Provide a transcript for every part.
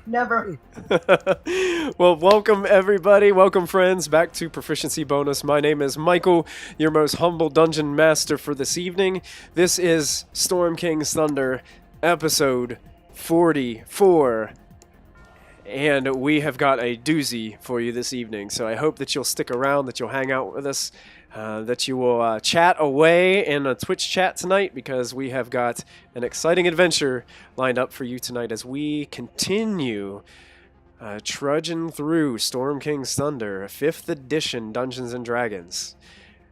Never. Well, welcome everybody. Welcome friends back to Proficiency Bonus. My name is Michael, your most humble dungeon master for this evening. This is Storm King's Thunder, episode 44. And we have got a doozy for you this evening. So I hope that you'll stick around, that you'll hang out with us, that you will chat away in a Twitch chat tonight, because we have got an exciting adventure lined up for you tonight as we continue trudging through Storm King's Thunder, 5th edition Dungeons & Dragons.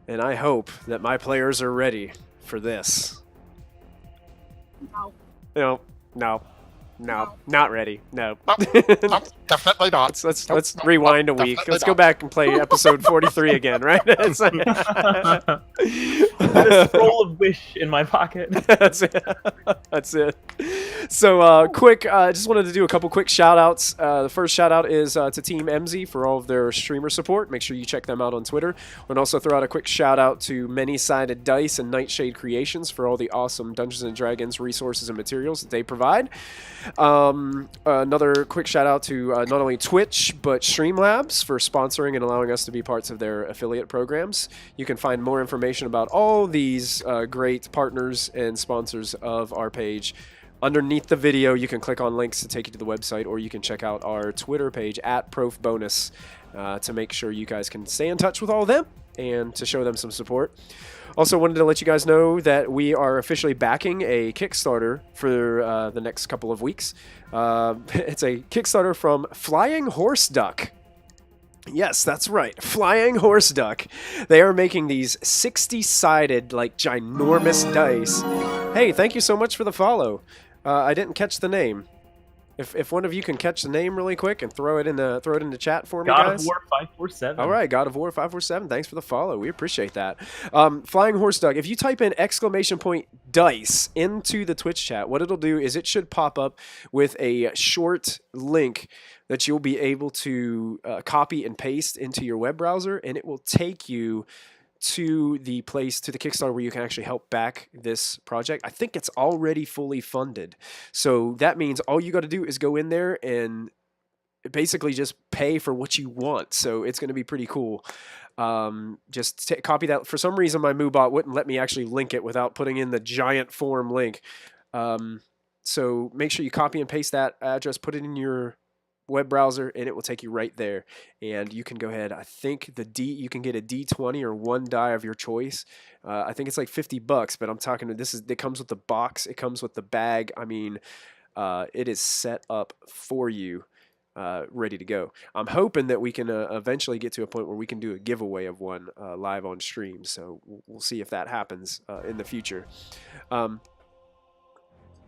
And I hope that my players are ready for this. No. No, not ready. No. Definitely not. Let's rewind a week. Let's go back and play episode 43 again, right? There's a scroll of wish in my pocket. That's it. That's it. So, quick, just wanted to do a couple quick shout-outs. The first shout-out is to Team MZ for all of their streamer support. Make sure you check them out on Twitter. And also throw out a quick shout-out to Many-Sided Dice and Nightshade Creations for all the awesome Dungeons & Dragons resources and materials that they provide. Another quick shout-out to not only Twitch, but Streamlabs for sponsoring and allowing us to be parts of their affiliate programs. You can find more information about all these great partners and sponsors of our page underneath the video. You can click on links to take you to the website, or you can check out our Twitter page at ProfBonus to make sure you guys can stay in touch with all of them and to show them some support. Also wanted to let you guys know that we are officially backing a Kickstarter for the next couple of weeks. It's a Kickstarter from Flying Horse Duck. Yes, that's right. Flying Horse Duck. They are making these 60-sided, like, ginormous dice. Hey, thank you so much for the follow. I didn't catch the name. If one of you can catch the name really quick and throw it in the chat for me, God guys. of War 547. All right, God of War 547. Thanks for the follow. We appreciate that. Flying Horse Duck. If you type in !dice into the Twitch chat, what it'll do is it should pop up with a short link that you'll be able to copy and paste into your web browser, and it will take you to the Kickstarter where you can actually help back this project. I think it's already fully funded. So that means all you got to do is go in there and basically just pay for what you want. So it's going to be pretty cool. Just copy that. For some reason, my MooBot wouldn't let me actually link it without putting in the giant form link. So make sure you copy and paste that address, put it in your web browser, and it will take you right there. And you can go ahead. I think you can get a D20 or one die of your choice. I think it's like $50, but I'm talking it comes with the box, it comes with the bag. I mean, it is set up for you, ready to go. I'm hoping that we can eventually get to a point where we can do a giveaway of one live on stream. So we'll see if that happens in the future.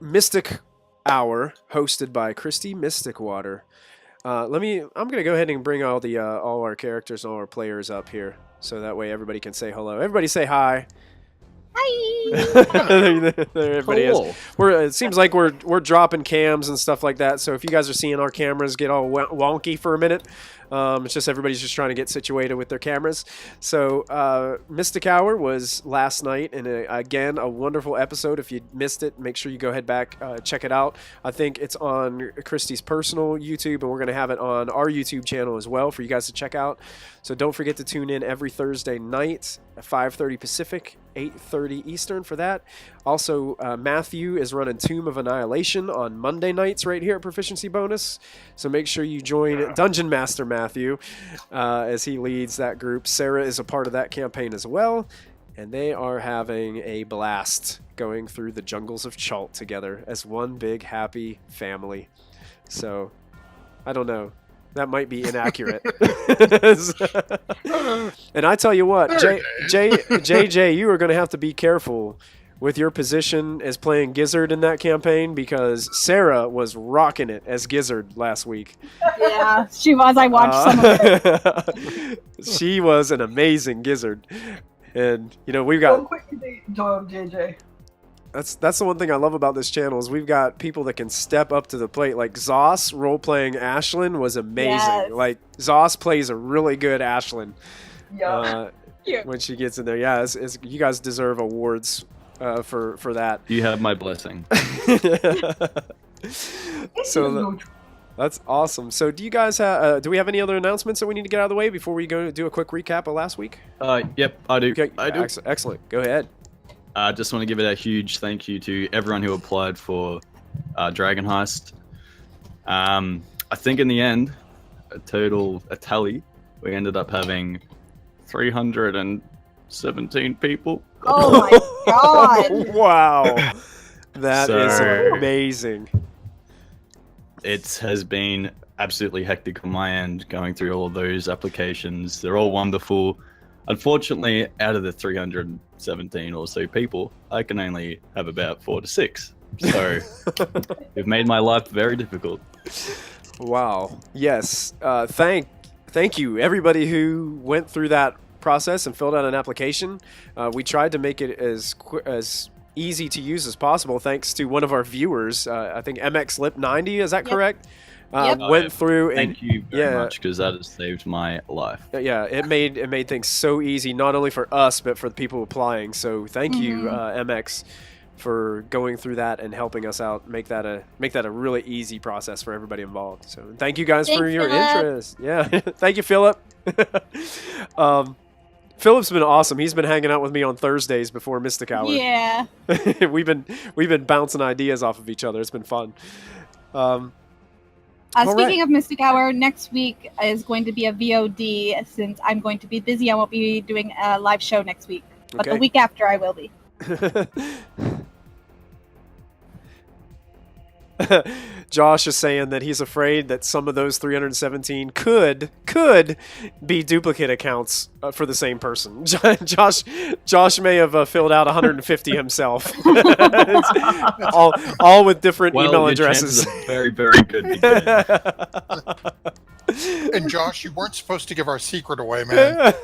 Mystic Hour, hosted by Christy Mysticwater. I'm gonna go ahead and bring all our characters and all our players up here, so that way everybody can say hello. Everybody say hi. Hi. There everybody is. It seems like we're dropping cams and stuff like that. So if you guys are seeing our cameras get all wonky for a minute, it's just everybody's just trying to get situated with their cameras. So Mystic Hour was last night, and again, a wonderful episode. If you missed it, make sure you go ahead back, check it out. I think it's on Christy's personal YouTube, and we're going to have it on our YouTube channel as well for you guys to check out. So don't forget to tune in every Thursday night at 5:30 Pacific, 8:30 Eastern for that. Also, Matthew is running Tomb of Annihilation on Monday nights right here at Proficiency Bonus. So make sure you join Dungeon Master Matthew as he leads that group. Sarah is a part of that campaign as well. And they are having a blast going through the jungles of Chult together as one big happy family. So, I don't know. That might be inaccurate. And I tell you what, JJ, you are going to have to be careful with your position as playing Gizzard in that campaign, because Sarah was rocking it as Gizzard last week. Yeah, she was. I watched some of it. She was an amazing Gizzard. And, we've got... One quick job, JJ. That's the one thing I love about this channel is we've got people that can step up to the plate. Like Zoss role-playing Ashlyn was amazing. Yes. Like Zoss plays a really good Ashlyn Yeah. when she gets in there. Yeah, you guys deserve awards for that. You have my blessing. So That's awesome. So do you guys have? Do we have any other announcements that we need to get out of the way before we go do a quick recap of last week? Yep, I do. Okay, I do. Excellent. Go ahead. I just want to give it a huge thank you to everyone who applied for Dragon Heist. I think in the end, a tally, we ended up having 317 people. Oh my god! Wow, that is So- amazing. It has been absolutely hectic on my end going through all of those applications. They're all wonderful. Unfortunately, out of the 317 or so people, I can only have about 4 to 6. So you've made my life very difficult. Wow. Yes. Thank you, everybody who went through that process and filled out an application. We tried to make it as easy to use as possible, thanks to one of our viewers. I think MXLip90. Is that correct? Yep. Went through and Thank you very much, because that has saved my life. yeah, it made things so easy, not only for us but for the people applying. So thank you, MX, for going through that and helping us out, make that a really easy process for everybody involved. So thank you guys for Thanks, your Philip. interest. Yeah, thank you, Philip. Philip's been awesome. He's been hanging out with me on Thursdays before Mystic Hour. Yeah. we've been bouncing ideas off of each other. It's been fun. All Speaking of Mystic Hour, next week is going to be a VOD since I'm going to be busy. I won't be doing a live show next week, but the Okay. week after I will be. Josh is saying that he's afraid that some of those 317 could be duplicate accounts for the same person. Josh may have filled out 150 himself, all with different email your addresses. chances are very, very good. And Josh, you weren't supposed to give our secret away, man.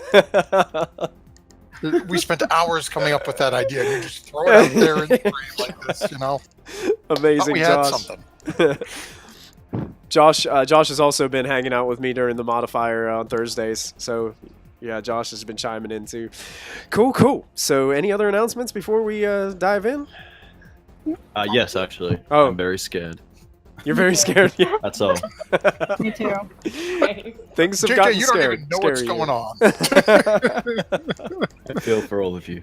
We spent hours coming up with that idea. And you just throw it out there in the frame like this, you know? Amazing, Thought we had Josh. something. Josh has also been hanging out with me during the modifier on Thursdays. So, yeah, Josh has been chiming in too. Cool. So, any other announcements before we dive in? Yes, actually. Oh. I'm very scared. You're very scared. Yeah. That's all. Me too. Things have JJ, gotten you don't scared. even know what's scary. going on. I feel for all of you.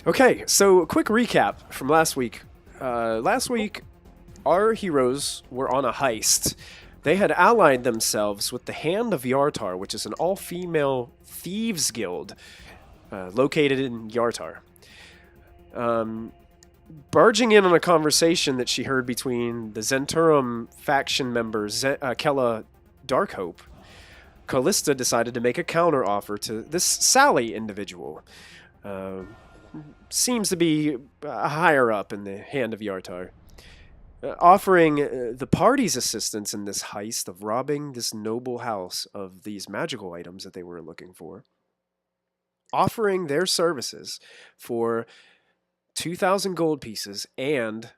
Okay, so a quick recap from last week. Last week, our heroes were on a heist. They had allied themselves with the Hand of Yartar, which is an all-female thieves guild located in Yartar. Barging in on a conversation that she heard between the Zenturum faction member Kella Darkhope, Callista decided to make a counteroffer to this Sally individual. Seems to be higher up in the Hand of Yartar. Offering the party's assistance in this heist of robbing this noble house of these magical items that they were looking for. Offering their services for 2,000 gold pieces and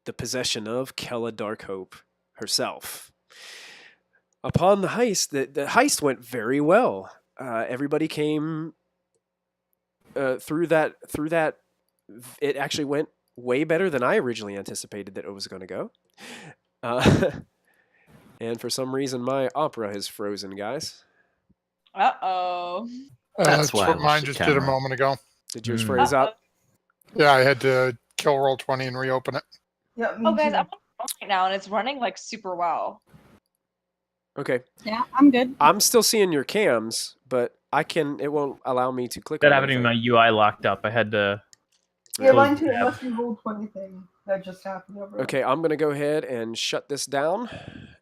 the possession of Kella Darkhope herself. Upon the heist, the heist went very well. Everybody came through that. It actually went way better than I originally anticipated that it was going to go. And for some reason, my opera has frozen, guys. Uh-oh. That's why I what lost mine the just did a camera. moment ago. Did yours freeze up? Yeah, I had to kill roll 20 and reopen it. Yeah, me Oh, guys, too. I'm on right now, and it's running, like, super well. Okay. Yeah, I'm good. I'm still seeing your cams, but it won't allow me to click That on happened to anything. my UI locked up. I had to. Yeah, mine Close too. the It tab. must be roll 20 thing that just happened over. Okay, I'm going to go ahead and shut this down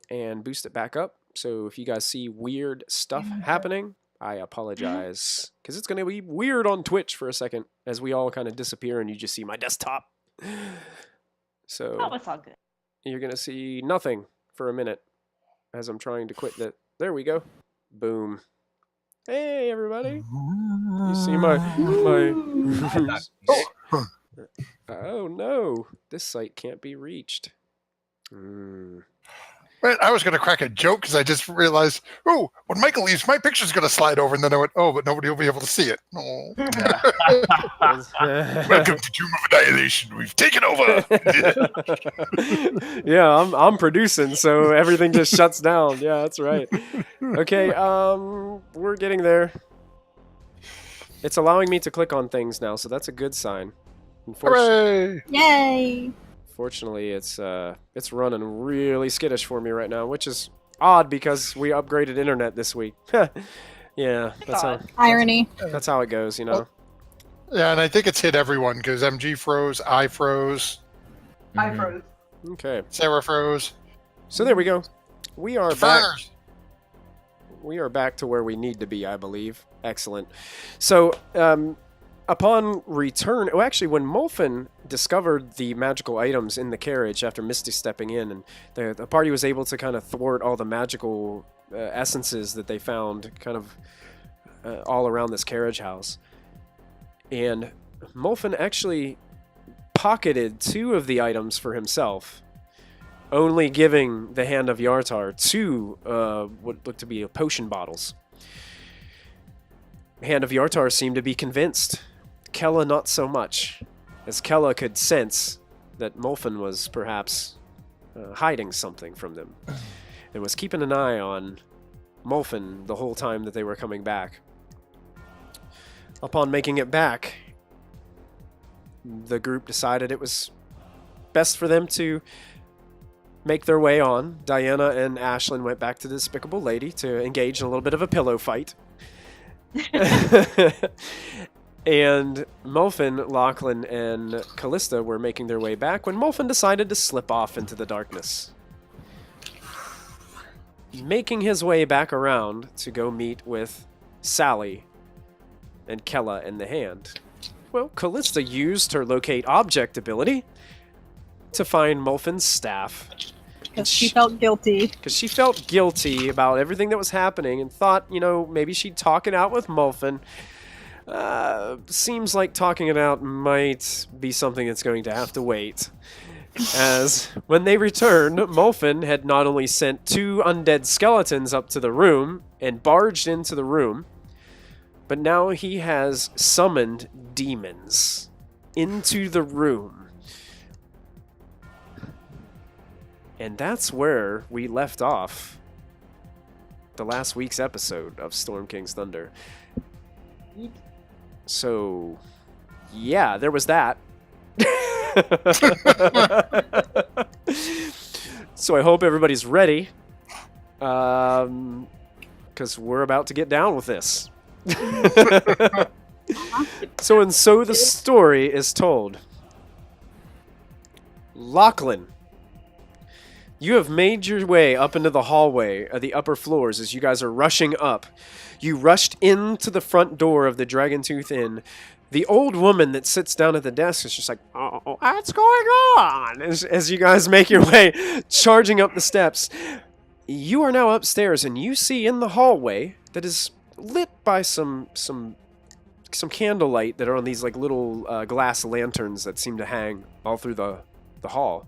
and boost it back up. So if you guys see weird stuff happening, I apologize. Because it's going to be weird on Twitch for a second as we all kind of disappear and you just see my desktop. So Oh, it's all good. you're going to see nothing for a minute as I'm trying to quit that. There we go. Boom. Hey, everybody. You see my... Oh, no. This site can't be reached. Right, I was going to crack a joke because I just realized, oh, when Michael leaves, my picture's going to slide over. And then I went, oh, but nobody will be able to see it. Oh. Welcome to Tomb of Annihilation. We've taken over. Yeah, I'm producing, so everything just shuts down. Yeah, that's right. Okay, we're getting there. It's allowing me to click on things now, so that's a good sign. Hooray! Yay! Fortunately, it's running really skittish for me right now, which is odd because we upgraded internet this week. Yeah, that's how Irony. that's how it goes, you know. Yeah, and I think it's hit everyone because MG froze, I froze, I froze. Okay, Sarah froze. so there we go. We are back. Fires. We are back to where we need to be, I believe. Excellent. So, upon return, oh, actually, when Molfin discovered the magical items in the carriage after Misty stepping in, and the party was able to kind of thwart all the magical essences that they found kind of all around this carriage house. And Molfin actually pocketed 2 of the items for himself, only giving the Hand of Yartar 2 what looked to be potion bottles. Hand of Yartar seemed to be convinced. Kella not so much, as Kella could sense that Molfin was perhaps hiding something from them, and was keeping an eye on Molfin the whole time that they were coming back. Upon making it back, the group decided it was best for them to make their way on. Diana and Ashlyn went back to the Despicable Lady to engage in a little bit of a pillow fight. And Molfin, Lachlan, and Callista were making their way back when Molfin decided to slip off into the darkness, making his way back around to go meet with Sally and Kella in the Hand. Well, Callista used her locate object ability to find Molfin's staff. Because she felt guilty. Because she felt guilty about everything that was happening and thought, you know, maybe she'd talk it out with Molfin. Seems like talking it out might be something that's going to have to wait. As when they returned, Molfin had not only sent 2 undead skeletons up to the room and barged into the room, but now he has summoned demons into the room. And that's where we left off the last week's episode of Storm King's Thunder. So, yeah, there was that. So I hope everybody's ready, because we're about to get down with this. So the story is told. Lachlan, you have made your way up into the hallway of the upper floors as you guys are rushing up. You rushed into the front door of the Dragon Tooth Inn. The old woman that sits down at the desk is just like, oh, what's going on? As you guys make your way, charging up the steps. You are now upstairs, and you see in the hallway that is lit by some candlelight that are on these like little glass lanterns that seem to hang all through the hall.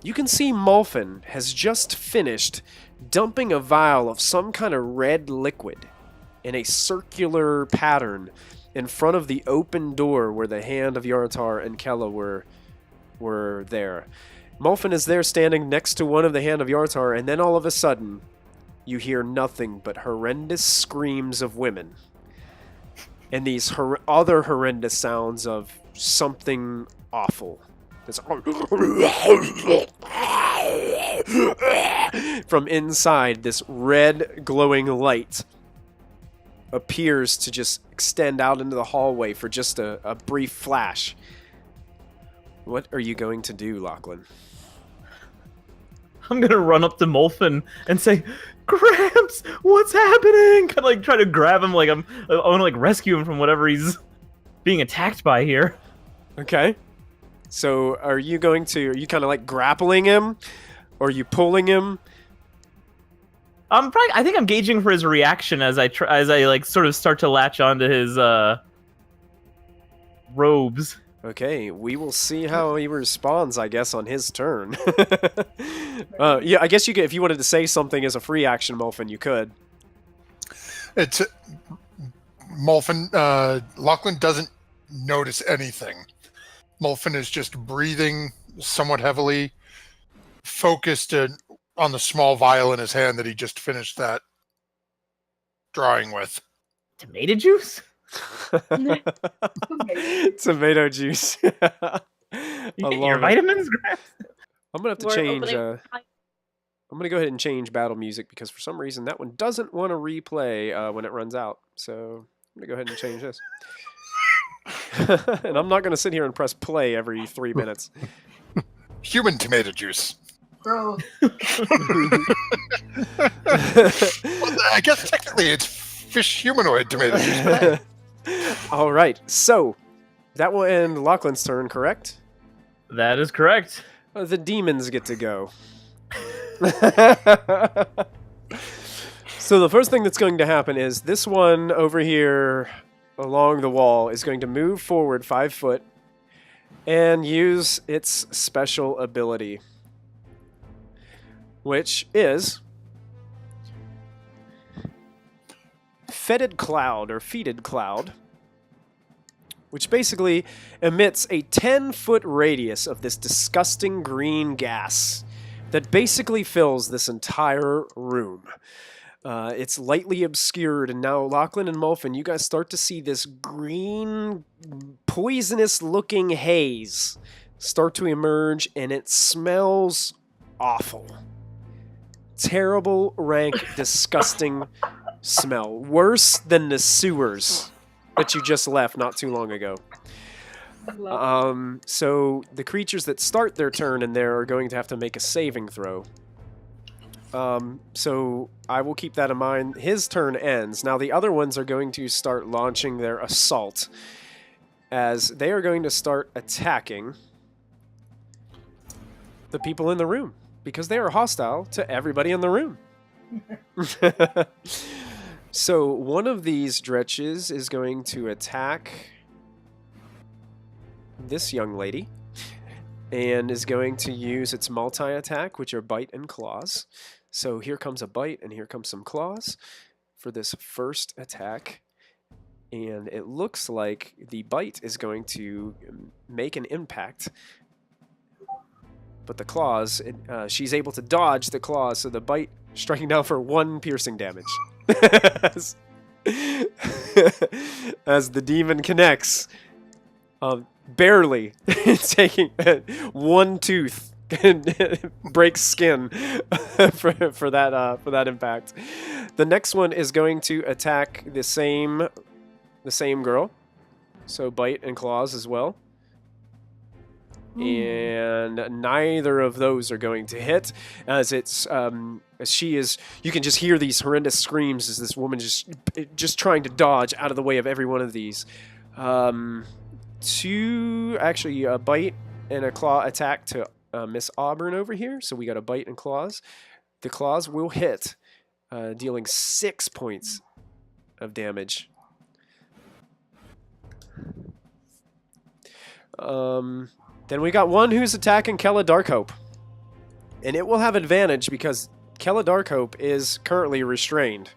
You can see Molfin has just finished dumping a vial of some kind of red liquid in a circular pattern in front of the open door where the Hand of Yartar and Kella were there. Molfin is there standing next to one of the Hand of Yartar, and then all of a sudden, you hear nothing but horrendous screams of women. And these other horrendous sounds of something awful. It's from inside, this red glowing light appears to just extend out into the hallway for just a brief flash. What are you going to do, Lachlan? I'm gonna run up to Molfin and say, Gramps, what's happening? Kind of like try to grab him, like I want to like rescue him from whatever he's being attacked by here. Okay. So are you kind of like grappling him? Or are you pulling him? I think I'm gauging for his reaction as I like sort of start to latch onto his robes. Okay, we will see how he responds, I guess, on his turn. Yeah, I guess you could, if you wanted to say something as a free action, Molfin, you could. It's Molfin. Lachlan doesn't notice anything. Molfin is just breathing somewhat heavily, focused on the small vial in his hand that he just finished that drawing with. Tomato juice? Tomato juice. You I getting love your it. vitamins, Graham? I'm gonna have to We're change. opening- I'm gonna go ahead and change battle music because for some reason that one doesn't want to replay when it runs out. So I'm gonna go ahead and change this. And I'm not gonna sit here and press play every 3 minutes. Human tomato juice. Gross. Well, I guess technically it's fish humanoid tomato juice. All right, so that will end Lachlan's turn, correct? That is correct. The demons get to go. So the first thing that's going to happen is this one over here along the wall is going to move forward 5 foot and use its special ability, which is Fetid Cloud or Fetid Cloud, which basically emits a 10-foot radius of this disgusting green gas that basically fills this entire room. It's lightly obscured, and now Lachlan and Molfin, you guys start to see this green, poisonous-looking haze start to emerge, and it smells awful. Terrible, rank, disgusting smell. Worse than the sewers that you just left not too long ago. So the creatures that start their turn in there are going to have to make a saving throw. So I will keep that in mind. His turn ends. Now the other ones are going to start launching their assault, as they are going to start attacking the people in the room, because they are hostile to everybody in the room. So one of these dretches is going to attack this young lady and is going to use its multi-attack, which are bite and claws. So here comes a bite and here comes some claws for this first attack. And it looks like the bite is going to make an impact. But the claws, she's able to dodge the claws, so the bite striking down for 1 piercing damage. As the demon connects, barely taking 1 tooth and breaks skin for that impact. The next one is going to attack the same girl, so bite and claws as well. And neither of those are going to hit, as it's as she is. You can just hear these horrendous screams as this woman just trying to dodge out of the way of every one of these. Two actually a bite and a claw attack to Miss Auburn over here. So we got a bite and claws. The claws will hit, dealing 6 points of damage. Then we got one who's attacking Kella Darkhope. And it will have advantage because Kella Darkhope is currently restrained.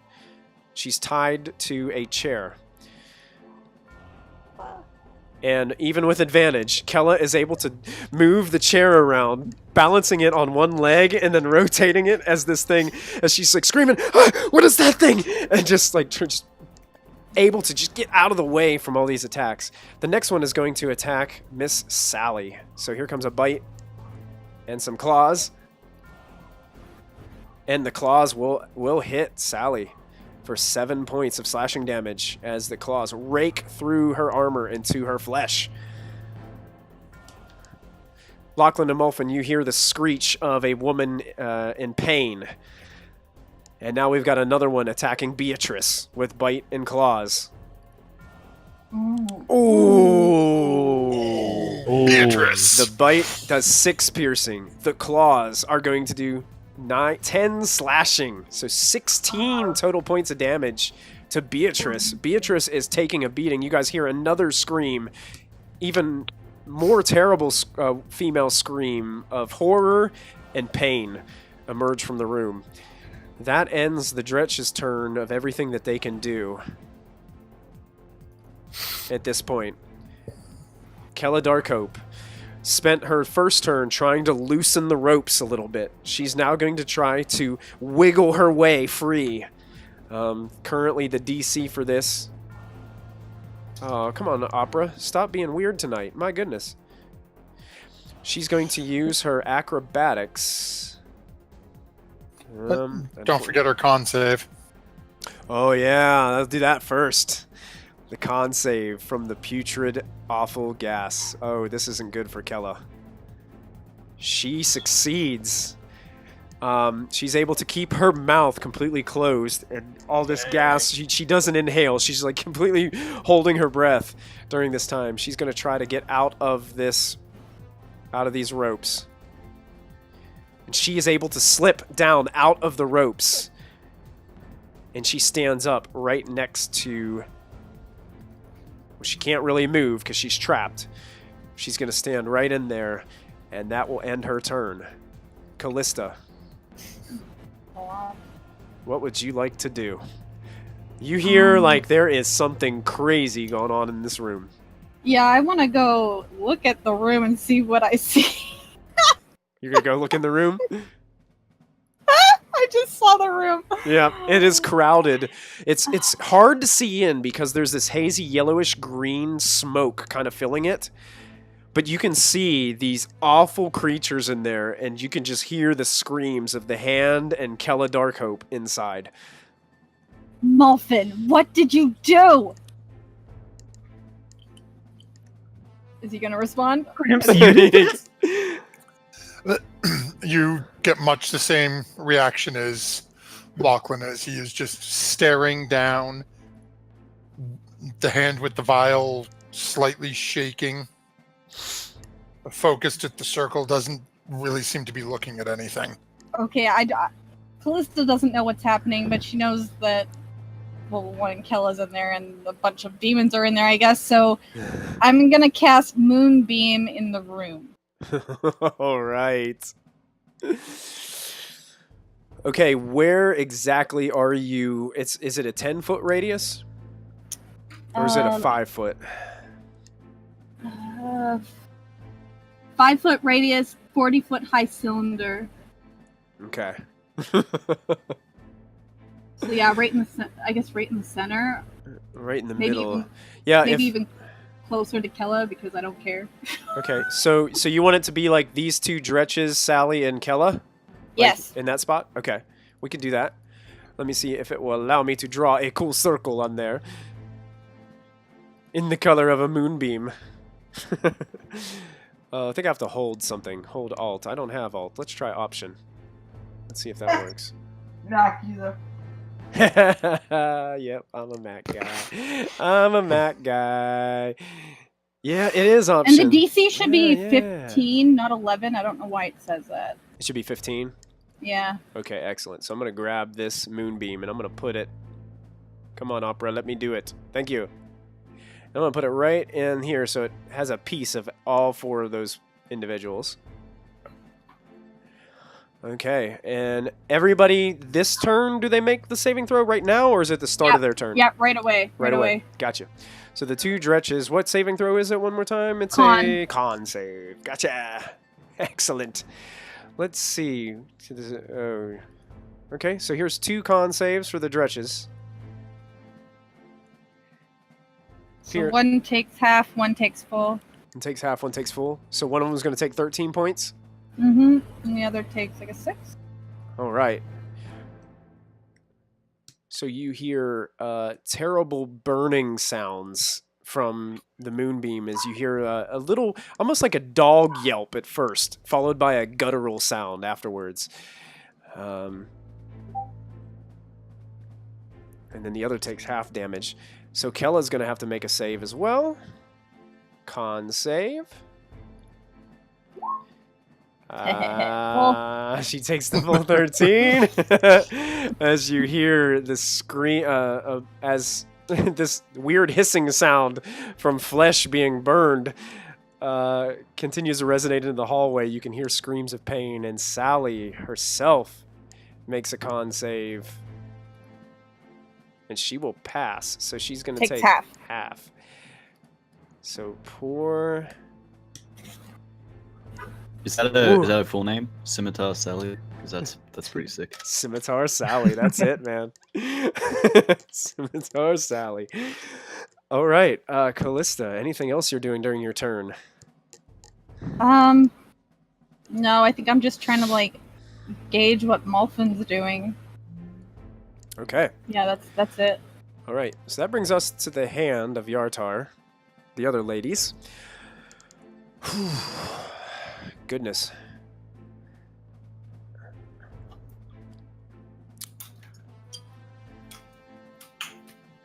She's tied to a chair. And even with advantage, Kella is able to move the chair around, balancing it on one leg and then rotating it as she's like screaming, "Ah, what is that thing?" And just able to just get out of the way from all these attacks. The next one is going to attack Miss Sally. So here comes a bite and some claws. And the claws will hit Sally for 7 points of slashing damage as the claws rake through her armor into her flesh. Lachlan and Molfin, you hear the screech of a woman in pain. And now we've got another one attacking Beatrice with bite and claws. Ooh. Beatrice. The bite does 6 piercing. The claws are going to do 10 slashing. So 16 total points of damage to Beatrice. Beatrice is taking a beating. You guys hear another scream, even more terrible female scream of horror and pain emerge from the room. That ends the Dretch's turn of everything that they can do at this point. Kella Darkhope spent her first turn trying to loosen the ropes a little bit. She's now going to try to wiggle her way free. Currently the DC for this... Oh, come on, Opera. Stop being weird tonight. My goodness. She's going to use her acrobatics. Don't forget her con save. Oh, yeah. Let's do that first. The con save from the putrid, awful gas. Oh, this isn't good for Kella. She succeeds. She's able to keep her mouth completely closed, and all this gas, she doesn't inhale. She's like completely holding her breath during this time. She's going to try to get out of these ropes. And she is able to slip down out of the ropes. And she stands up right next to... Well, she can't really move because she's trapped. She's going to stand right in there, and that will end her turn. Callista. What would you like to do? You hear like there is something crazy going on in this room. Yeah, I want to go look at the room and see what I see. You're going to go look in the room? I just saw the room. Yeah, it is crowded. It's hard to see in because there's this hazy yellowish green smoke kind of filling it. But you can see these awful creatures in there, and you can just hear the screams of the Hand and Kella Darkhope inside. Molfin, what did you do? Is he going to respond? You get much the same reaction as Lachlan, as he is just staring down, the hand with the vial slightly shaking. Focused at the circle, doesn't really seem to be looking at anything. Okay, Callista doesn't know what's happening, but she knows that, well, one Kella's in there and a bunch of demons are in there, I guess, so I'm gonna cast Moonbeam in the room. All right. Okay, where exactly are you? Is it a 10-foot radius? Or is it a 5-foot? 5-foot radius, 40-foot high cylinder. Okay. So yeah, right in the center. Right in the Maybe middle. even- Yeah. Maybe even closer to Kella because I don't care. Okay, so you want it to be like these two Dretches, Sally and Kella? Like, Yes. in that spot? Okay, we can do that. Let me see if it will allow me to draw a cool circle on there. In the color of a moonbeam. I think I have to hold something. Hold Alt. I don't have Alt. Let's try Option. Let's see if that works. Mac either. Yep, I'm a Mac guy. I'm a Mac guy. Yeah, it is Option. And the DC should be Yeah. 15, not 11. I don't know why it says that. It should be 15. Yeah. Okay, excellent. So I'm going to grab this moonbeam and I'm going to put it... Come on, Opera, let me do it. Thank you. I'm going to put it right in here so it has a piece of all 4 of those individuals. Okay, and everybody this turn, do they make the saving throw right now, or is it the start of their turn? Yeah, right away. Right away. Gotcha. So the 2 Dretches, what saving throw is it one more time? It's Con. a con save. Gotcha. Excellent. Let's see. Oh. Okay, so here's 2 con saves for the Dretches. So one takes half, one takes full. One takes half, one takes full. So one of them is going to take 13 points. Mm-hmm. And the other takes like a 6. All right. So you hear terrible burning sounds from the moonbeam as you hear a little, almost like a dog yelp at first, followed by a guttural sound afterwards. And then the other takes half damage. So Kella's going to have to make a save as well. Con save. She takes the full 13. As you hear the scream, as this weird hissing sound from flesh being burned continues to resonate into the hallway. You can hear screams of pain, and Sally herself makes a con save. And she will pass, so she's going to Takes take half. So poor... Is that a full name? Scimitar Sally? Because that's pretty sick. Scimitar Sally, that's it, man. Scimitar Sally. All right, Callista, anything else you're doing during your turn? No, I think I'm just trying to like gauge what Molfin's doing. Okay. Yeah, that's it. All right, so that brings us to the hand of Yartar, the other ladies. Goodness.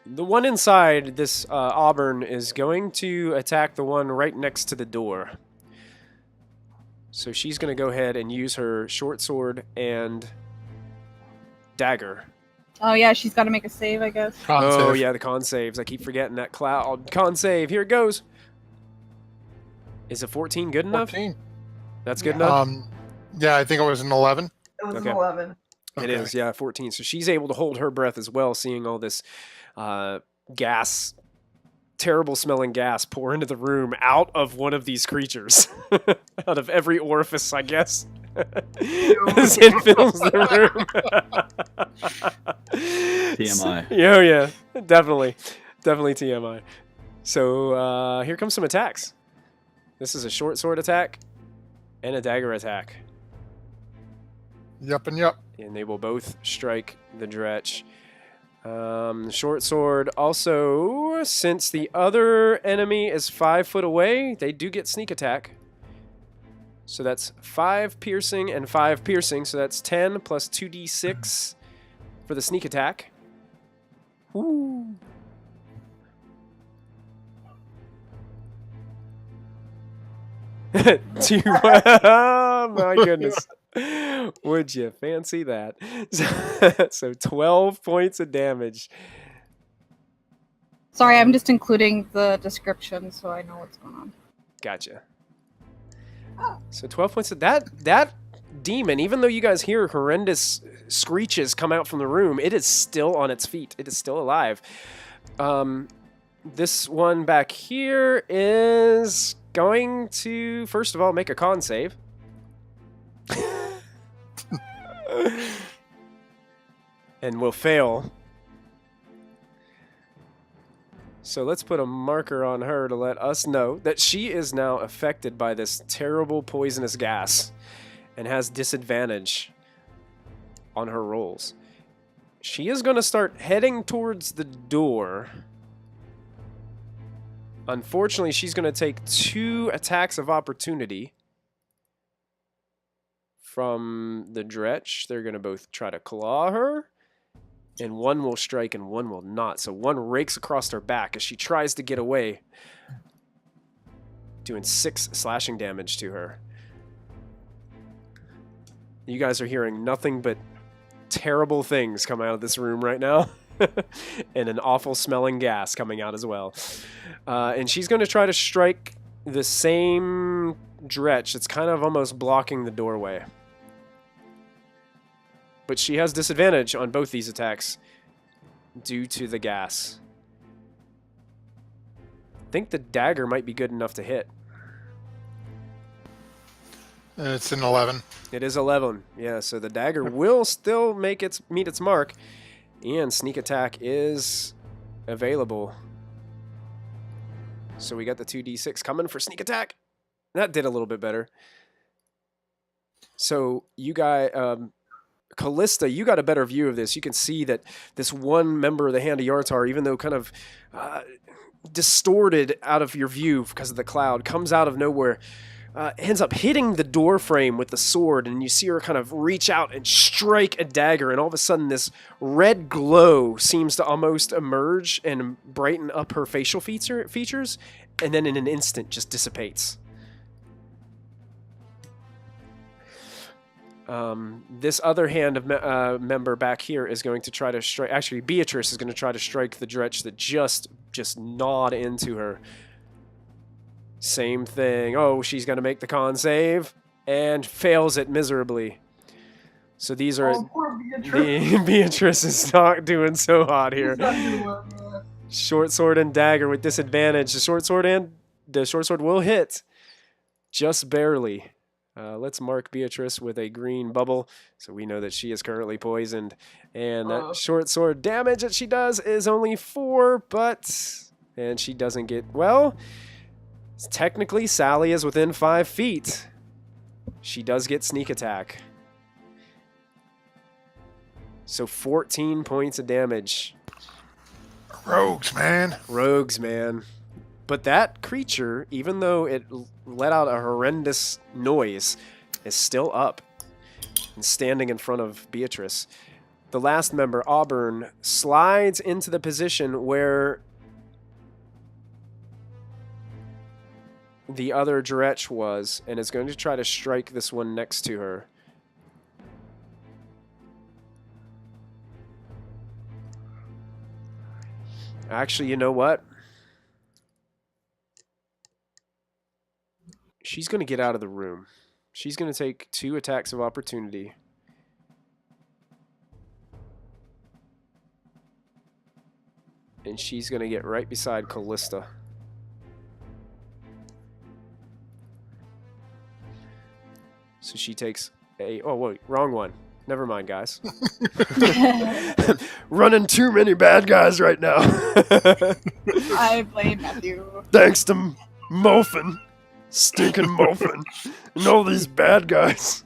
The one inside this Auburn is going to attack the one right next to the door. So she's going to go ahead and use her short sword and dagger. Oh yeah, she's got to make a save, I guess. Con Oh, save. yeah, the con saves. I keep forgetting that cloud. Con save. Here it goes. Is a 14 good enough? 14. That's good enough? Yeah, I think it was an 11. It was Okay. an 11. It is, yeah, 14. So she's able to hold her breath as well, seeing all this gas, terrible smelling gas pour into the room out of one of these creatures. Out of every orifice, I guess. As it fills the room. TMI. Oh, yeah. Definitely. Definitely TMI. So here comes some attacks. This is a short sword attack and a dagger attack. Yup and yup. And they will both strike the Dretch. Short sword also, since the other enemy is 5 foot away, they do get sneak attack. So that's 5 piercing and 5 piercing, so that's 10 plus 2d6 for the sneak attack. Woo. Oh my goodness. Would you fancy that? So 12 points of damage. Sorry, I'm just including the description so I know what's going on. Gotcha. So 12 points of that demon, even though you guys hear horrendous screeches come out from the room, it is still on its feet. It is still alive. This one back here is going to, first of all, make a con save. And will fail. So let's put a marker on her to let us know that she is now affected by this terrible poisonous gas and has disadvantage on her rolls. She is going to start heading towards the door. Unfortunately, she's going to take 2 attacks of opportunity from the Dretch. They're going to both try to claw her. And one will strike and one will not. So one rakes across her back as she tries to get away, doing 6 slashing damage to her. You guys are hearing nothing but terrible things come out of this room right now. And an awful smelling gas coming out as well. And she's going to try to strike the same Dretch that's kind of almost blocking the doorway. But she has disadvantage on both these attacks due to the gas. I think the dagger might be good enough to hit. It's an 11. It is 11. Yeah, so the dagger will still meet its mark. And sneak attack is available. So we got the 2d6 coming for sneak attack. That did a little bit better. So you guys... Callista, you got a better view of this. You can see that this one member of the Hand of Yartar, even though kind of distorted out of your view because of the cloud, comes out of nowhere, ends up hitting the door frame with the sword, and you see her kind of reach out and strike a dagger, and all of a sudden this red glow seems to almost emerge and brighten up her facial features, and then in an instant just dissipates. This other hand of member back here is going to try to strike. Actually, Beatrice is going to try to strike the Dretch that just gnawed into her. Same thing. Oh, she's going to make the con save and fails it miserably. So these are... Oh, poor Beatrice. Beatrice is not doing so hot here. She's not doing well, yeah. Short sword and dagger with disadvantage. The short sword will hit. Just barely. Let's mark Beatrice with a green bubble so we know that she is currently poisoned. And that short sword damage that she does is only 4, and she doesn't get... Well, technically Sally is within 5 feet. She does get sneak attack. So 14 points of damage. Rogues, man. Rogues, man. But that creature, even though it let out a horrendous noise, is still up and standing in front of Beatrice. The last member, Auburn, slides into the position where the other Dretch was and is going to try to strike this one next to her. Actually, you know what? She's going to get out of the room. She's going to take 2 attacks of opportunity. And she's going to get right beside Callista. So she takes a... Oh, wait, wrong one. Never mind, guys. Running too many bad guys right now. I blame Matthew. Thanks to Molfin. Stinking Molfin. And all these bad guys.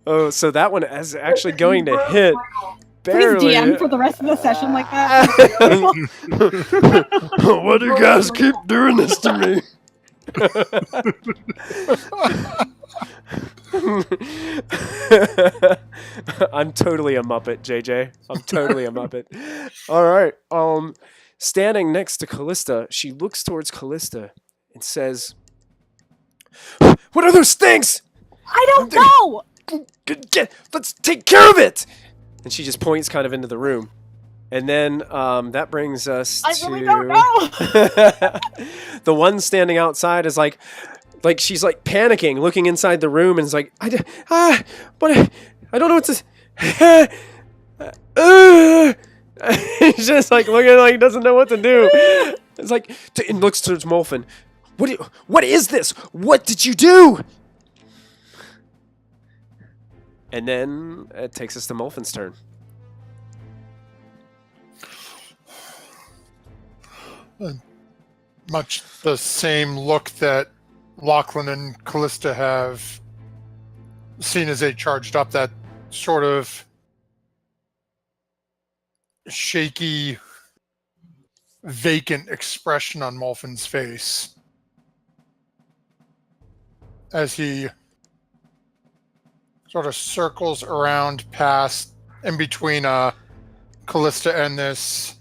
Oh, so that one is actually going to hit. Please Barely. DM for the rest of the session like that. Why do you guys keep doing this to me? I'm totally a Muppet, JJ. I'm totally a Muppet. All right. Standing next to Callista, she looks towards Callista and says, "What are those things? I don't know. Let's take care of it." And she just points kind of into the room. And then that brings us I to... really don't know. The one standing outside is like she's like panicking, looking inside the room, and is like, but I don't know what to... He's just like looking like he doesn't know what to do. It's like, and looks towards Molfin. What is this? What did you do? And then it takes us to Molfin's turn. Much the same look that Lachlan and Callista have seen as they charged up, that sort of shaky, vacant expression on Molfin's face as he sort of circles around past in between Callista and this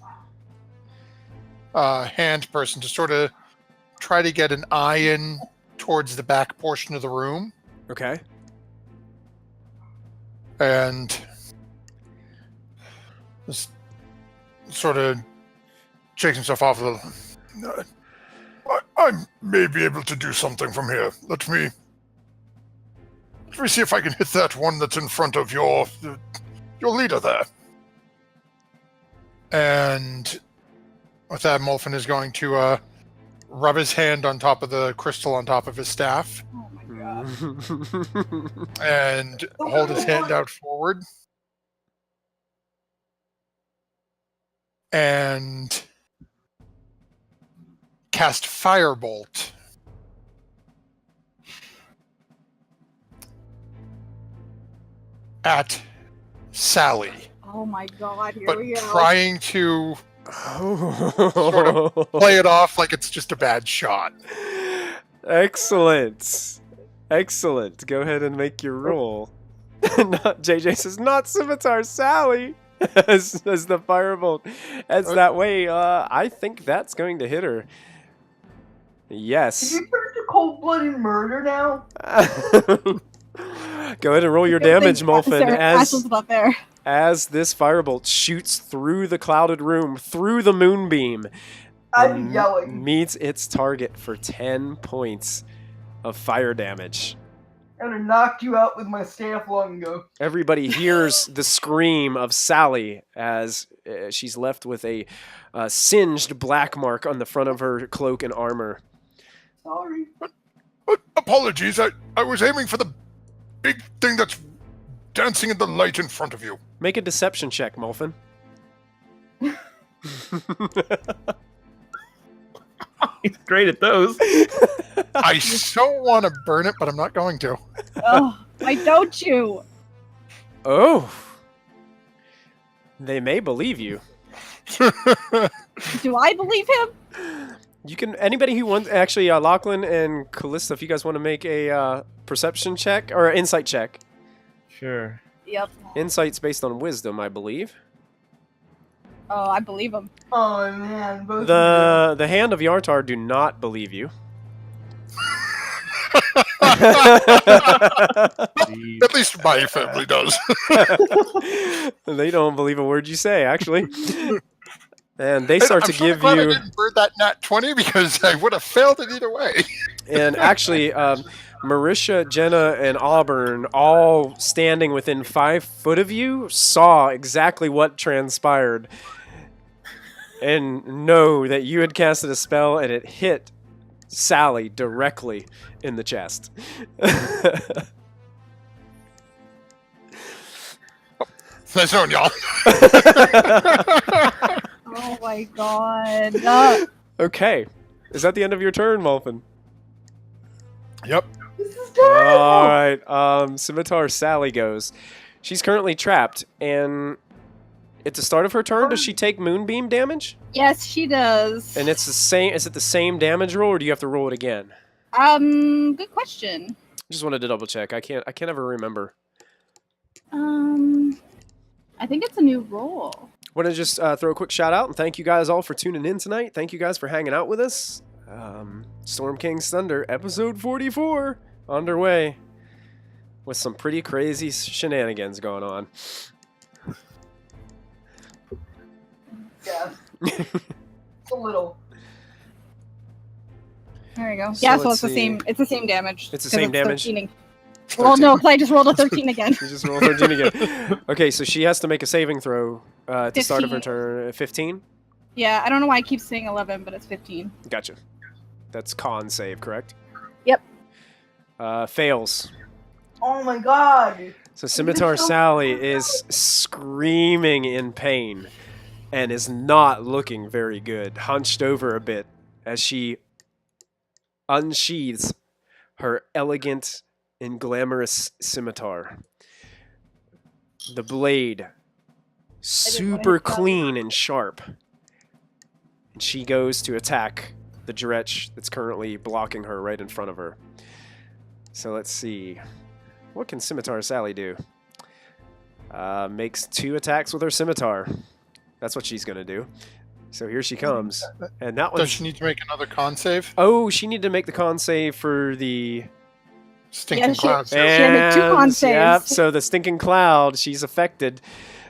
hand person to sort of try to get an eye in towards the back portion of the room. Okay. And just sort of shakes himself off a little. I may be able to do something from here. Let me see if I can hit that one that's in front of your leader there. And with that, Molfin is going to rub his hand on top of the crystal on top of his staff. Oh my god. And hold his hand out forward. And cast Firebolt. At Sally. Oh my god, here But we go. trying to Sort of play it off like it's just a bad shot. Excellent. Excellent. Go ahead and make your roll. Not JJ says, not Scimitar Sally. as the firebolt. As that way, I think that's going to hit her. Yes. Did you turn to cold-blooded murder now? Go ahead and roll your Good thing damage, Molfin, Ashley's not there. as this firebolt shoots through the clouded room, through the moonbeam, I'd and be yelling. meets its target for 10 points of fire damage. I would have knocked you out with my staff long ago. Everybody hears the scream of Sally as she's left with a singed black mark on the front of her cloak and armor. Sorry. Apologies, I was aiming for the big thing that's dancing in the light in front of you. Make a deception check, Molfin. He's great at those. I so want to burn it, but I'm not going to. Oh, why don't you? Oh. They may believe you. Do I believe him? You can. Anybody who wants, actually, Lachlan and Callista, if you guys want to make a perception check or insight check. Sure. Yep. Insight's based on wisdom, I believe. Oh, I believe him. Oh man, both The hand of Yartar do not believe you. At least my family does. They don't believe a word you say, actually. And they start to give glad I you. didn't burn that nat 20 because I would have failed it either way. And actually, Marisha, Jenna, and Auburn, all standing within 5 foot of you, saw exactly what transpired. And know that you had casted a spell and it hit Sally directly in the chest. Nice knowing y'all. Oh my god. Okay. Is that the end of your turn, Molfin? Yep. This is terrible. Alright, Scimitar Sally goes. She's currently trapped, and at the start of her turn, does she take Moonbeam damage? Yes, she does. And it's the same. Is it the same damage roll, or do you have to roll it again? Good question. Just wanted to double check. I can't ever remember. I think it's a new roll. Want to just throw a quick shout out and thank you guys all for tuning in tonight. Thank you guys for hanging out with us. Storm King's Thunder, episode 44, underway with some pretty crazy shenanigans going on. Yeah. A little. There you go. So Yeah, so let's it's the see. same. It's the same damage. It's the 'cause same damage? 13. Well, no, because I just rolled a 13 again. You just roll 13 again. Okay, so she has to make a saving throw at the start of her 15. turn. 15? Yeah, I don't know why I keep saying 11, but it's 15. Gotcha. That's con save, correct? Yep. Fails. Oh my god. So Scimitar Sally is screaming in pain and is not looking very good, hunched over a bit as she unsheathes her elegant and glamorous scimitar. The blade, super hit that. clean and sharp. And she goes to attack the Dretch that's currently blocking her right in front of her. So let's see. What can Scimitar Sally do? Makes 2 attacks with her scimitar. That's what she's going to do. So here she comes. And that Does one's... she need to make another con save? Oh, she needed to make the con save for the... Stinking she- clouds. had to make 2 con And, Yep, saves. so the stinking cloud, she's affected.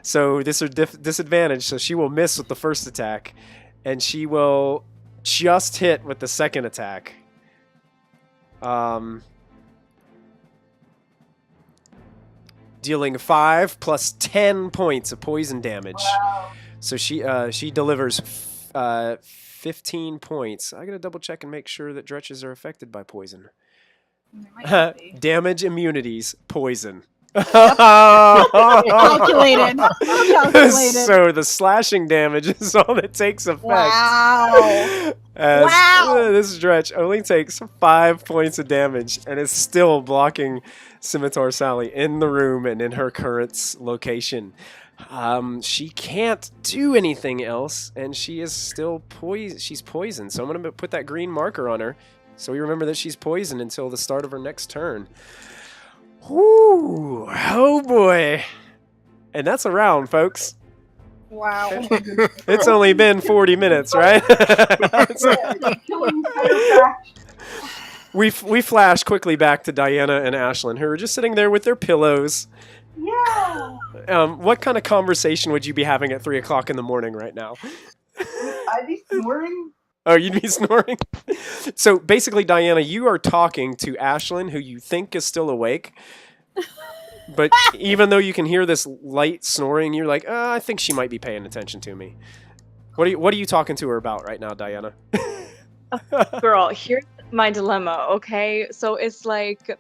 So this is disadvantage. So she will miss with the first attack. And she will just hit with the second attack. Dealing 5 plus 10 points of poison damage. Wow. So she delivers 15 points. I gotta double check and make sure that Dretches are affected by poison. It might not be. Damage immunities, poison. Calculated. Calculated. So the slashing damage is all that takes effect. Wow. As, Wow. This Dretch only takes 5 points of damage and is still blocking Scimitar Sally in the room and in her current location. She can't do anything else, and she is still she's poisoned. So I'm going to put that green marker on her so we remember that she's poisoned until the start of her next turn. Whoo! Oh boy! And that's a round, folks. Wow. It's only been 40 minutes, right? Killing fact. we flash quickly back to Diana and Ashlyn, who are just sitting there with their pillows. Yeah. What kind of conversation would you be having at 3 o'clock in the morning right now? I'd be snoring. Oh, you'd be snoring? So basically, Diana, you are talking to Ashlyn, who you think is still awake. But even though you can hear this light snoring, you're like, I think she might be paying attention to me. What are you talking to her about right now, Diana? Girl, here's my dilemma, okay? So it's like,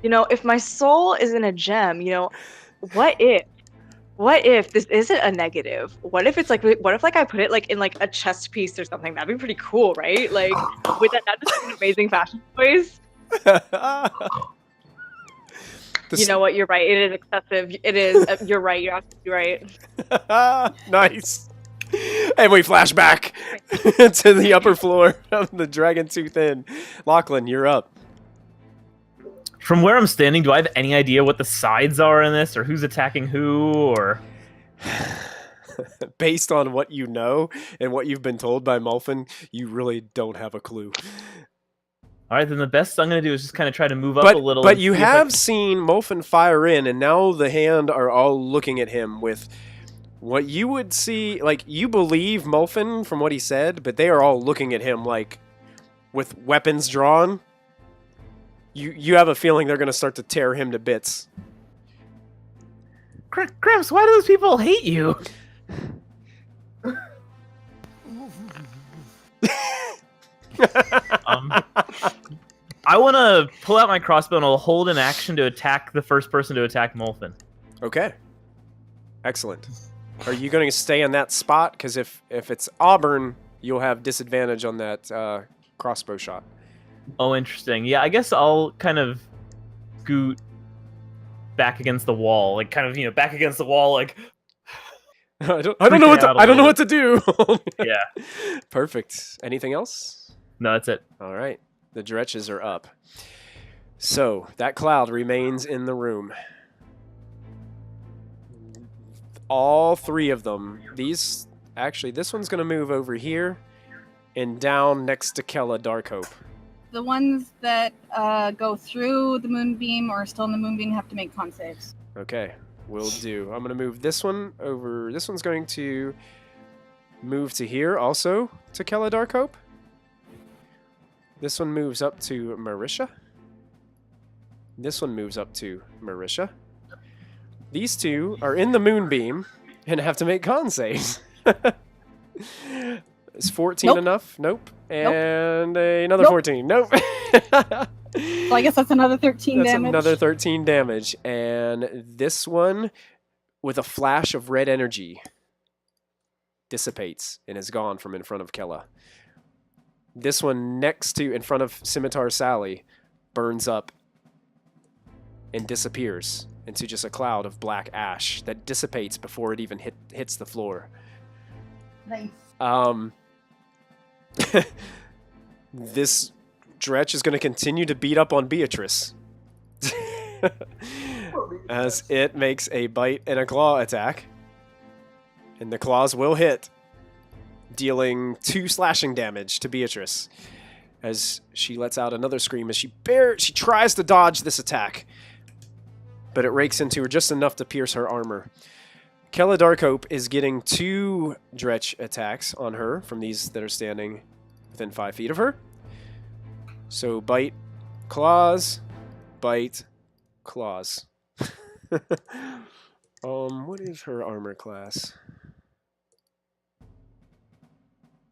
if my soul is in a gem, what if? What if this isn't a negative? What if it's like, what if like I put it like in like a chest piece or something? That'd be pretty cool, right? Like, would that not just be an amazing fashion choice? You know what? You're right. It is excessive. It is. You're right. You're absolutely right. Nice. And we flash back to the upper floor of the Dragon Tooth Inn. Lachlan, you're up. From where I'm standing, do I have any idea what the sides are in this, or who's attacking who, or? Based on what you know and what you've been told by Molfin, you really don't have a clue. All right, then the best I'm going to do is just kind of try to move up a little. But you have seen Molfin fire in, and now the hand are all looking at him with what you would see. Like, you believe Molfin from what he said, but they are all looking at him like with weapons drawn. You have a feeling they're going to start to tear him to bits. Gramps, why do those people hate you? I want to pull out my crossbow and I'll hold an action to attack the first person to attack Molfin. Okay. Excellent. Are you going to stay in that spot? Because if it's Auburn, you'll have disadvantage on that crossbow shot. Oh, interesting. Yeah, I guess I'll kind of scoot back against the wall, like kind of, back against the wall, like. I don't know what to do. Yeah. Perfect. Anything else? No, that's it. All right. The dretches are up. So that cloud remains in the room. All three of them. This one's going to move over here and down next to Kella Darkhope. The ones that go through the moonbeam or are still in the moonbeam have to make con saves. Okay, will do. I'm going to move this one over. This one's going to move to here also to Kella Darkhope. This one moves up to Marisha. This one moves up to Marisha. These two are in the moonbeam and have to make con saves. Is 14 enough? Nope. And another 14. Nope. So I guess that's another 13 damage. Another 13 damage. And this one, with a flash of red energy, dissipates and is gone from in front of Kella. This one in front of Scimitar Sally, burns up and disappears into just a cloud of black ash that dissipates before it even hits the floor. Nice. This dretch is going to continue to beat up on Beatrice as it makes a bite and a claw attack, and the claws will hit, dealing 2 slashing damage to Beatrice as she lets out another scream as she tries to dodge this attack, but it rakes into her just enough to pierce her armor. Kella Darkhope is getting 2 dretch attacks on her from these that are standing within 5 feet of her. So bite, claws, bite, claws. What is her armor class?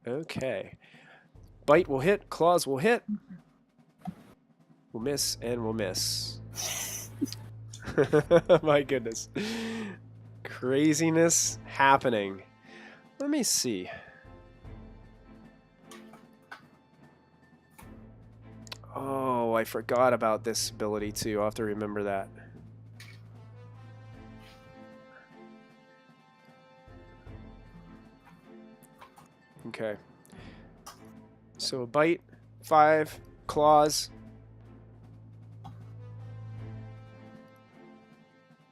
Okay. Bite will hit, claws will hit. We'll miss, and we'll miss. My goodness. Craziness happening. Let me see. Oh, I forgot about this ability too. I'll have to remember that. Okay. So a bite, 5, claws,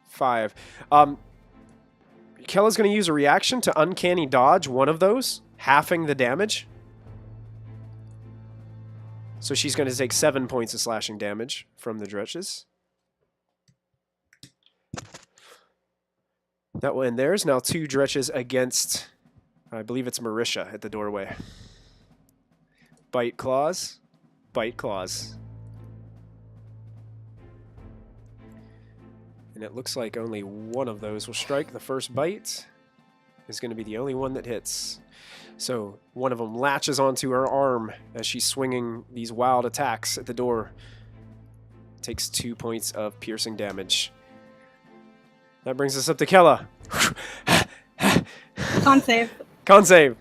5. Kella's going to use a reaction to uncanny dodge one of those, halving the damage. So she's going to take 7 points of slashing damage from the dretches. That will end. There's now 2 dretches against, I believe it's Marisha at the doorway. Bite claws. Bite claws. And it looks like only one of those will strike. The first bite is going to be the only one that hits. So one of them latches onto her arm as she's swinging these wild attacks at the door. Takes 2 points of piercing damage. That brings us up to Kella. Con save. Con save.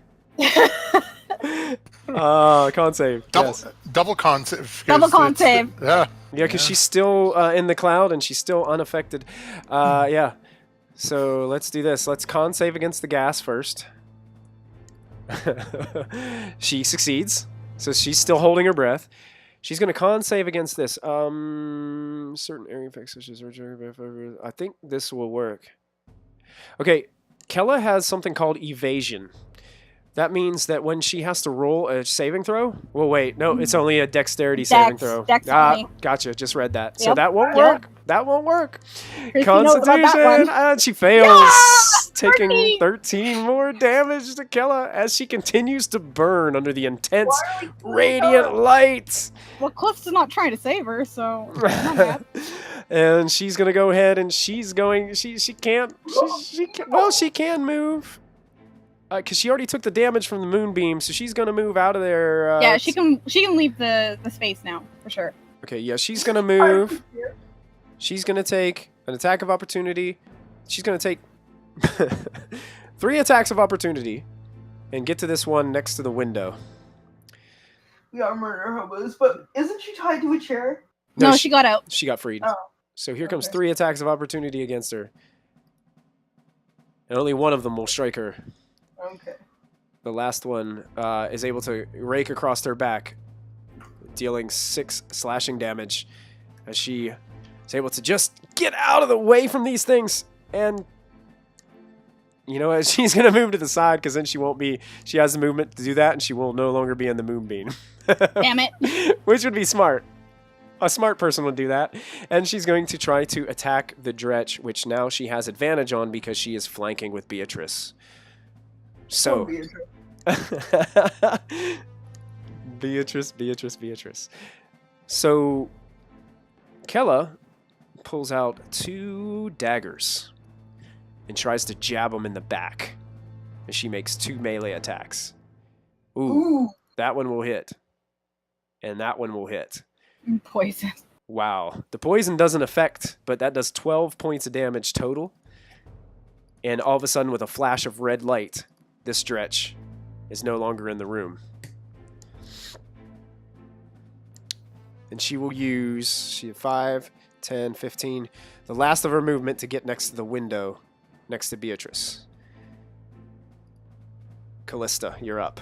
Con save. Yes. Double con save. Double con save. Yeah. Yeah, because she's still in the cloud and she's still unaffected. Yeah. So let's do this. Let's con save against the gas first. She succeeds. So she's still holding her breath. She's going to con save against this. Certain area effects such as I think this will work. Okay, Kella has something called evasion. That means that when she has to roll a saving throw... Well, wait. No, it's only a dexterity saving throw. Dex only. Gotcha. Just read that. So Yep. that won't Yep. work. That won't work. Chrissy knows about that Constitution. one. And she fails. Yeah! Taking 30. 13 more damage to Kella as she continues to burn under the intense Why are we doing radiant light. Well, Cliff's not trying to save her, so not bad. And she's gonna go ahead and she's going. She can't. She can, well, she can move. Because she already took the damage from the moonbeam, so she's gonna move out of there. Yeah, she can leave the space now for sure. Okay, yeah, she's gonna move. She's gonna take an attack of opportunity. She's gonna take 3 attacks of opportunity and get to this one next to the window. We are murder hobos, but isn't she tied to a chair? No, she got out. She got freed. Oh. So here comes Okay. 3 attacks of opportunity against her. And only one of them will strike her. Okay. The last one is able to rake across her back, dealing 6 slashing damage as she is able to just get out of the way from these things. And you know what? She's going to move to the side because then she won't be... She has the movement to do that and she will no longer be in the moonbeam. Damn it. Which would be smart. A smart person would do that. And she's going to try to attack the Dretch, which now she has advantage on because she is flanking with Beatrice. So... Beatrice. So, Kella pulls out 2 daggers and tries to jab him in the back. And she makes 2 melee attacks. Ooh, that one will hit. And that one will hit. Poison. Wow. The poison doesn't affect, but that does 12 points of damage total. And all of a sudden, with a flash of red light, this Dretch is no longer in the room. And she will use, she had 5, 10, 15, the last of her movement to get next to the window, next to Beatrice. Callista, you're up.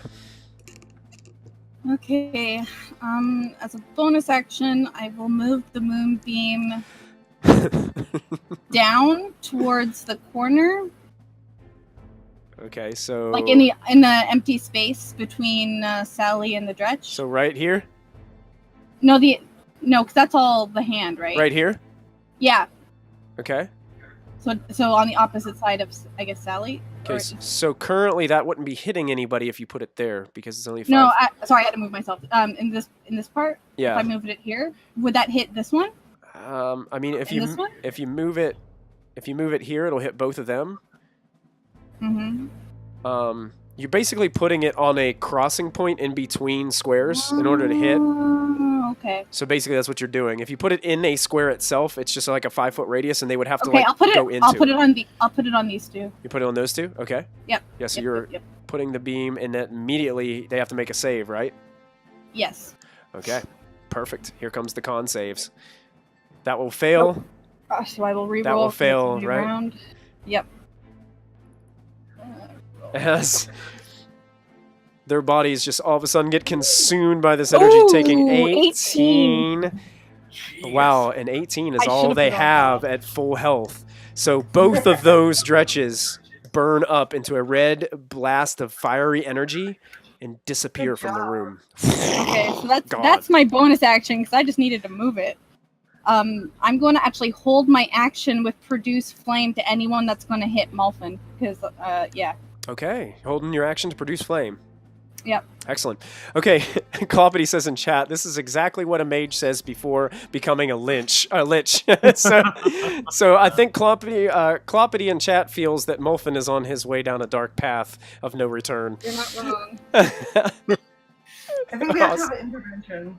Okay. As a bonus action, I will move the moonbeam down towards the corner, Okay, so... like in the empty space between Sally and the Dretch. So right here? No, because that's all the hand, right? Right here? Yeah. Okay. So on the opposite side of, I guess, Sally. Okay, Or- so currently that wouldn't be hitting anybody if you put it there, because it's only 5. No, sorry, I had to move myself. In this part, if Yeah. I moved it here, would that hit this one? I mean, if And this one? you move it here, it'll hit both of them. Mm-hmm. You're basically putting it on a crossing point in between squares in order to hit. Oh, okay. So basically, that's what you're doing. If you put it in a square itself, it's just like a 5-foot radius, and they would have to Okay, like I'll put go it. into. I'll put it on these 2. You put it on those 2? Okay. Yep. Yeah. So Yep, you're yep. putting the beam, and then immediately they have to make a save, right? Yes. Okay. Perfect. Here comes the con saves. That will fail. So I will reroll. That will for the fail, new right? Round. Yep. As their bodies just all of a sudden get consumed by this energy, Ooh, taking 18. 18. Wow, and 18 is I all should've they put on have that. at full health. So both of those Dretches burn up into a red blast of fiery energy and disappear Good from the job. room. Okay, so God. that's my bonus action because I just needed to move it. I'm going to actually hold my action with produce flame to anyone that's going to hit Molfin because yeah. Okay, holding your action to produce flame. Yep. Excellent. Okay, Cloppity says in chat, this is exactly what a mage says before becoming a lich. So I think Cloppity in chat feels that Molfin is on his way down a dark path of no return. You're not wrong. I think we have to have an intervention.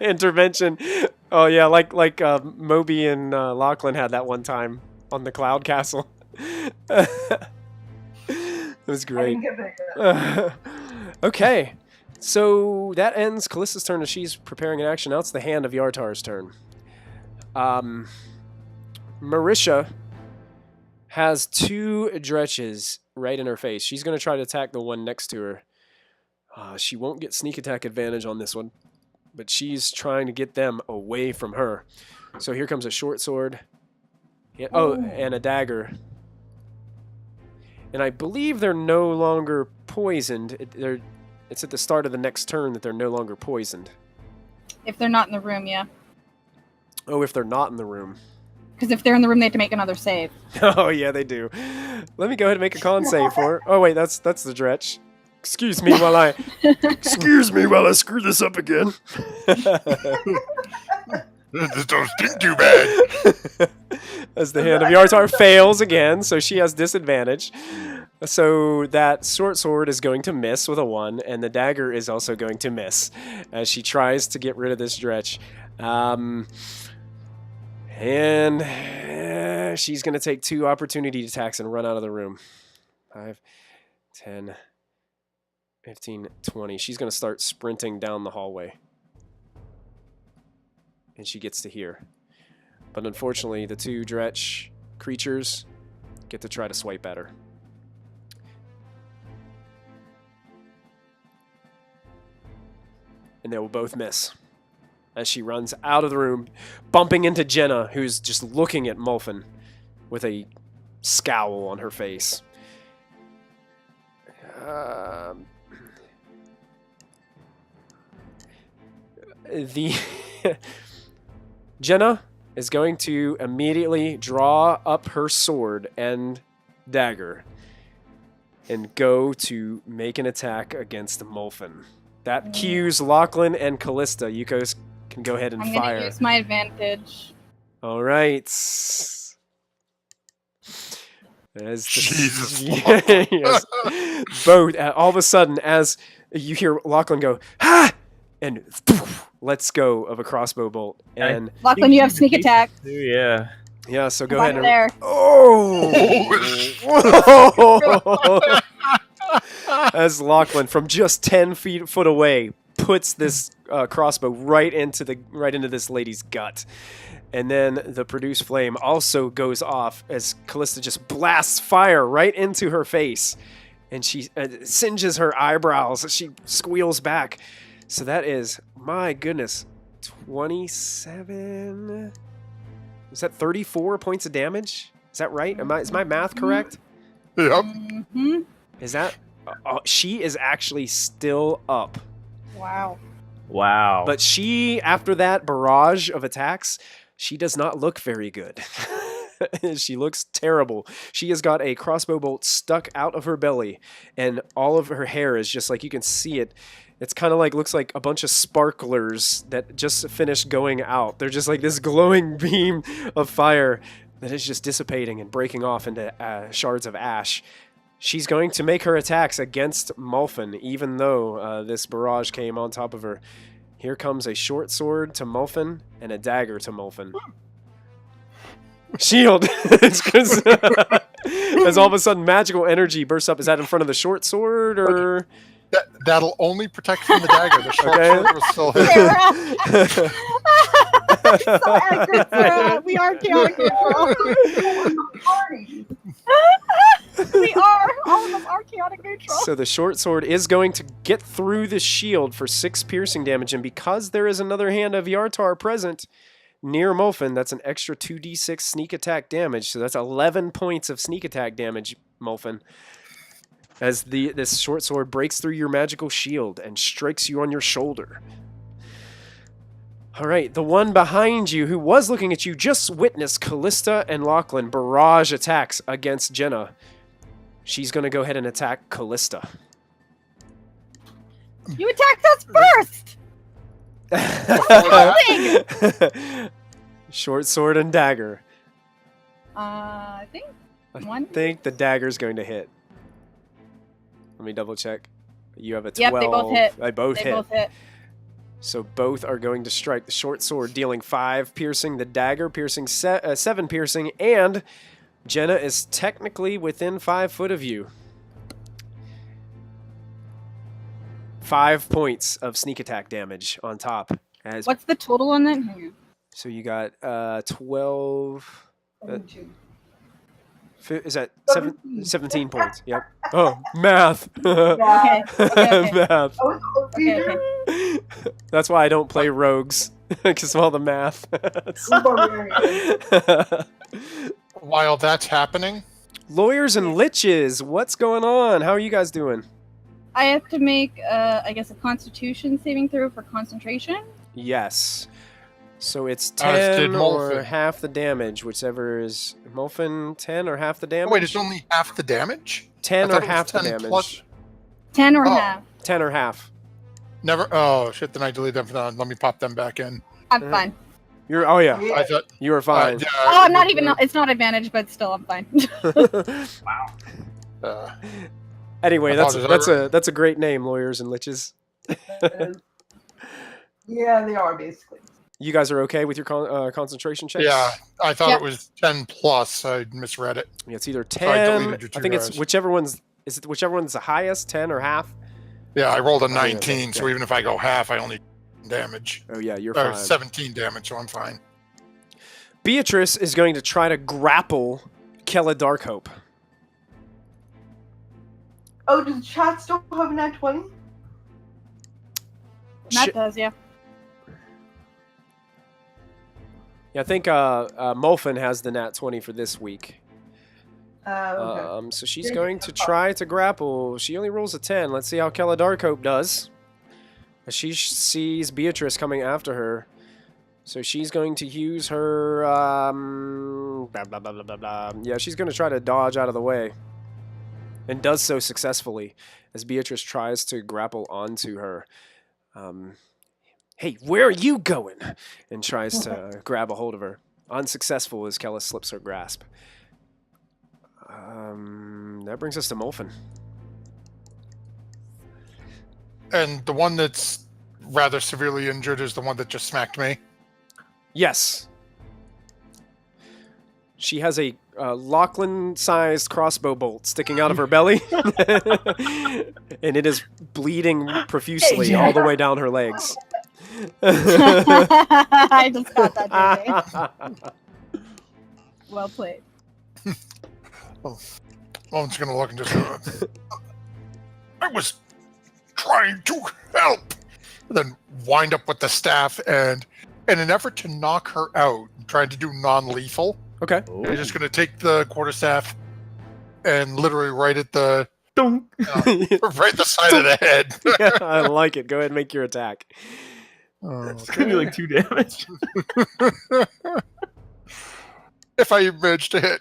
Intervention. Oh yeah, like Mobi and Lachlan had that one time on the Cloud Castle. It was I great. didn't get there yet. Okay, so that ends Callista's turn as she's preparing an action. Now it's the hand of Yartar's turn. Marisha has 2 dretches right in her face. She's going to try to attack the one next to her. She won't get sneak attack advantage on this one, but she's trying to get them away from her. So here comes a short sword. And a dagger. And I believe they're no longer poisoned. It's at the start of the next turn that they're no longer poisoned. If they're not in the room, yeah. Oh, if they're not in the room. Because if they're in the room, they have to make another save. Oh, yeah, they do. Let me go ahead and make a con save for her. Oh, wait, that's the dretch. Excuse me while I screw this up again. This don't stink too bad. As the hand of Yartar fails again, so she has disadvantage. So that short sword is going to miss with a 1, and the dagger is also going to miss as she tries to get rid of this dretch. And she's going to take 2 opportunity attacks and run out of the room. 5, 10, 15, 20. She's going to start sprinting down the hallway. And she gets to here. But unfortunately, the 2 dretch creatures get to try to swipe at her. And they will both miss as she runs out of the room, bumping into Jenna, who's just looking at Molfin with a scowl on her face. Jenna is going to immediately draw up her sword and dagger and go to make an attack against Molfin. That cues Lachlan and Callista. You guys can go ahead and I'm fire. gonna use my advantage. All right. As Jesus. yes. Both, all of a sudden, as you hear Lachlan go, "Ha!" and lets go of a crossbow bolt. And Lachlan, you have sneak attack. Yeah. yeah, so go Right ahead and there. oh! As Lachlan, from just 10 foot away, puts this crossbow right into this lady's gut. And then the produce flame also goes off as Callista just blasts fire right into her face. And she singes her eyebrows as she squeals back. So that is, my goodness, 27? Is that 34 points of damage? Is that right? Is my math correct? Yep. Mm-hmm. Is that... she is actually still up. Wow. Wow. But she, after that barrage of attacks, she does not look very good. She looks terrible. She has got a crossbow bolt stuck out of her belly, and all of her hair is just like, you can see it. It's kind of like, looks like a bunch of sparklers that just finished going out. They're just like this glowing beam of fire that is just dissipating and breaking off into shards of ash. She's going to make her attacks against Molfin, even though this barrage came on top of her. Here comes a short sword to Molfin and a dagger to Molfin. Shield! As all of a sudden magical energy bursts up. Is that in front of the short sword, or...? That'll only protect from the dagger. The short sword will still hit. So accurate, Sarah. We are chaotic neutral. We are. All of us are chaotic neutral. So the short sword is going to get through the shield for 6 piercing damage, and because there is another hand of Yartar present near Molfin, that's an extra 2d6 sneak attack damage. So that's 11 points of sneak attack damage, Molfin. As this short sword breaks through your magical shield and strikes you on your shoulder. All right, the one behind you who was looking at you just witnessed Callista and Lachlan barrage attacks against Jenna. She's going to go ahead and attack Callista. You attacked us first! Short sword and dagger. I think I one. think the dagger's going to hit. Let me double check. You have a 12. Yep, they both hit. They both They hit. both hit. So both are going to strike. The short sword dealing 5 piercing, the dagger piercing 7 piercing, and Jenna is technically within 5 foot of you. 5 points of sneak attack damage on top. As What's the total on that? Hang on. so you got 12. Is that 17 points? Yep. Oh, math. Okay. Okay. Math. Okay. Okay. That's why I don't play rogues, because of all the math. While that's happening, Lawyers and liches, what's going on? How are you guys doing? I have to make, I guess, a Constitution saving throw for concentration. Yes. So it's As did 10 or Molfin. half the damage, whichever is Molfin 10 or half the damage. wait, it's only half the damage? 10 I or thought it was half the 10 damage. plus- 10 or Oh. half. 10 or half. Never. Oh shit! Then I deleted them for that. Let me pop them back in. I'm fine. You're oh yeah, I thought. you were fine. Yeah, Oh, I'm not even. It's not advantage, but still, I'm fine. Anyway, Apologies, that's a great name, Lawyers and Liches. Yeah, they are basically. You guys are okay with your concentration checks? Yeah, I thought Yeah. it was 10 plus. I misread it. Yeah, it's either I 10. deleted your I two think it's guys. whichever one's the highest, 10 or half. Yeah, I rolled a yeah, 19, so yeah. even if I go half, I only damage. Oh yeah, you're Or fine. 17 damage, so I'm fine. Beatrice is going to try to grapple Kella Darkhope. Oh, does chat still have a nat 20? Matt does, yeah. Yeah, I think Molfin has the nat 20 for this week. Okay. So she's Yeah, going to try to grapple. She only rolls a 10. Let's see how Kella Darkhope does. As she sees Beatrice coming after her. So she's going to use her... blah, blah, blah, blah, blah, blah. Yeah, she's going to try to dodge out of the way. And does so successfully as Beatrice tries to grapple onto her. Hey, where are you going? And tries to grab a hold of her. Unsuccessful as Kella slips her grasp. That brings us to Molfin. And the one that's rather severely injured is the one that just smacked me. Yes. She has a Lachlan-sized crossbow bolt sticking out of her belly. And it is bleeding profusely all the way down her legs. I just got that, Jay. Well played. I'm just gonna look and just go, I was trying to help. And then wind up with the staff, and in an effort to knock her out, trying to do non-lethal, Okay. I'm just gonna take the quarterstaff and literally right at the Dunk. right the side of the head. Yeah, I like it. Go ahead and make your attack. It's gonna be like 2 damage. If I manage to hit.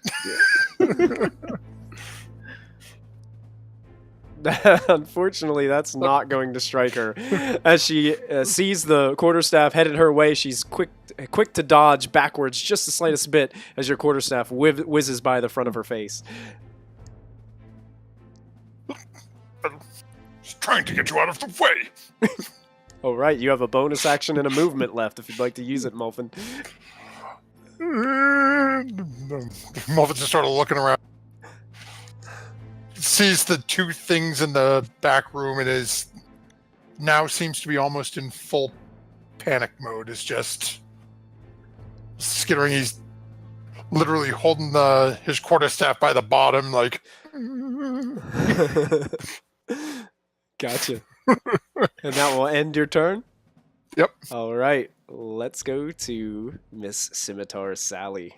Unfortunately, that's not going to strike her. As she sees the quarterstaff headed her way, she's quick to dodge backwards just the slightest bit as your quarterstaff whizzes by the front of her face. Just trying to get you out of the way. All right, you have a bonus action and a movement left if you'd like to use it, Molfin. Molfin's just sort of looking around. Sees the two things in the back room and is now seems to be almost in full panic mode. Is just skittering. He's literally holding his quarterstaff by the bottom, like. Gotcha. And that will end your turn? Yep. All right. Let's go to Miss Scimitar Sally.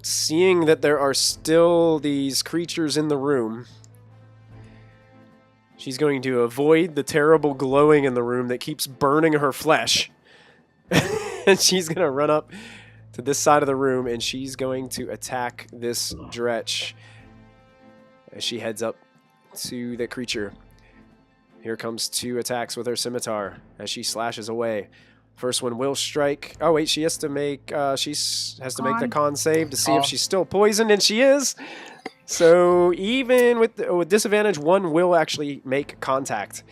Seeing that there are still these creatures in the room, she's going to avoid the terrible glowing in the room that keeps burning her flesh. And she's going to run up to this side of the room and she's going to attack this Dretch as she heads up to the creature. Here comes 2 attacks with her scimitar as she slashes away. First one will strike. Oh wait, she has to make the con save to see if she's still poisoned, and she is. So even with disadvantage, one will actually make contact,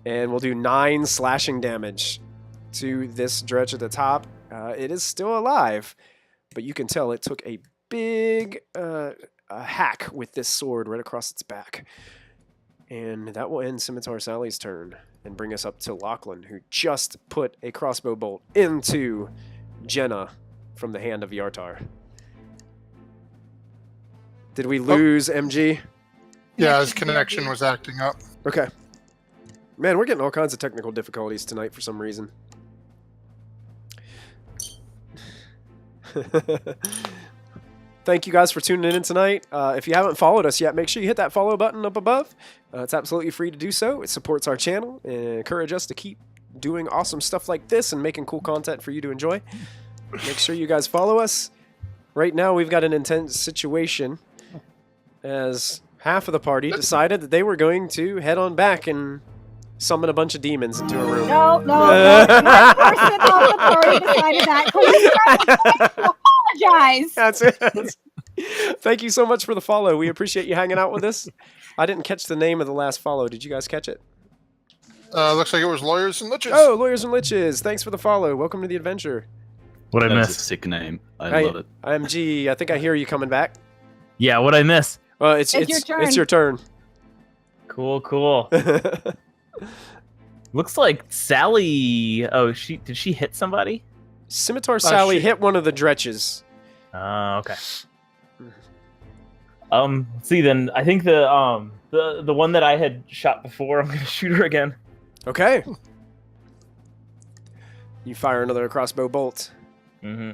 and we'll do 9 slashing damage to this dredge at the top. It is still alive, but you can tell it took a big hack with this sword right across its back. And that will end Scimitar Sally's turn and bring us up to Lachlan, who just put a crossbow bolt into Jenna from the hand of Yartar. Did we lose MG? Yeah, his connection was acting up. Okay. Man, we're getting all kinds of technical difficulties tonight for some reason. Thank you guys for tuning in tonight. If you haven't followed us yet, make sure you hit that follow button up above. It's absolutely free to do so. It supports our channel and encourages us to keep doing awesome stuff like this and making cool content for you to enjoy. Make sure you guys follow us. Right now, we've got an intense situation as half of the party decided that they were going to head on back and summon a bunch of demons into a room. No. One person on the party decided that. Please apologize. That's it. Thank you so much for the follow. We appreciate you hanging out with us. I didn't catch the name of the last follow. Did you guys catch it? Looks like it was Lawyers and Liches. Oh, Lawyers and Liches. Thanks for the follow. Welcome to the adventure. What I That's a miss? sick name. I love it. IMG, I think I hear you coming back. Yeah, what I miss? Well, it's It's your turn. It's your turn. Cool. Looks like Sally. Oh, did she hit somebody? Scimitar Sally hit one of the dretches. Okay. Let's see then. I think the one that I had shot before, I'm gonna shoot her again. Okay. You fire another crossbow bolt. Mm-hmm.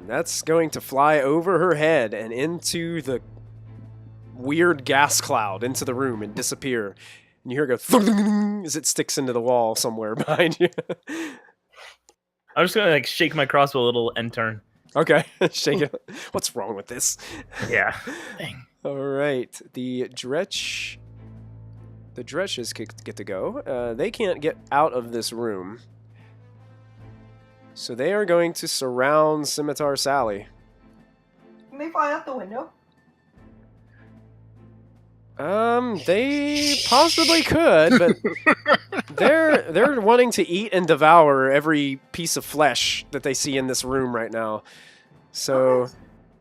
That's going to fly over her head and into the weird gas cloud into the room and disappear. And you hear it go thung as it sticks into the wall somewhere behind you. I'm just gonna shake my crossbow a little and turn. Okay, shake it. What's wrong with this? Yeah. Dang. All right, the dretches get to go. They can't get out of this room, so they are going to surround Scimitar Sally. Can they fly out the window? They possibly could, but they're wanting to eat and devour every piece of flesh that they see in this room right now. So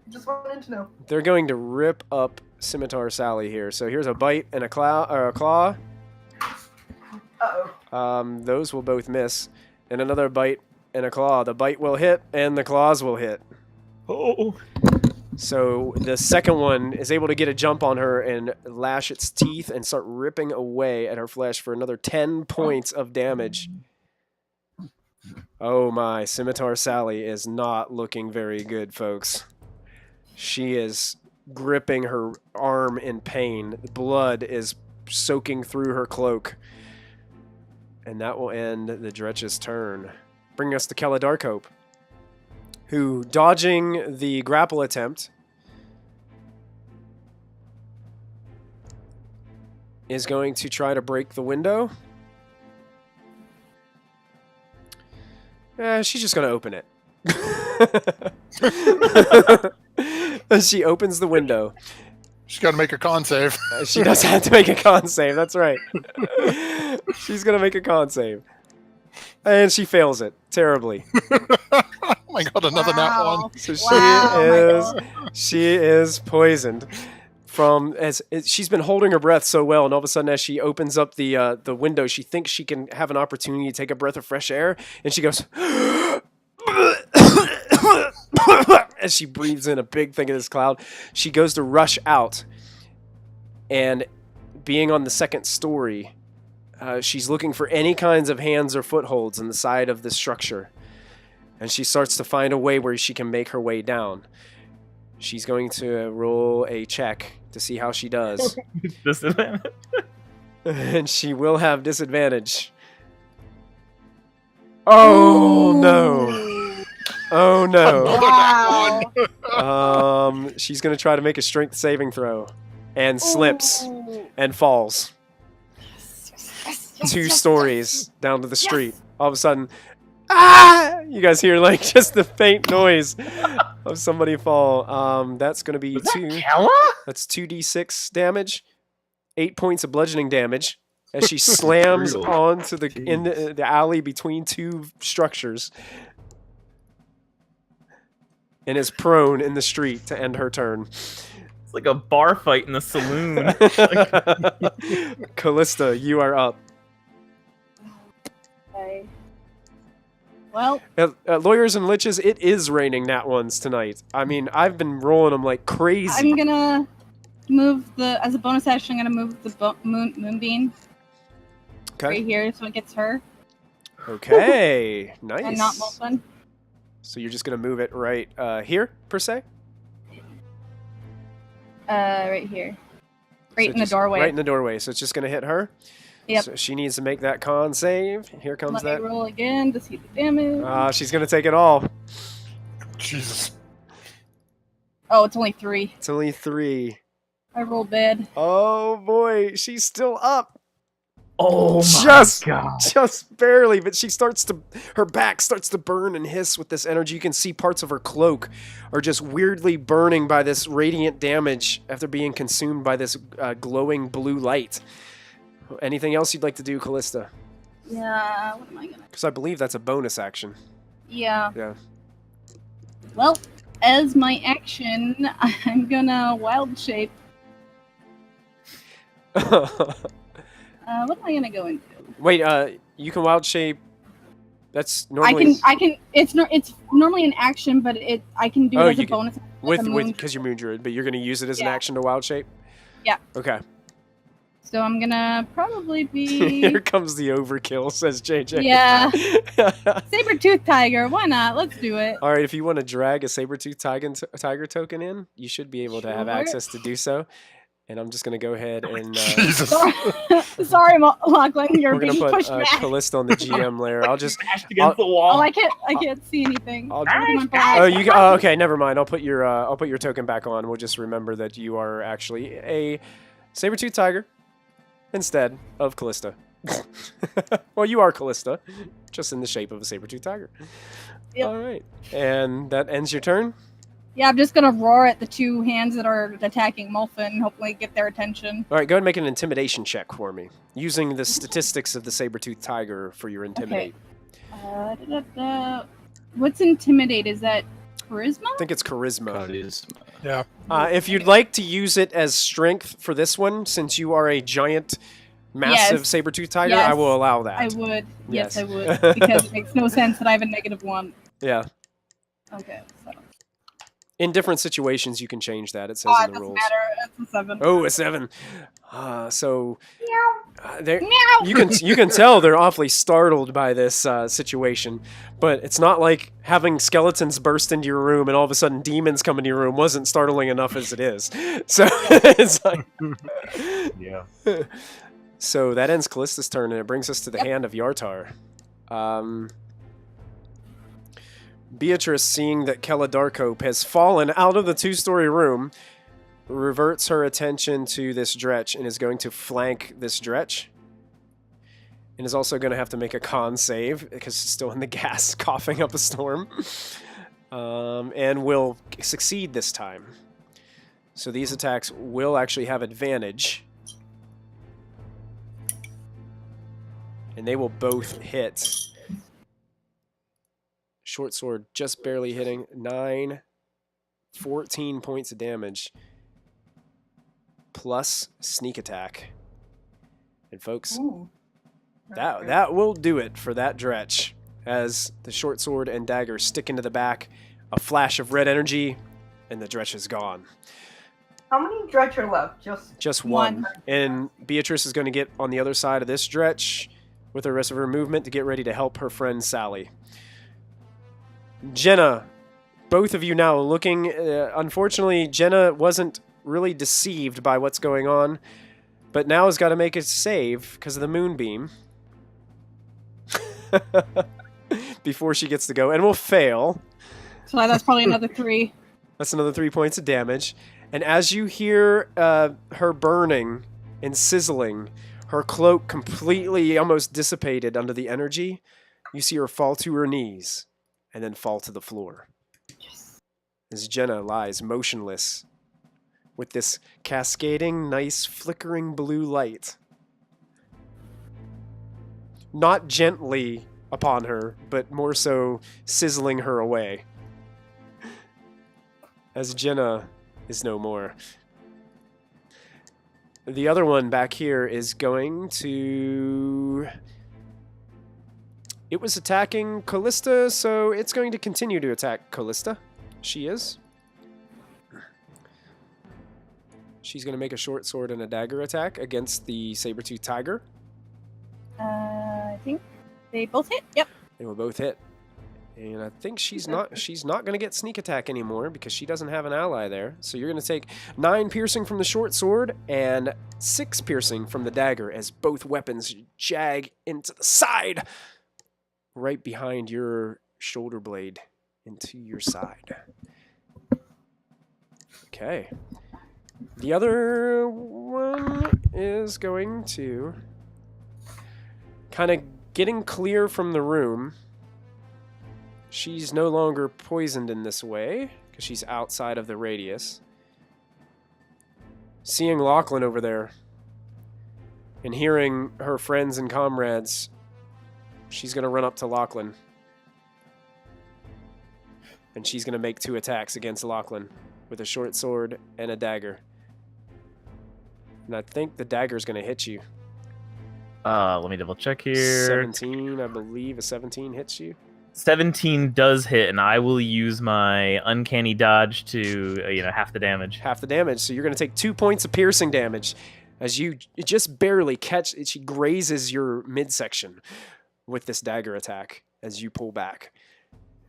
Just wanted to know. they're going to rip up Scimitar Sally here. So here's a bite and a claw. Uh-oh. Those will both miss, and another bite and a claw. The bite will hit, and the claws will hit. Oh. So the second one is able to get a jump on her and lash its teeth and start ripping away at her flesh for another 10 points of damage. Oh my, Scimitar Sally is not looking very good, folks. She is gripping her arm in pain. Blood is soaking through her cloak. And that will end the Dretch's turn. Bringing us to Keladarcope, who, dodging the grapple attempt, is going to try to break the window. She's just going to open it. She opens the window. She's got to make a con save. She does have to make a con save, that's right. She's going to make a con save. And she fails it terribly. Oh my god, another nat one. So Wow, she is poisoned from she's been holding her breath so well, and all of a sudden as she opens up the window, she thinks she can have an opportunity to take a breath of fresh air, and she goes as she breathes in a big thing of this cloud. She goes to rush out, and being on the second story, she's looking for any kinds of hands or footholds in the side of this structure. And she starts to find a way where she can make her way down. She's going to roll a check to see how she does. Disadvantage. And she will have disadvantage. Oh, no. Oh, no. Another nat one. She's going to try to make a strength saving throw. and slips Ooh. and falls Yes, 2 yes, stories down to the yes. street. All of a sudden, ah! You guys hear like just the faint noise of somebody fall. That's gonna be Was that 2. Kella? That's 2d6 damage, 8 points of bludgeoning damage as she slams Brutal. onto the alley between 2 structures and is prone in the street to end her turn. It's like a bar fight in the saloon. Callista, you are up. Okay. Well, Lawyers and Liches, it is raining nat ones tonight. I mean, I've been rolling them like crazy. I'm gonna move as a bonus action, I'm gonna move the moonbeam Okay. right here so it gets her Okay. Nice. and not Molfin. So you're just gonna move it right here, per se? Right here. Right So in the just doorway. Right in the doorway. So it's just gonna hit her. Yep. So she needs to make that con save. Here comes Let that. me roll again to see the damage. She's gonna take it all. Jesus. Oh, it's only 3. It's only 3. I rolled bad. Oh boy, she's still up. Oh my Just- god. Just barely, but her back starts to burn and hiss with this energy. You can see parts of her cloak are just weirdly burning by this radiant damage after being consumed by this glowing blue light. Anything else you'd like to do, Callista? Yeah, what am I gonna... Because I believe that's a bonus action. Yeah. Yeah. Well, as my action, I'm gonna wild shape. What am I gonna go into? Wait, you can wild shape. That's normally It's normally an action, but I can do Oh, it as you a can- bonus. with moon because you're moon druid, but you're gonna use it as an Yeah. action to wild shape. Yeah. Okay. So I'm gonna probably Here be comes the overkill, says JJ. Yeah. saber-tooth tiger. Why not? Let's do it. All right, if you want to drag a saber-tooth tiger token in, you should be able to have Sure. access to do so. And I'm just going to go ahead and Jesus. Sorry, Lachlan, you're we're going being to put pushed back. Callista on the GM layer. I'll just Smashed against the wall. Oh, I can't see anything. I'll- Oh, okay, never mind. I'll put your token back on. We'll just remember that you are actually a saber-tooth tiger instead of Callista. Well, you are Callista, just in the shape of a saber-tooth tiger. Yep. All right. And that ends your turn? Yeah, I'm just gonna roar at the 2 hands that are attacking Molfin and hopefully get their attention. All right, go ahead and make an intimidation check for me, using the statistics of the saber-tooth tiger for your intimidate. What's intimidate? Is that charisma? I think it's charisma. God is. Yeah. If you'd like to use it as strength for this one, since you are a giant, massive Yes. saber-tooth tiger, Yes. I will allow that. I would. Yes. Yes, I would. Because it makes no sense that I have a -1. Yeah. Okay, so. In different situations, you can change that. It says Oh, in it the doesn't rules. matter. It's a 7. Oh, a 7. So Meow. you can tell they're awfully startled by this situation, but it's not like having skeletons burst into your room and all of a sudden demons come into your room wasn't startling enough as it is. So it's like, Yeah. so that ends Callista's turn, and it brings us to the Yep. hand of Yartar. Beatrice, seeing that Kella Darkope has fallen out of the 2-story room, reverts her attention to this Dretch and is going to flank this Dretch. And is also going to have to make a con save because she's still in the gas, coughing up a storm. And will succeed this time. So these attacks will actually have advantage. And they will both hit. Short sword just barely hitting. 14 points of damage. Plus sneak attack. And folks, Ooh. that will do it for that Dretch. As the short sword and dagger stick into the back, a flash of red energy, and the Dretch is gone. How many Dretch are left? Just one. One. And Beatrice is going to get on the other side of this Dretch with the rest of her movement to get ready to help her friend Sally. Jenna, both of you now looking. Unfortunately, Jenna wasn't really deceived by what's going on, but now has got to make a save because of the moonbeam before she gets to go, and will fail. So that's probably another 3. That's another 3 points of damage. And as you hear her burning and sizzling, her cloak completely almost dissipated under the energy, you see her fall to her knees and then fall to the floor. As Jenna lies motionless with this cascading, nice, flickering blue light. Not gently upon her, but more so sizzling her away. As Jenna is no more. The other one back here is going to... It was attacking Callista, so it's going to continue to attack Callista. She is. She's going to make a short sword and a dagger attack against the saber-toothed tiger. I think they both hit. Yep. They will both hit. And I think she's not going to get sneak attack anymore because she doesn't have an ally there. So you're going to take 9 piercing from the short sword and 6 piercing from the dagger as both weapons jag into the side right behind your shoulder blade into your side. Okay. The other one is going to kind of getting clear from the room. She's no longer poisoned in this way because she's outside of the radius. Seeing Lachlan over there and hearing her friends and comrades, she's going to run up to Lachlan. And she's going to make 2 attacks against Lachlan with a short sword and a dagger. And I think the dagger's going to hit you. Let me double check here. 17, I believe. A 17 hits you. 17 does hit, and I will use my uncanny dodge to, half the damage. Half the damage. So you're going to take 2 points of piercing damage as you just barely catch. She grazes your midsection with this dagger attack as you pull back.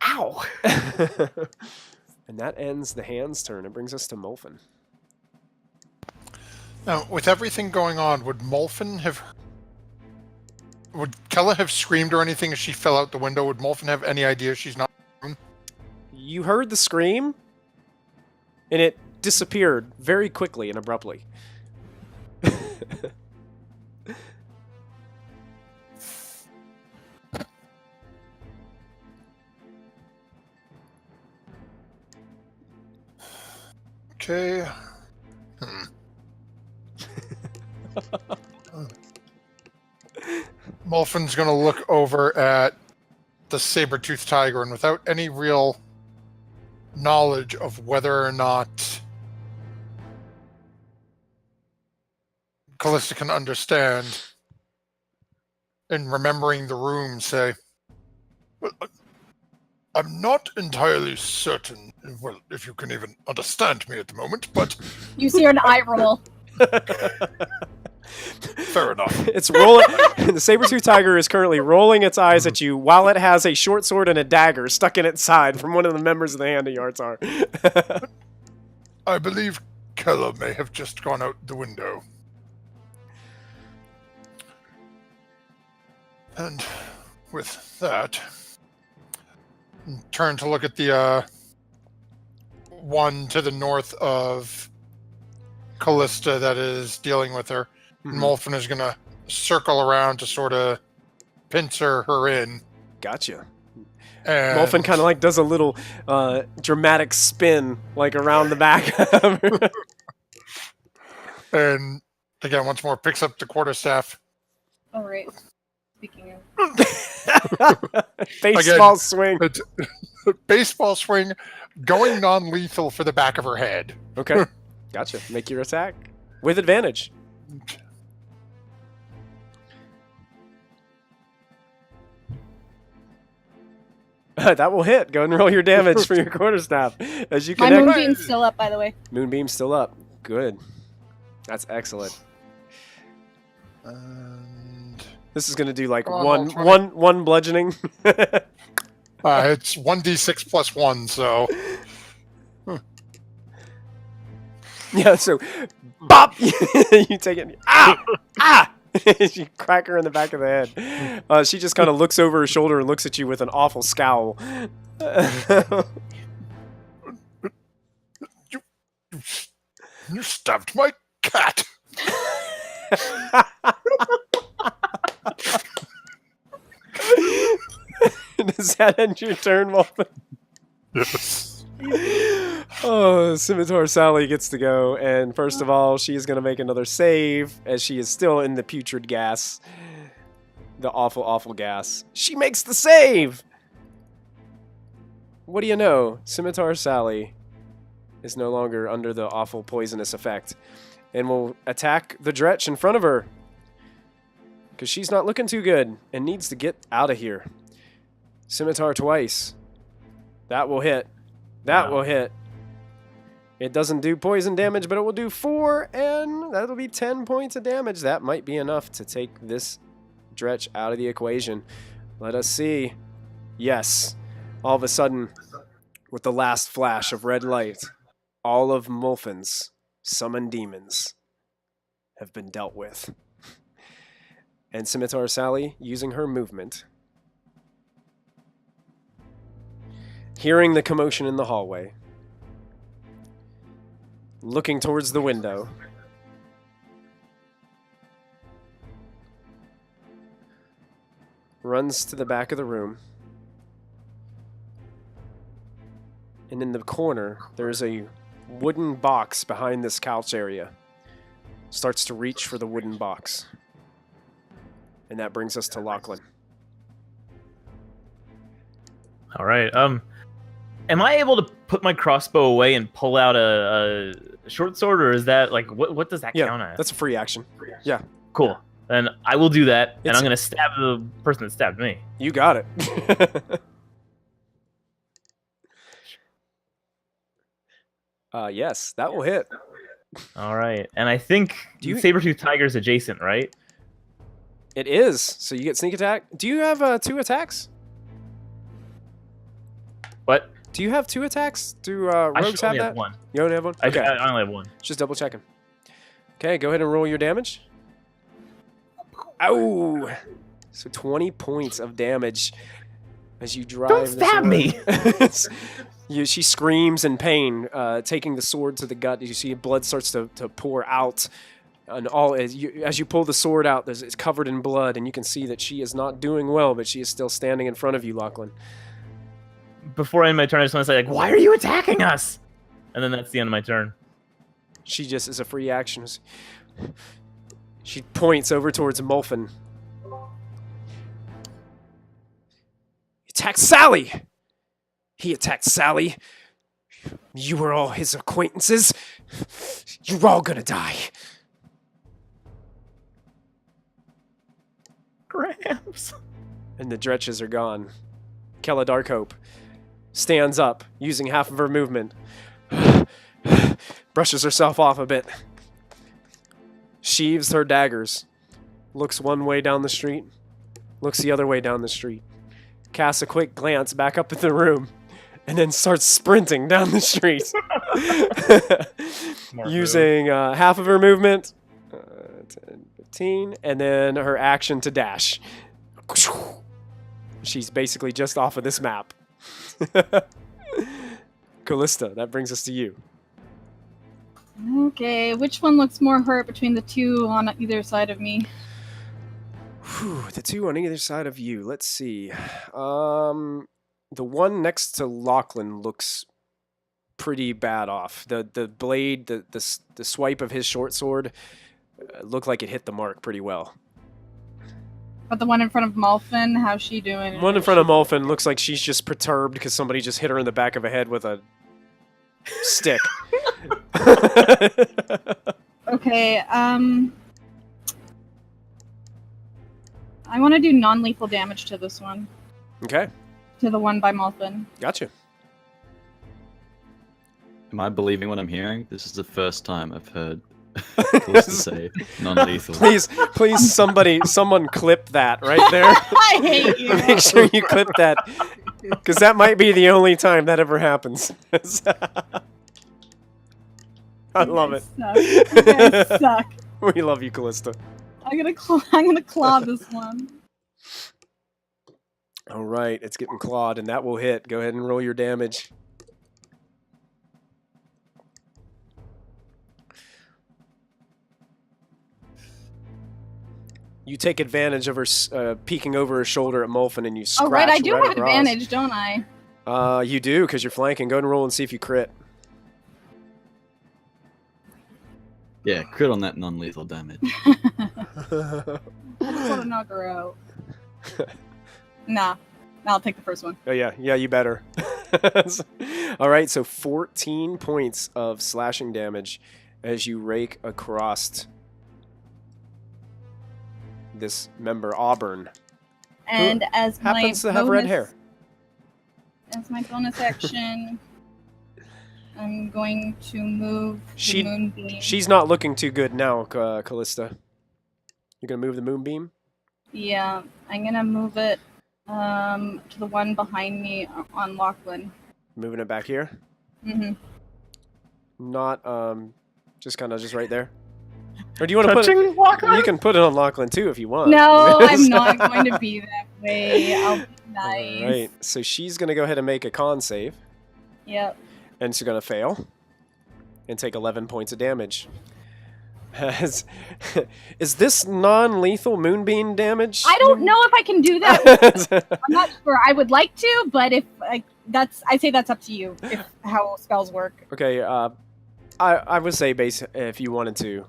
Ow! And that ends the hand's turn. It brings us to Molfin. Now, with everything going on, would Kella have screamed or anything as she fell out the window? Would Molfin have any idea she's not? You heard the scream, and it disappeared very quickly and abruptly. Okay. Molfin's going to look over at the saber-toothed tiger, and without any real knowledge of whether or not Callista can understand, and remembering the room, say, well, I'm not entirely certain, well, if you can even understand me at the moment, but... You see an eye roll. Fair enough. It's rolling. The saber-tooth tiger is currently rolling its eyes at you while it has a short sword and a dagger stuck in its side from one of the members of the Hand of Yartsar. I believe Kella may have just gone out the window. And with that, turn to look at the one to the north of Callista that is dealing with her. Mhm. Molfin is going to circle around to sort of pincer her in. Gotcha. And Molfin kind of like does a little dramatic spin like around the back of her. And again, once more, picks up the quarterstaff. All right. Speaking of. Baseball swing. It's baseball swing, going non-lethal for the back of her head. Okay. Gotcha. Make your attack with advantage. That will hit. Go and roll your damage for your quarterstaff. As you My connect. moonbeam's still up, by the way. Moonbeam's still up. Good. That's excellent. And This is gonna do like Oh, one bludgeoning. it's 1d6 plus 1, so... Yeah, so bop you take it. Ah! You crack her in the back of the head. She just kind of looks over her shoulder and looks at you with an awful scowl. You stabbed my cat. Does that end your turn, Molfin? Yes. Oh, Scimitar Sally gets to go, and first of all, she is going to make another save as she is still in the putrid gas. The awful, awful gas. She makes the save! What do you know? Scimitar Sally is no longer under the awful poisonous effect and will attack the Dretch in front of her because she's not looking too good and needs to get out of here. Scimitar twice. That will hit. That will hit. It doesn't do poison damage, but it will do 4, and that'll be 10 points of damage. That might be enough to take this Dretch out of the equation. Let us see. Yes. All of a sudden, with the last flash of red light, all of Molfin's summoned demons have been dealt with. And Scimitar Sally, using her movement, hearing the commotion in the hallway, looking towards the window, runs to the back of the room, and in the corner, there's a wooden box behind this couch area. Starts to reach for the wooden box. And that brings us to Lachlan. All right. Am I able to put my crossbow away and pull out a short sword, or is that like what does that count as? That's a free action. Yeah. Cool. Then I will do that, and It's- I'm gonna stab the person that stabbed me. You got it. Yes, that will hit. All right, and I think Do you- Sabertooth Tiger's adjacent, right? It is. So you get sneak attack. Do you have 2 attacks? What? Do you have 2 attacks? Do I rogues should have only that? have one. You only have one? I Okay. only have one. Just double checking. Okay, go ahead and roll your damage. Ow! So 20 points of damage as you drive. Don't the stab sword. me! She screams in pain, taking the sword to the gut. You see blood starts to pour out. And all as you pull the sword out, it's covered in blood, and you can see that she is not doing well, but she is still standing in front of you, Lachlan. Before I end my turn, I just want to say, like, why are you attacking us? And then that's the end of my turn. She just is a free action. She points over towards Molfin. Attack Sally! He attacked Sally. You were all his acquaintances. You're all gonna die. Gramps. And the Dretches are gone. Kella Darkhope stands up, using half of her movement. Brushes herself off a bit. Sheaves her daggers. Looks one way down the street. Looks the other way down the street. Casts a quick glance back up at the room. And then starts sprinting down the street. Using half of her movement. 10, 15. And then her action to dash. She's basically just off of this map. Callista, that brings us to you. Okay, which one looks more hurt between the 2 on either side of me? Whew, the 2 on either side of you. Let's see. The one next to Lachlan looks pretty bad off. The blade, the swipe of his short sword looked like it hit the mark pretty well. But the one in front of Molfin, how's she doing? One in front of Molfin looks like she's just perturbed because somebody just hit her in the back of the head with a stick. Okay, I want to do non-lethal damage to this one. Okay, To the one by Molfin. gotcha. Am I believing what I'm hearing? This is the first time I've heard Callista say non-lethal. Please, someone clip that right there. I hate you! Make sure you clip that, because that might be the only time that ever happens. I love it. You guys suck. We love you, Callista. I'm gonna claw this one. All right, it's getting clawed, and that will hit. Go ahead and roll your damage. You take advantage of her peeking over her shoulder at Molfin, and you scratch Oh, right, I do have across. advantage, don't I? You do, because you're flanking. Go ahead and roll and see if you crit. Yeah, crit on that non-lethal damage. I just want to knock her out. Nah, I'll take the first one. Oh, yeah, you better. All right, so 14 points of slashing damage as you rake across this member, Auburn. And as my Happens to have red hair. As my bonus action, I'm going to move the moonbeam. She's not looking too good now, Callista. You're going to move the moonbeam? Yeah, I'm going to move it to the one behind me on Lachlan. Moving it back here? Mm-hmm. Not, just kind of just right there? Or do you want to put Touching Lachlan? You can put it on Lachlan too if you want. No, I'm not going to be that way. I'll be nice. All right, so she's going to go ahead and make a con save. Yep. And she's going to fail and take 11 points of damage. Is this non-lethal moonbeam damage? I don't know if I can do that. I'm not sure. I would like to, but if I say that's up to you. If how spells work. Okay. I would say if you wanted to,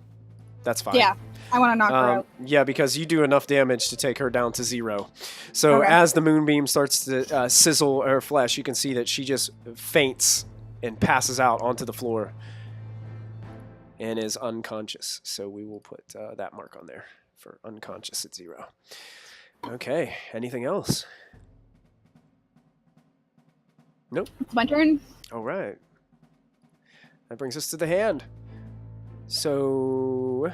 that's fine. Yeah, I want to knock her out. Yeah, because you do enough damage to take her down to 0. So Okay. as the moonbeam starts to sizzle her flesh, you can see that she just faints and passes out onto the floor and is unconscious. So we will put that mark on there for unconscious at 0. Okay, anything else? Nope. It's my turn. All right. That brings us to the hand. So,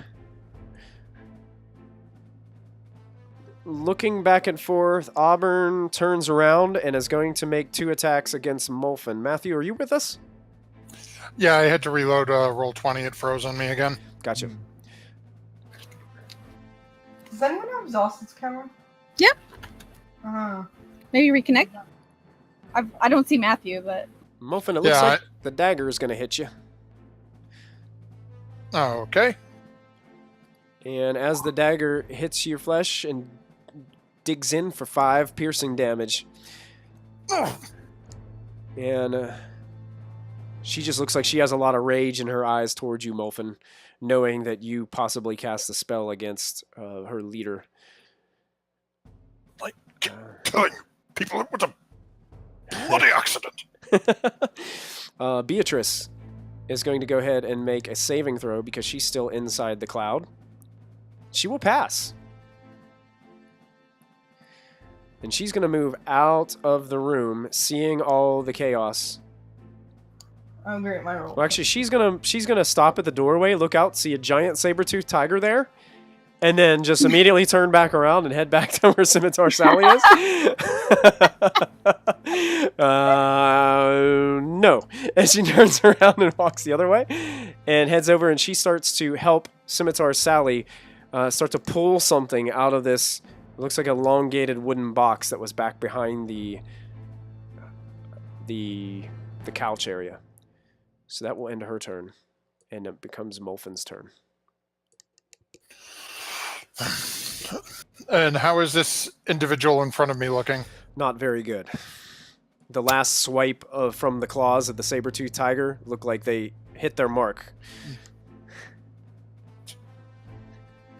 looking back and forth, Auburn turns around and is going to make 2 attacks against Molfin. Matthew, are you with us? Yeah, I had to reload roll 20. It froze on me again. Gotcha. Does anyone have exhausted's camera? Yep. Uh, Maybe reconnect. I don't see Matthew, but Molfin, it looks Yeah, like the dagger is going to hit you. Oh, okay. And as the dagger hits your flesh and digs in for 5 piercing damage. And she just looks like she has a lot of rage in her eyes towards you, Molfin, knowing that you possibly cast a spell against her leader. Killing people with a bloody accident. Beatrice is going to go ahead and make a saving throw because she's still inside the cloud. She will pass. And she's going to move out of the room, seeing all the chaos. oh great, my roll. Well, actually, she's gonna stop at the doorway, look out, see a giant saber-toothed tiger there, and then just immediately turn back around and head back to where Scimitar Sally is. No. And she turns around and walks the other way and heads over, and she starts to help Scimitar Sally start to pull something out of this. It looks like an elongated wooden box that was back behind the couch area. So that will end her turn, and it becomes Molfin's turn. And how is this individual in front of me looking? Not very good. The last swipe from the claws of the saber-toothed tiger looked like they hit their mark.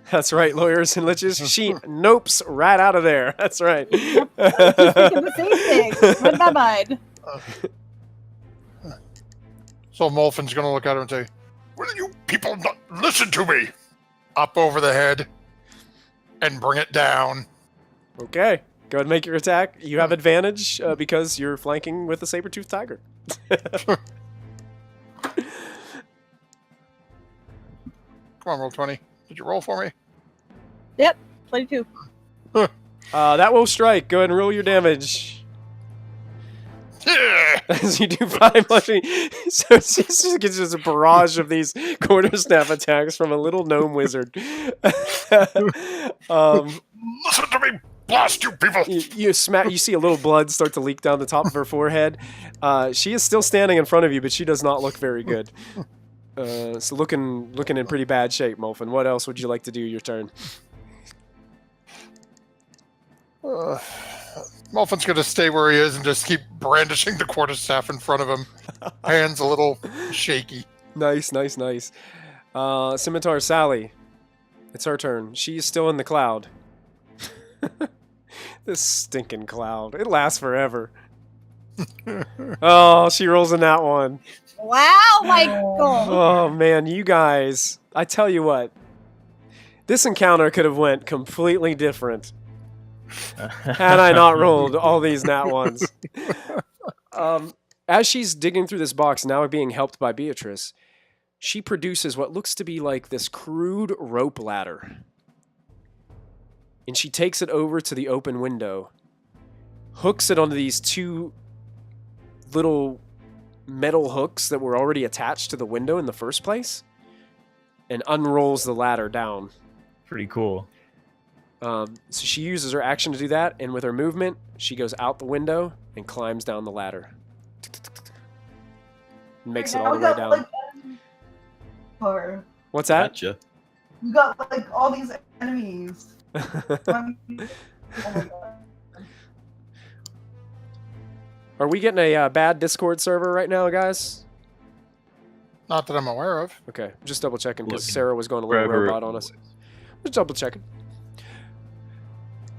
That's right, lawyers and liches. She nopes right out of there. That's right. he's thinking the same thing. With my mind. So Molfin's going to look at her and say, "Will you people not listen to me?" Up over the head and bring it down. Okay. Go ahead and make your attack. You have advantage because you're flanking with a saber-toothed tiger. Come on, roll 20. Did you roll for me? Yep, 22. That will strike. Go ahead and roll your damage. Yeah. As you do 5 bludgeoning. So it just gets just a barrage of these quarter staff attacks from a little gnome wizard. Listen to me, blast you people! You see a little blood start to leak down the top of her forehead. She is still standing in front of you, but she does not look very good. So looking in pretty bad shape, Molfin. What else would you like to do your turn? Molfin's going to stay where he is and just keep brandishing the quarterstaff in front of him. Hands a little shaky. Nice. Scimitar Sally. It's her turn. She's still in the cloud. This stinking cloud. It lasts forever. Oh, she rolls in that one. Wow, Michael. Oh, man, you guys. I tell you what. This encounter could have went completely different had I not rolled all these nat ones. As she's digging through this box, now being helped by Beatrice, she produces what looks to be like this crude rope ladder. And she takes it over to the open window, hooks it onto these two little metal hooks that were already attached to the window in the first place, and unrolls the ladder down. Pretty cool. So she uses her action to do that, and with her movement, she goes out the window and climbs down the ladder. Makes it all the way down. Like, or What's that? Gotcha. you got like all these enemies. Oh my God. Are we getting a bad Discord server right now, guys? Not that I'm aware of. Okay, just double checking because Looking Sarah was going a little wherever robot on us. Just double checking.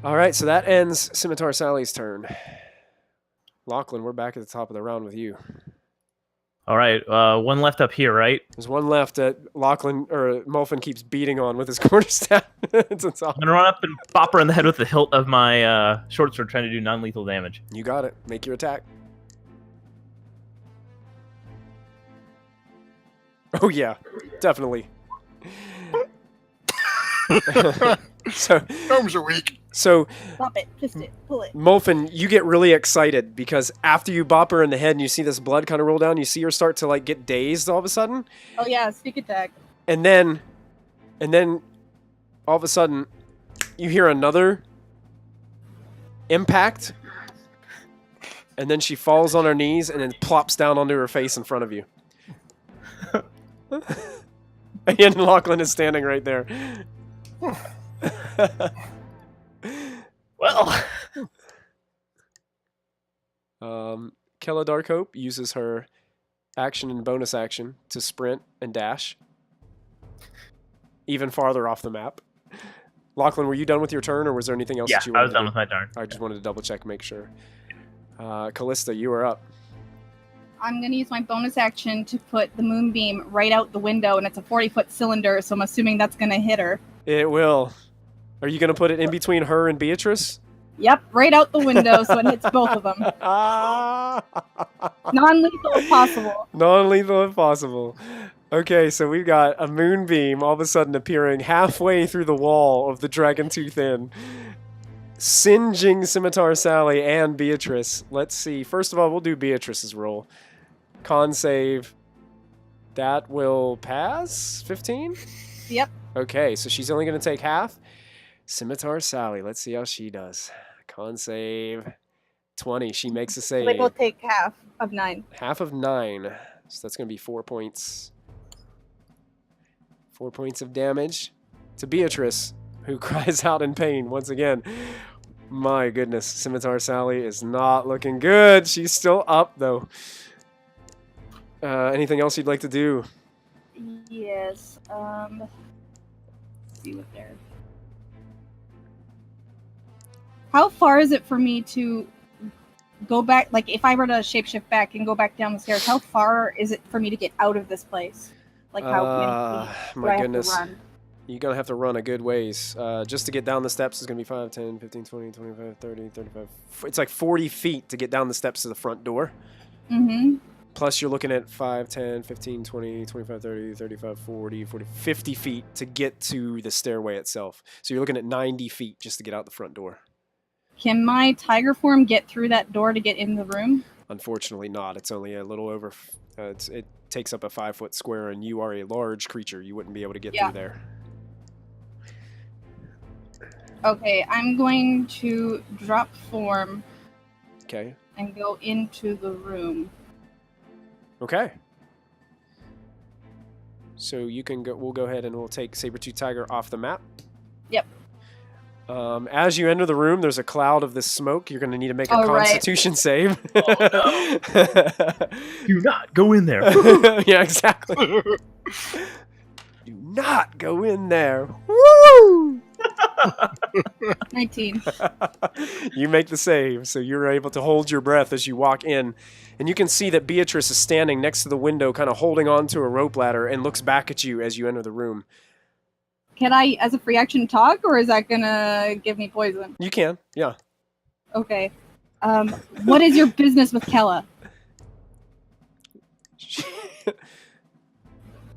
All right, so that ends Scimitar Sally's turn. Lachlan, we're back at the top of the round with you. All right, one left up here, right? There's one left that Lachlan or Molfin keeps beating on with his quarterstaff. It's a top. I'm gonna run up and bop her in the head with the hilt of my short sword, trying to do non-lethal damage. You got it. Make your attack. Oh yeah, definitely. So Gnomes are weak. So, Pop it, twist it, pull it. Molfin, you get really excited because after you bop her in the head and you see this blood kind of roll down, you see her start to like get dazed all of a sudden, Oh yeah, sneak attack. and then all of a sudden you hear another impact, and then she falls on her knees and then plops down onto her face in front of you. And Lachlan is standing right there. Well, Kella Darkhope uses her action and bonus action to sprint and dash even farther off the map. Lachlan, were you done with your turn, or was there anything else yeah, that you wanted I was to done do? with my turn. I just wanted to double check, make sure. Callista, you are up. I'm gonna use my bonus action to put the moonbeam right out the window, and it's a 40-foot cylinder, so I'm assuming that's gonna hit her. It will. Are you going to put it in between her and Beatrice? Yep, right out the window, so it hits both of them. Non-lethal if possible. Non-lethal if possible. Okay, so we've got a moonbeam all of a sudden appearing halfway through the wall of the Dragon Tooth Inn, singeing Scimitar Sally and Beatrice. Let's see. First of all, we'll do Beatrice's roll. Con save. That will pass? 15? Yep. Okay, so she's only going to take half. Scimitar Sally, let's see how she does. Con save 20. She makes a save. They will take half of 9. Half of 9. So that's going to be 4 points. 4 points of damage to Beatrice, who cries out in pain once again. My goodness, Scimitar Sally is not looking good. She's still up, though. Anything else you'd like to do? Yes. Let's see what they're... How far is it for me to go back? Like, if I were to shapeshift back and go back down the stairs, how far is it for me to get out of this place? Like, how many feet do I my have goodness. to run? You're going to have to run a good ways. Just to get down the steps is going to be 5, 10, 15, 20, 25, 30, 35. It's like 40 feet to get down the steps to the front door. Mm-hmm. Plus, you're looking at 5, 10, 15, 20, 25, 30, 35, 40, 50 feet to get to the stairway itself. So you're looking at 90 feet just to get out the front door. Can my tiger form get through that door to get in the room? Unfortunately not. It's only a little over... it takes up a 5-foot square, and you are a large creature. You wouldn't be able to get through there. Okay, I'm going to drop form Okay. and go into the room. Okay. So you can go. We'll go ahead and we'll take Saber-Tooth Tiger off the map. Yep. As you enter the room, there's a cloud of this smoke. You're going to need to make a Oh, right. Constitution save. Do not go in there. Yeah, exactly. Do not go in there. Woo! 19. You make the save, so you're able to hold your breath as you walk in. And you can see that Beatrice is standing next to the window, kind of holding on to a rope ladder, and looks back at you as you enter the room. Can I, as a free action, talk, or is that gonna give me poison? You can, yeah. Okay. What is your business with Kella?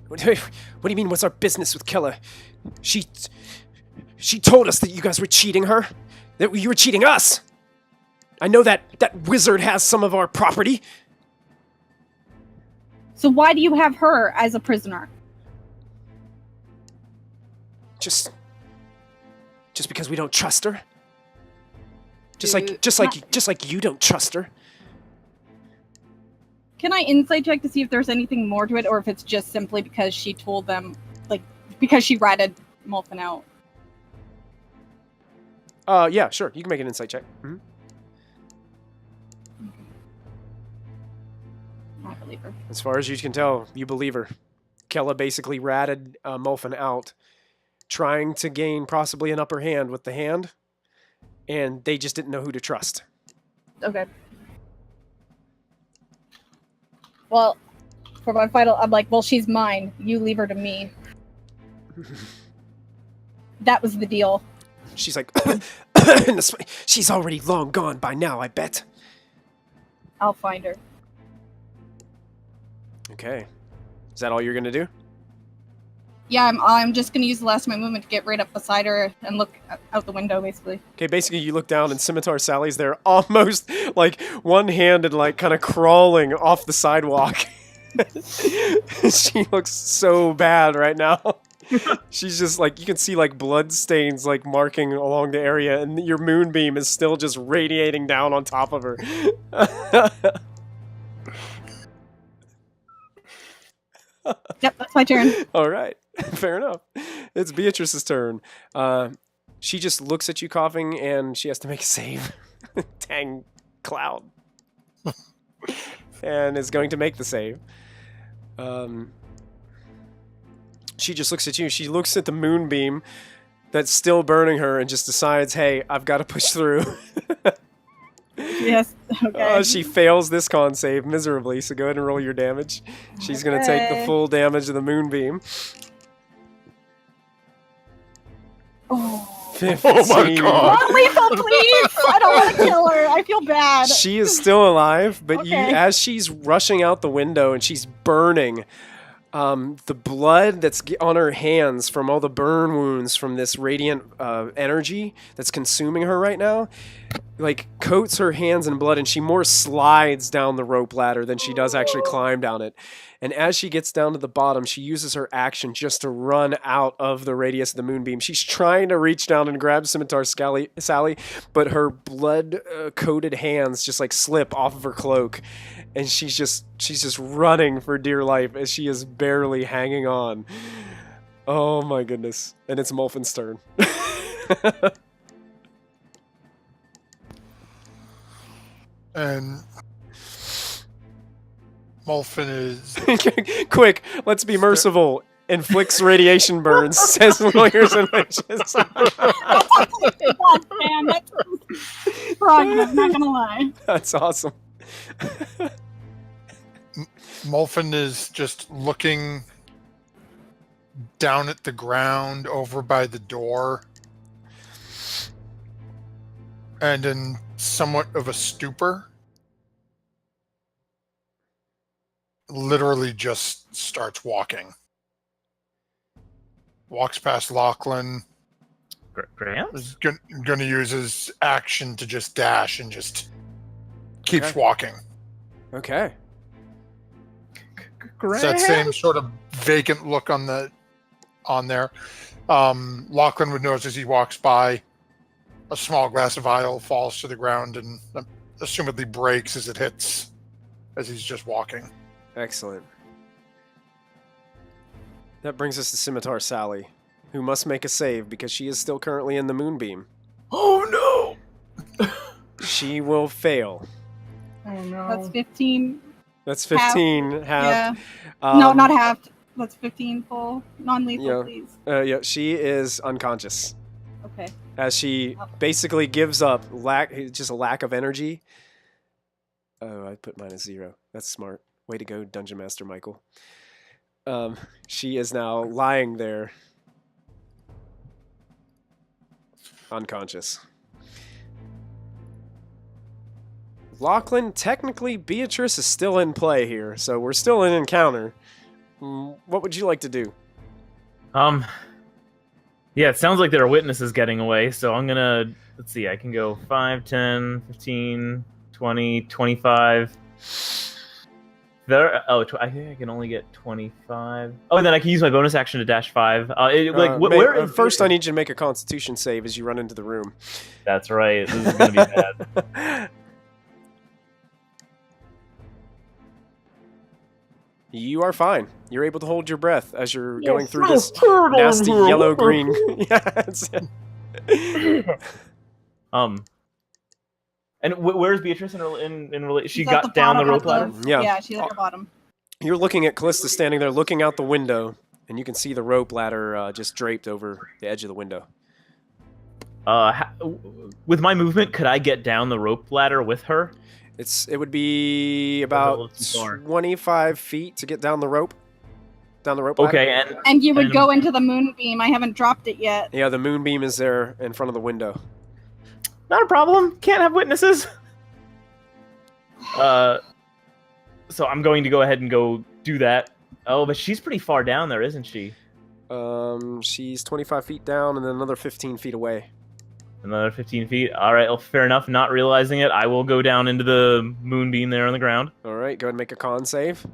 What do you mean, what's our business with Kella? She told us that you guys were cheating her. That you were cheating us. I know that wizard has some of our property. So why do you have her as a prisoner? Just because we don't trust her. Just like you don't trust her. Can I insight check to see if there's anything more to it, or if it's just simply because she told them, like, because she ratted Molfin out? Yeah, sure. You can make an insight check. Mm-hmm. I believe her. As far as you can tell, you believe her. Kella basically ratted Molfin out, trying to gain possibly an upper hand with the hand, and they just didn't know who to trust. Okay. Well, for my final, I'm like, well, she's mine. You leave her to me. That was the deal. She's like, she's already long gone by now, I bet. I'll find her. Okay. Is that all you're going to do? Yeah, I'm just gonna use the last of my movement to get right up beside her and look out the window, basically. Okay, basically you look down and Scimitar Sally's there almost like one-handed, like kind of crawling off the sidewalk. She looks so bad right now. She's just like, you can see like blood stains like marking along the area, and your moonbeam is still just radiating down on top of her. Yep, that's my turn. All right, fair enough. It's Beatrice's turn. She just looks at you coughing, and she has to make a save. Dang cloud. And is going to make the save. She just looks at you. She looks at the moonbeam that's still burning her and just decides, hey, I've got to push through. Yes, okay. She fails this con save miserably, so go ahead and roll your damage. She's going to take the full damage of the moonbeam. Oh. 15. Oh my god! Non-lethal, please! I don't want to kill her. I feel bad. She is still alive, but Okay. as she's rushing out the window and she's burning, the blood that's on her hands from all the burn wounds from this radiant energy that's consuming her right now, like coats her hands in blood, and she more slides down the rope ladder than she does actually climb down it. And as she gets down to the bottom, she uses her action just to run out of the radius of the moonbeam. She's trying to reach down and grab Scimitar Sally, but her blood-coated hands just like slip off of her cloak, and she's just running for dear life as she is barely hanging on. Oh my goodness! And it's Molfin's turn. And Molfin is Quick, let's be merciful. Inflicts radiation burns, says lawyers and witches. God, man, that's wrong. I'm not gonna lie. That's awesome. Molfin is just looking down at the ground over by the door, and in somewhat of a stupor, literally just starts walking. Walks past Lachlan. Gramps? Is going to use his action to just dash and just keeps Okay. walking. Okay. It's that same sort of vacant look on there. Lachlan would notice as he walks by, a small glass of ale falls to the ground and assumedly breaks as it hits, as he's just walking. Excellent. That brings us to Scimitar Sally. who must make a save because she is still currently in the moonbeam. Oh no! She will fail. Oh no. That's 15. That's 15 half. Yeah. No, not halved. That's 15 full. Non-lethal, yeah. please. Yeah, she is unconscious Okay. as she basically gives up. Just a lack of energy. Oh, I put -0. That's smart. Way to go, Dungeon Master Michael. She is now lying there, unconscious. Lachlan, technically Beatrice is still in play here, so we're still in encounter. What would you like to do? Yeah, it sounds like there are witnesses getting away, so I'm gonna, let's see, I can go 5, 10, 15, 20, 25. I think I can only get 25. Oh, and then I can use my bonus action to dash 5. Where is first, I need you to make a Constitution save as you run into the room. That's right. This is gonna be bad. You are fine. You're able to hold your breath as you're going through this nasty yellow-green. Yes. And where's Beatrice in relation? She She's at got down the bottom rope of ladder? Yeah, she's at the bottom. You're looking at Callista standing there, looking out the window, and you can see the rope ladder just draped over the edge of the window. With my movement, could I get down the rope ladder with her? It would be about 25 feet to get down the rope. Down the rope ladder. Okay, and you would go into the moonbeam. I haven't dropped it yet. Yeah, the moonbeam is there in front of the window. not a problem. Can't have witnesses. So I'm going to go ahead and go do that. Oh, but she's pretty far down there, isn't she? She's 25 feet down and then another 15 feet away. Another 15 feet. All right, well, fair enough. Not realizing it, I will go down into the moonbeam there on the ground. All right, go ahead and make a con save.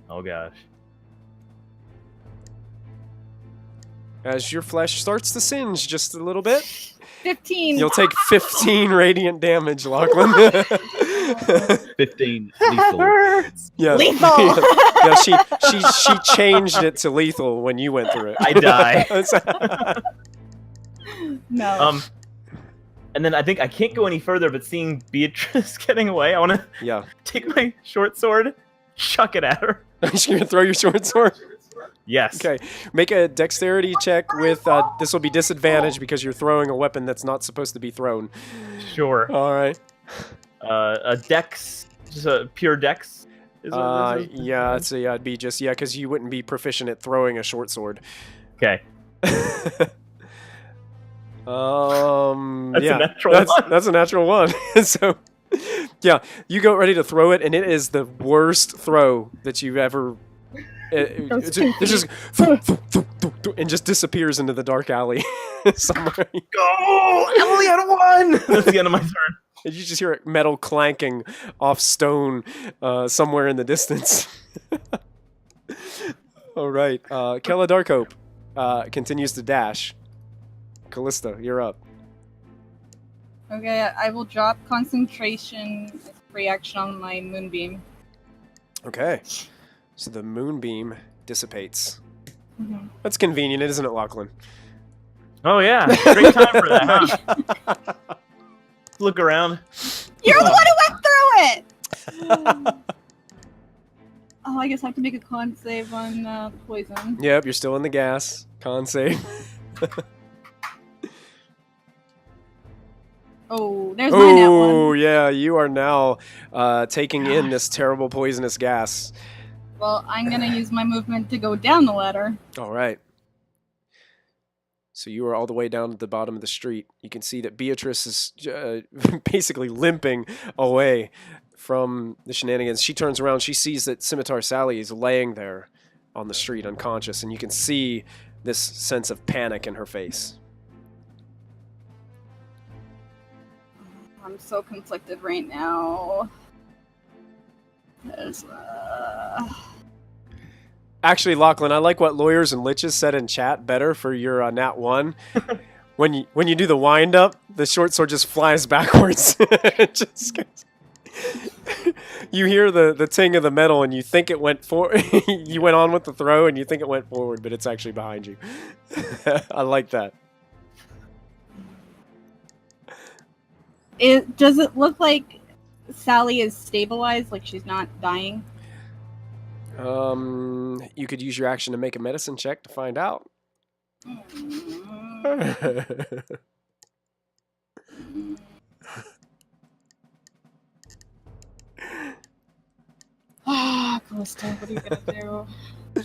Oh, gosh. As your flesh starts to singe just a little bit. 15. You'll take 15 radiant damage, Lachlan. 15 That lethal. hurts. Yeah. Lethal. Yeah, she changed it to lethal when you went through it. I die. No. And then I think I can't go any further, but seeing Beatrice getting away, I want to take my short sword, chuck it at her. Are you going to throw your short sword? Yes. Okay. Make a dexterity check with, this will be disadvantage because you're throwing a weapon that's not supposed to be thrown. Sure. All right. A dex, just a pure dex? Yeah, it'd be just, because you wouldn't be proficient at throwing a short sword. Okay. That's a natural one. That's a natural one. So, yeah, you go ready to throw it, and it is the worst throw that you've ever. It just and just disappears into the dark alley somewhere. Go, Emily had won. That's the end of my turn. You just hear metal clanking off stone somewhere in the distance. All right, Kella Darkhope continues to dash. Callista, you're up. Okay, I will drop concentration as free action on my moonbeam. Okay. So the moonbeam dissipates. Mm-hmm. That's convenient, isn't it, Lachlan? Oh, yeah. Great time for that, huh? Look around. You're the one who went through it! Oh, I guess I have to make a con save on poison. Yep, you're still in the gas. Con save. Oh, there's my nat one. Oh, yeah, you are now taking in this terrible poisonous gas. Well, I'm going to use my movement to go down the ladder. All right. So you are all the way down at the bottom of the street. You can see that Beatrice is basically limping away from the shenanigans. She turns around. She sees that Scimitar Sally is laying there on the street unconscious, and you can see this sense of panic in her face. I'm so conflicted right now. Actually, Lachlan, I like what Lawyers and Liches said in chat better for your Nat 1. When you do the wind up, the short sword just flies backwards. It just goes. you hear the ting of the metal, and you think it went you went on with the throw, and you think it went forward, but it's actually behind you. I like that. Does it look like Sally is stabilized, like she's not dying? You could use your action to make a medicine check to find out. Callista, what are you gonna do?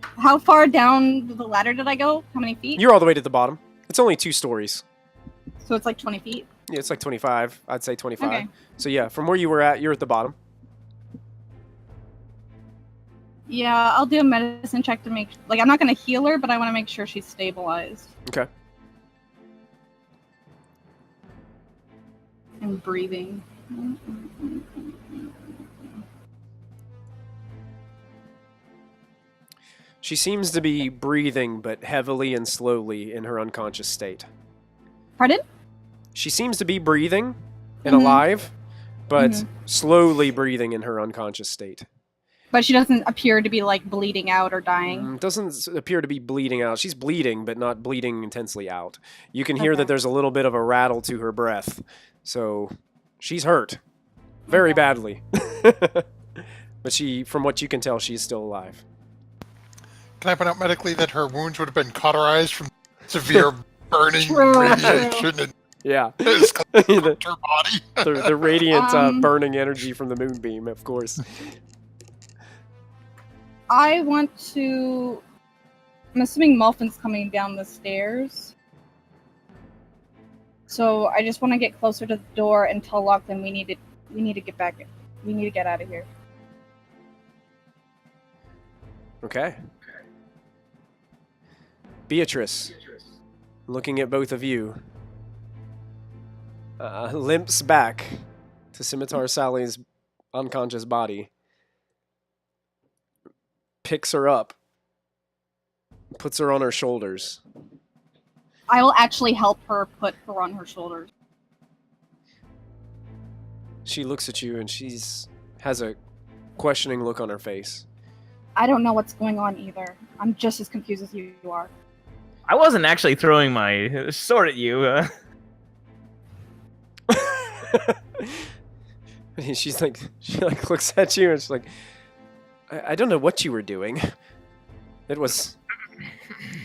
How far down the ladder did I go? How many feet? You're all the way to the bottom. It's only 2 stories. So it's like 20 feet? Yeah, it's like 25. I'd say 25. Okay. So yeah, from where you were at, you're at the bottom. Yeah, I'll do a medicine check to make... Like, I'm not gonna heal her, but I want to make sure she's stabilized. Okay. And breathing. She seems to be breathing, but heavily and slowly in her unconscious state. Pardon? She seems to be breathing and alive, but Mhm. slowly breathing in her unconscious state. But she doesn't appear to be, like, bleeding out or dying. Doesn't appear to be bleeding out. She's bleeding, but not bleeding intensely out. You can hear Okay. that there's a little bit of a rattle to her breath. So she's hurt. Very badly. But she, from what you can tell, she's still alive. Can I point out medically that her wounds would have been cauterized from severe burning True. radiation and Yeah. has the, her body? the radiant burning energy from the moonbeam, of course. I want to... I'm assuming Molfin's coming down the stairs. So I just want to get closer to the door and tell Lachlan we need to get back. We need to get out of here. Okay. Beatrice, looking at both of you, limps back to Scimitar Sally's unconscious body, picks her up, puts her on her shoulders. I will actually help her put her on her shoulders. She looks at you and has a questioning look on her face. I don't know what's going on either. I'm just as confused as you are. I wasn't actually throwing my sword at you. She looks at you and she's like, I don't know what you were doing. It was...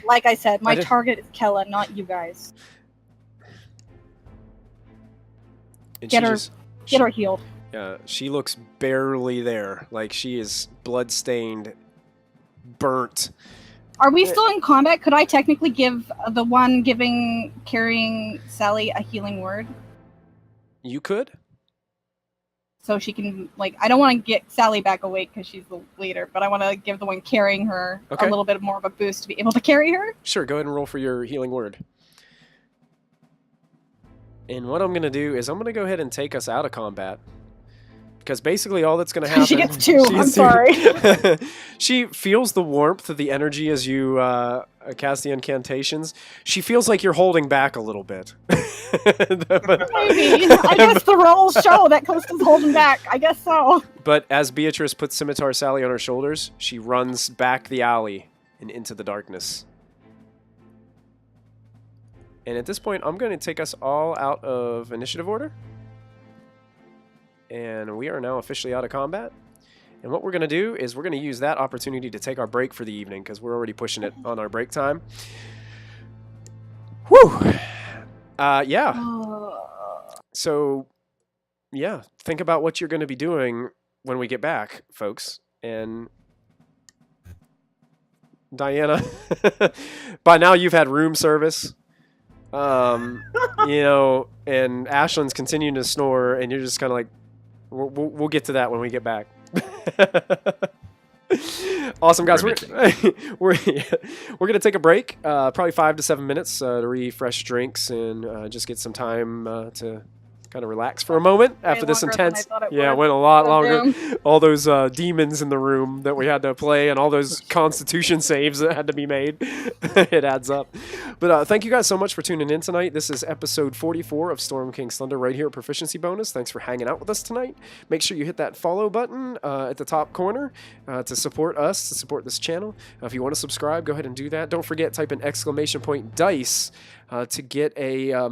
Like I said, my I didn't- target is Kella, not you guys. And Get she her- just- Get her healed. Yeah, she looks barely there. Like she is blood-stained, burnt. Are we still in combat? Could I technically give the one carrying Sally a healing word? You could? So she can, like, I don't want to get Sally back awake because she's the leader, but I want to give the one carrying her Okay. a little bit more of a boost to be able to carry her. Sure, go ahead and roll for your healing word. And what I'm going to do is I'm going to go ahead and take us out of combat. Because basically all that's going to happen... She gets 2, She I'm gets sorry. 2. She feels the warmth of the energy as you cast the incantations. She feels like you're holding back a little bit. Maybe. I guess the rolls show that Costa's holding back. I guess so. But as Beatrice puts Scimitar Sally on her shoulders, she runs back the alley and into the darkness. And at this point, I'm going to take us all out of initiative order. And we are now officially out of combat. And what we're going to do is we're going to use that opportunity to take our break for the evening because we're already pushing it on our break time. Whew! Yeah. So, yeah, think about what you're going to be doing when we get back, folks. And Diana, by now you've had room service. You know, and Ashlyn's continuing to snore, and you're just kind of like, we'll get to that when we get back. Awesome, guys. We're gonna take a break, probably 5 to 7 minutes to refresh drinks and just get some time to kind of relax for a moment after this longer than I intense. thought it Yeah, it would. went a lot Oh, longer. damn. All those demons in the room that we had to play, and all those Constitution saves that had to be made. It adds up. But thank you guys so much for tuning in tonight. This is episode 44 of Storm King's Thunder right here at Proficiency Bonus. Thanks for hanging out with us tonight. Make sure you hit that follow button at the top corner to support us, to support this channel. If you want to subscribe, go ahead and do that. Don't forget, type in !dice to get a...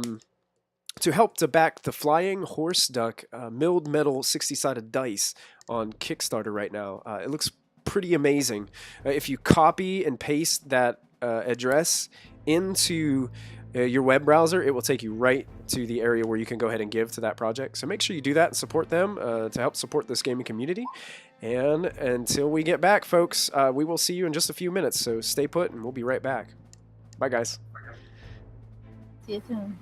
to help to back the Flying Horse Duck milled metal 60-sided dice on Kickstarter right now. It looks pretty amazing. If you copy and paste that address into your web browser, it will take you right to the area where you can go ahead and give to that project. So make sure you do that and support them to help support this gaming community. And until we get back, folks, we will see you in just a few minutes. So stay put, and we'll be right back. Bye, guys. See you soon.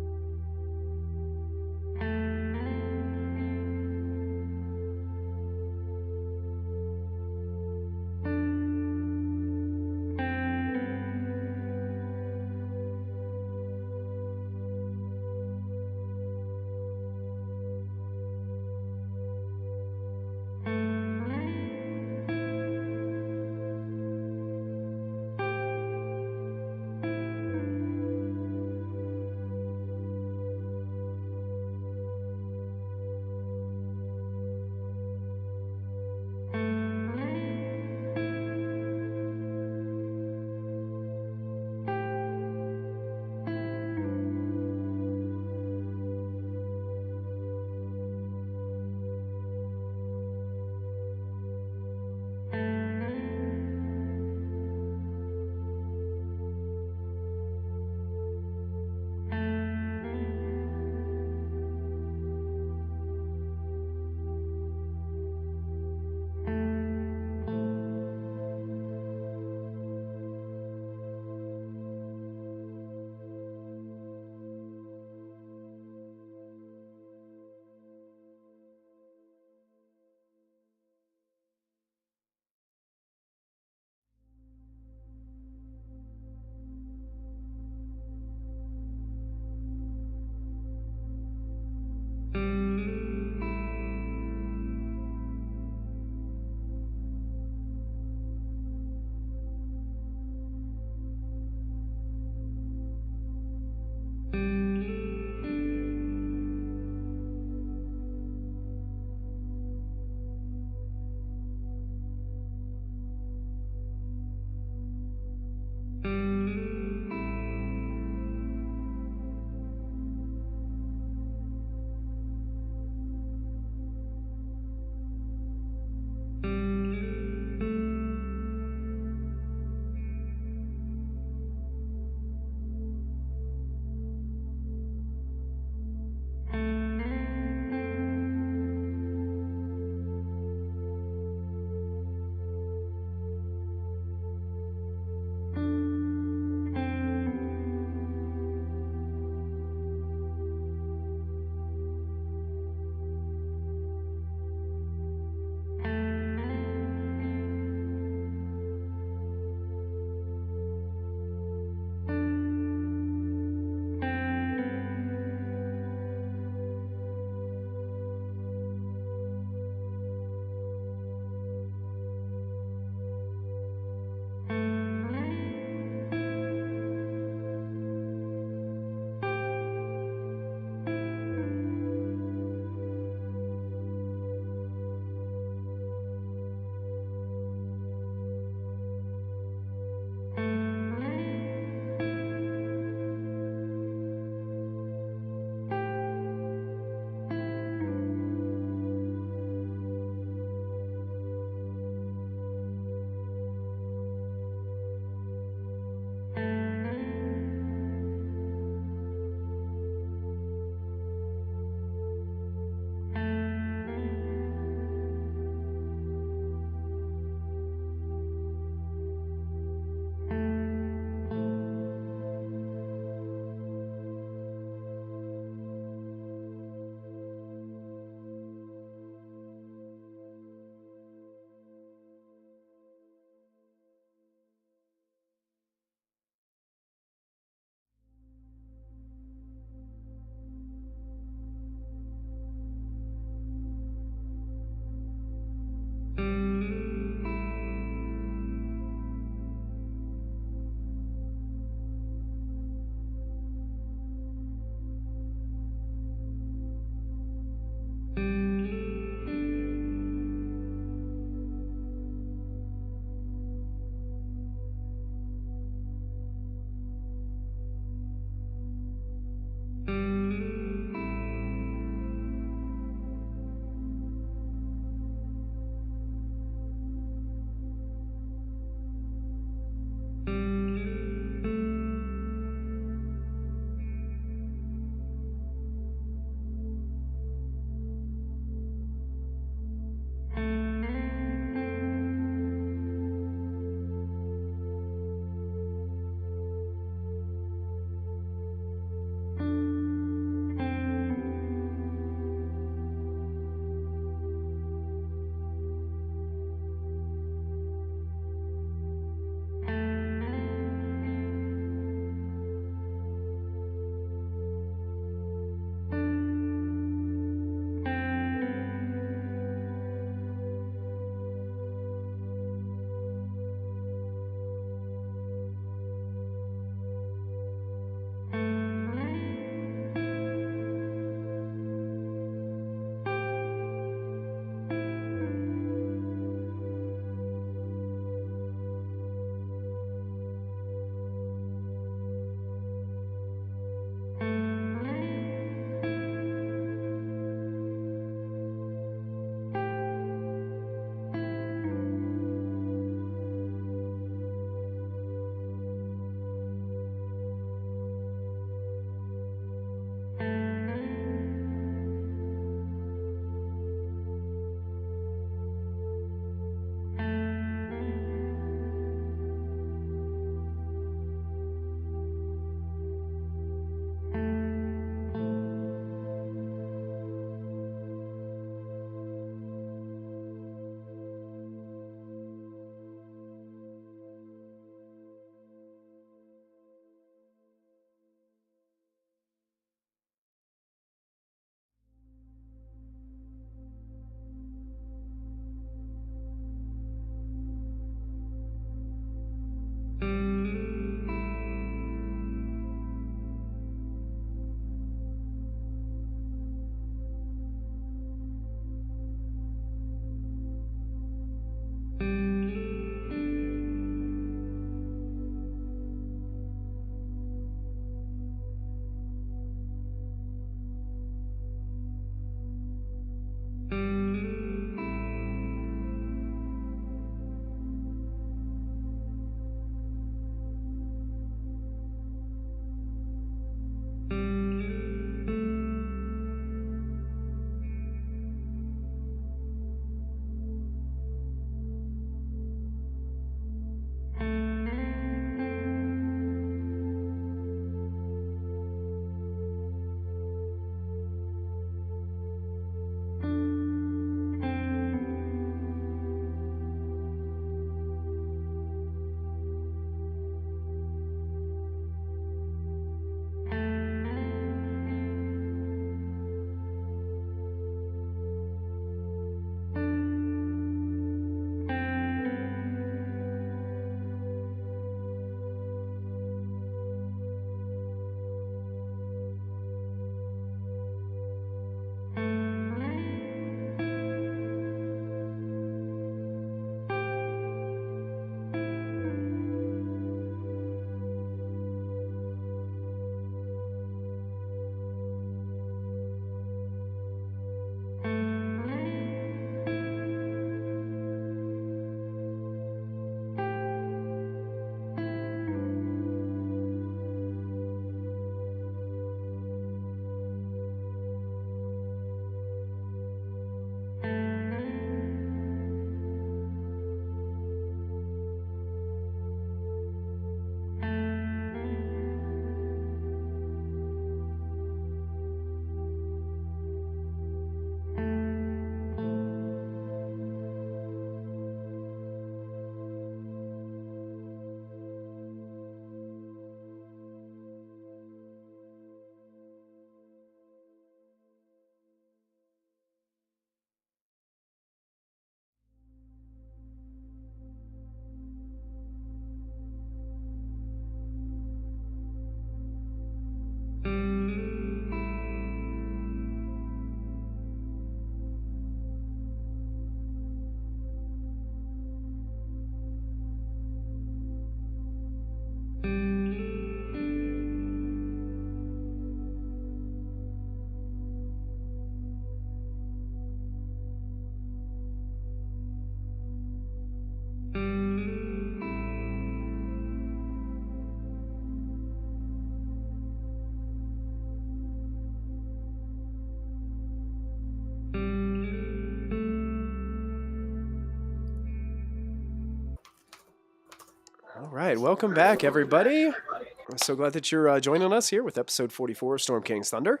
All right, welcome back, everybody. I'm so glad that you're joining us here with episode 44 of Storm King's Thunder.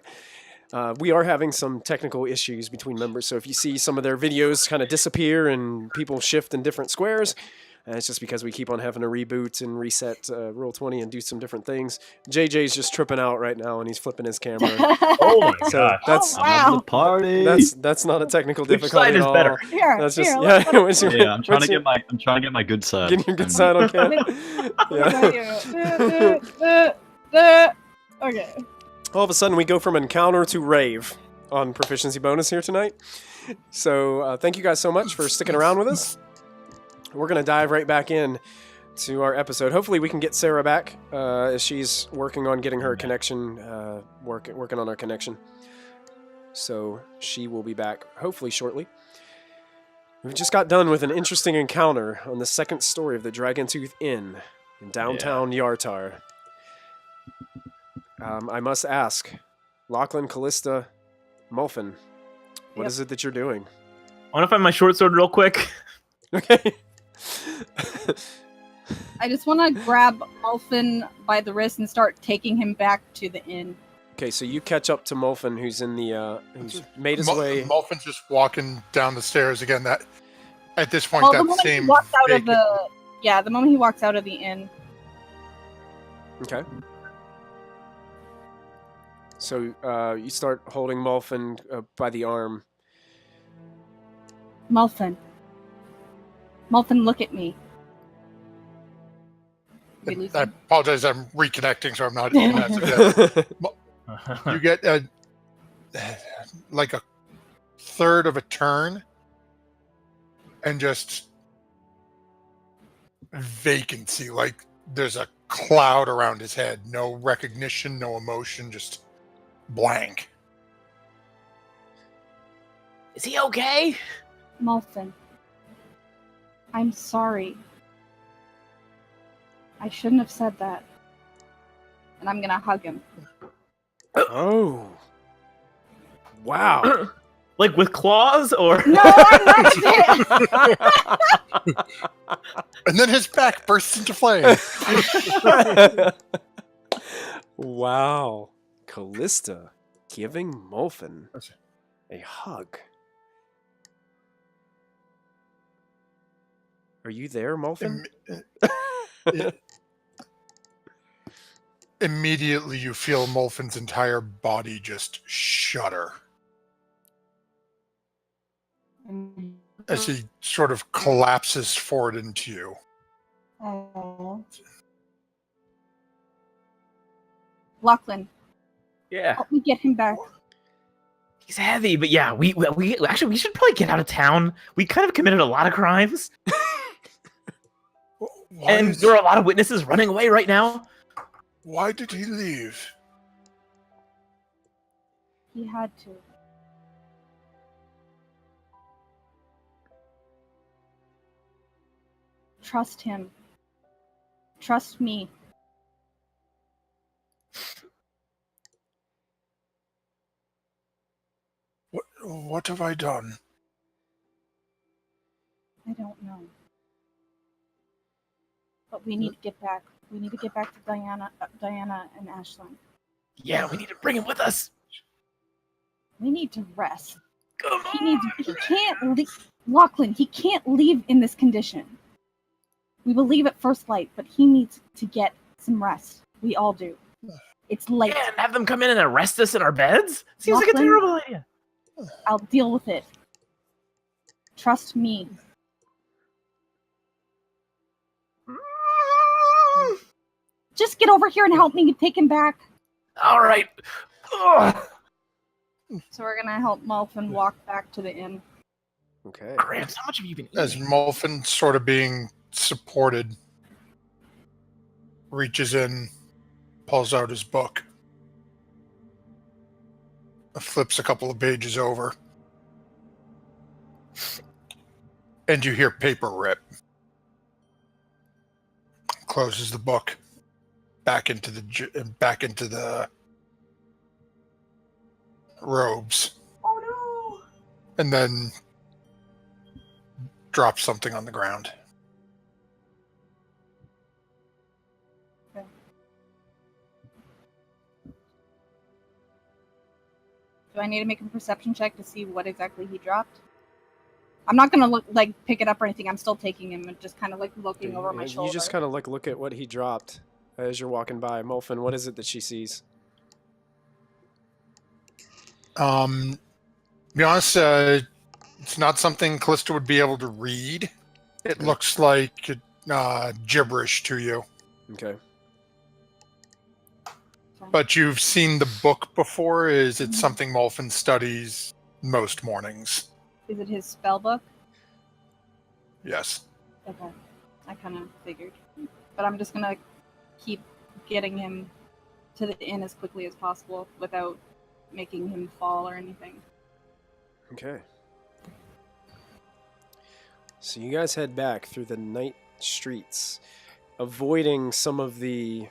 We are having some technical issues between members, so if you see some of their videos kind of disappear and people shift in different squares, it's just because we keep on having to reboot and reset Roll20 and do some different things. JJ's just tripping out right now, and he's flipping his camera. Oh my So gosh. that's Oh, I'm having wow. a party. that's not a technical Which difficulty side at is all. better? Here, That's just here, yeah. let's- Yeah, I'm trying to what's get my good side. getting your good And- side on camera. Yeah. Okay. All of a sudden, we go from encounter to rave on Proficiency Bonus here tonight. So thank you guys so much for sticking around with us. We're going to dive right back in to our episode. Hopefully we can get Sarah back as she's working on getting her connection, working on our connection. So she will be back hopefully shortly. We just got done with an interesting encounter on the second story of the Dragontooth Inn in downtown Yartar. I must ask, Lachlan, Callista, Molfin, what is it that you're doing? I want to find my short sword real quick. Okay. I just want to grab Molfin by the wrist and start taking him back to the inn. Okay, so you catch up to Molfin, who's in the who's made his way. Molfin's just walking down the stairs again. That at this point, Well, the that moment same he walks out of vacant- the moment he walks out of the inn. Okay. So you start holding Molfin by the arm. Molfin, look at me. We lose I him. apologize. I'm reconnecting, so I'm not. In that. You get like a third of a turn, and just vacancy. Like there's a cloud around his head. No recognition, no emotion, just blank. Is he okay? Molfin, I'm sorry. I shouldn't have said that. And I'm gonna hug him. Oh. Wow. Like with claws or? No, I'm not. And then his back bursts into flame. Wow. Callista giving Molfin a hug. Are you there, Molfin? Immediately, you feel Molfin's entire body just shudder as he sort of collapses forward into you. Oh. Lachlan, Yeah. help me get him back. He's heavy, but yeah, we actually we should probably get out of town. We kind of committed a lot of crimes, and there are a lot of witnesses running away right now. Why did he leave? He had to. Trust him. Trust me. What have I done? I don't know. But we need to get back. We need to get back to Diana and Ashlyn. Yeah, we need to bring him with us. We need to rest. Come He can't leave. Lachlan, he can't leave in this condition. We will leave at first light, but he needs to get some rest. We all do. It's late. Yeah, and have them come in and arrest us in our beds? Seems like a Lachlan? terrible idea. I'll deal with it. Trust me. Just get over here and help me take him back. All right. Ugh. So we're gonna help Molfin walk back to the inn. Okay. Gramps, how much have you been eating? As Molfin, sort of being supported, reaches in, pulls out his book, flips a couple of pages over, and you hear paper rip. Closes the book back into the robes, Oh and then drops something on the ground. Do I need to make a perception check to see what exactly he dropped? I'm not gonna pick it up or anything. I'm still taking him and just kind of looking over my shoulder. You just kind of look at what he dropped as you're walking by. Molfin, what is it that she sees? To be honest, it's not something Callista would be able to read. It looks like gibberish to you. Okay. But you've seen the book before. Is it something Molfin studies most mornings? Is it his spell book? Yes. Okay. I kind of figured. But I'm just gonna keep getting him to the inn as quickly as possible without making him fall or anything. Okay. So you guys head back through the night streets, avoiding some of the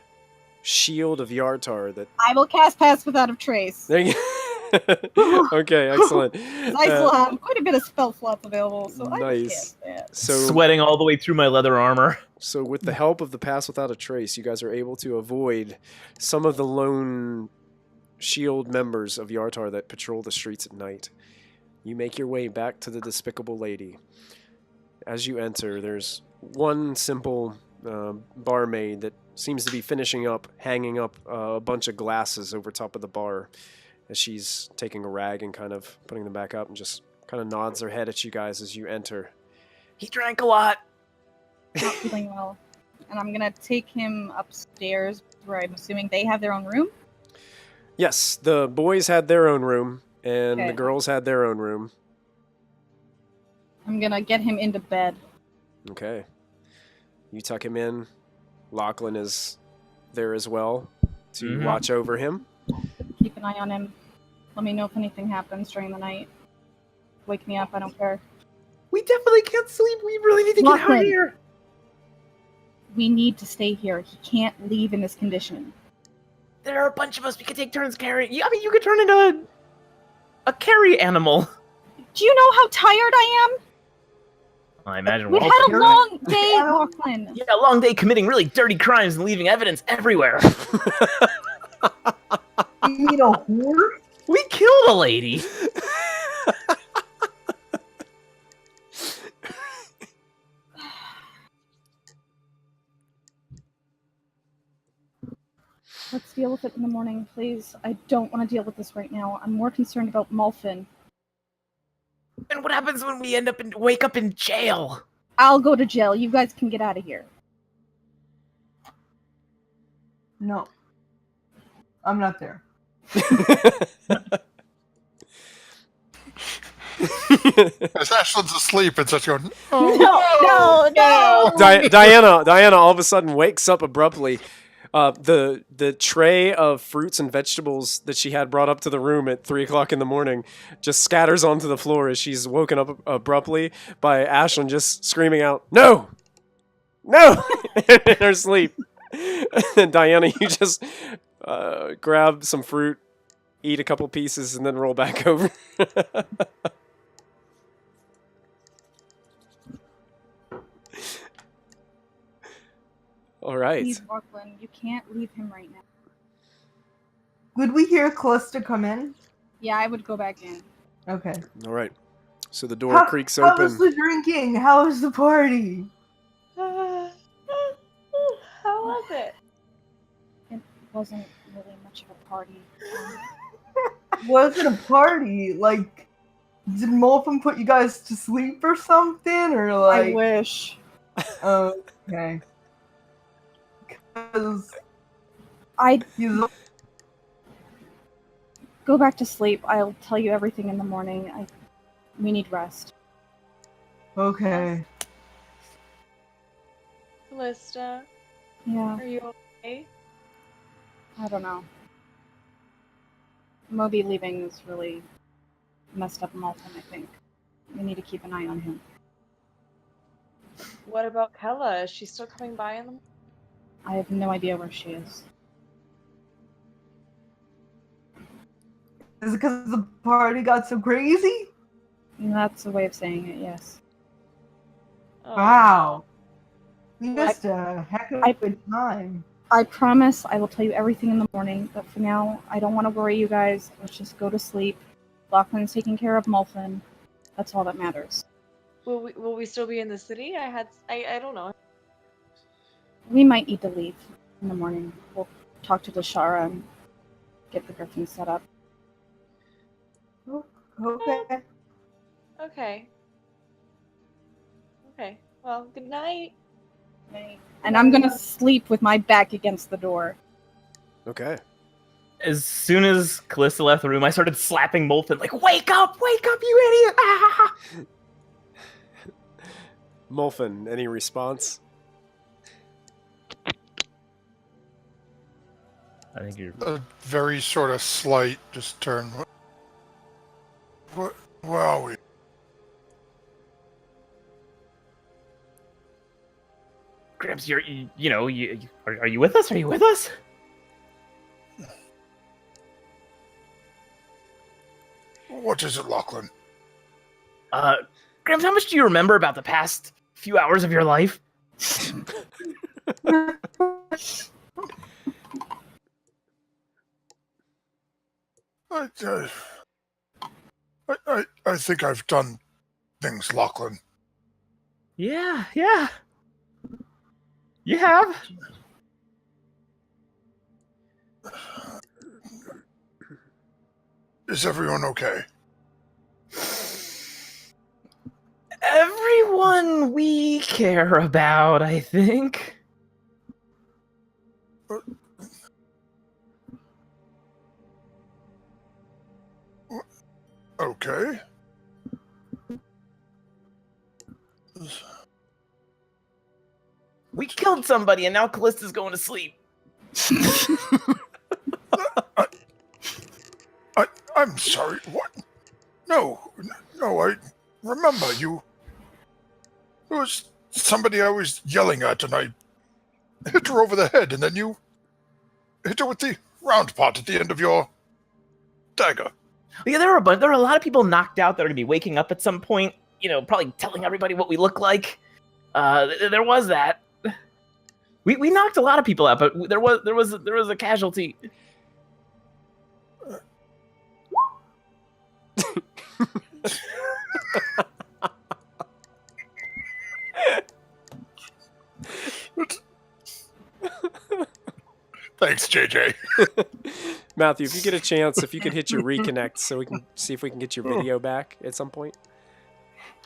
shield of Yartar that... I will cast Pass Without a Trace. There you Okay, excellent. I still have quite a bit of spell slots available, so I can cast that. So, Sweating all the way through my leather armor. So with the help of the Pass Without a Trace, you guys are able to avoid some of the lone shield members of Yartar that patrol the streets at night. You make your way back to the Despicable Lady. As you enter, there's one simple barmaid that seems to be finishing up, hanging up a bunch of glasses over top of the bar as she's taking a rag and kind of putting them back up and just kind of nods her head at you guys as you enter. He drank a lot. Not feeling well. And I'm gonna take him upstairs where I'm assuming they have their own room. Yes, the boys had their own room, and Okay. the girls had their own room. I'm gonna get him into bed. Okay. You tuck him in. Lachlan is there as well to watch over him. Keep an eye on him. Let me know if anything happens during the night. Wake me up, I don't care. We definitely can't sleep. We really need to get out of Lachlan. here. We need to stay here. He can't leave in this condition. There are a bunch of us. We could take turns carrying. I mean, you could turn into a carry animal. Do you know how tired I am? I imagine We've we're all had a tired. long day, Lachlan. Yeah, a long day committing really dirty crimes and leaving evidence everywhere. You mean a whore? We killed a lady. Let's deal with it in the morning, please. I don't want to deal with this right now. I'm more concerned about Molfin. And what happens when we wake up in jail? I'll go to jail. You guys can get out of here. No. I'm not there. As Ashland's asleep, it's just going, No. Diana all of a sudden wakes up abruptly. The tray of fruits and vegetables that she had brought up to the room at 3 o'clock in the morning just scatters onto the floor as she's woken up abruptly by Ashlyn just screaming out, "No! No!" in her sleep. And Diana, you just grab some fruit, eat a couple pieces, and then roll back over. All right. Please, Lachlan, you can't leave him right now. Would we hear Callista come in? Yeah, I would go back in. Okay. All right. So the door creaks How open. was the drinking? How was the party? How was it? It wasn't really much of a party. Was it a party? Like, did Molfin put you guys to sleep or something? Or like, I wish. okay. Because I'd he's go back to sleep. I'll tell you everything in the morning. We need rest. okay. Callista, Yeah, are you okay? I don't know. Mobi leaving is really messed up Molfin, I think. We need to keep an eye on him. What about Kella? Is she still coming by in the I have no idea where she is. Is it because the party got so crazy? And that's a way of saying it, yes. Oh, Wow. You missed a heck of a good time. I promise I will tell you everything in the morning, but for now, I don't want to worry you guys. Let's just go to sleep. Lachlan's taking care of Molfin. That's all that matters. Will we still be in the city? I don't know. We might need to leave in the morning. We'll talk to Deshara and get the griffin set up. Okay. Okay. Okay. Well, good night. And I'm gonna sleep with my back against the door. Okay. As soon as Callista left the room, I started slapping Molfin, like, wake up, you idiot! Ah! Molfin, any response? I think you're... A very sort of slight, just turn. Where are we? Gramps, are you with us? Are you with us? What is it, Lachlan? Gramps, how much do you remember about the past few hours of your life? I think I've done things, Lachlan. Yeah. You have. Is everyone okay? Everyone we care about, I think. Okay. We killed somebody and now Callista's going to sleep. I'm sorry. What? No, I remember you. It was somebody I was yelling at, and I hit her over the head, and then you hit her with the round part at the end of your dagger. Yeah, there are a lot of people knocked out that are going to be waking up at some point, probably telling everybody what we look like. There was that. We knocked a lot of people out, but there was a casualty. Thanks, JJ. Matthew, if you get a chance, if you could hit your reconnect so we can see if we can get your video back at some point.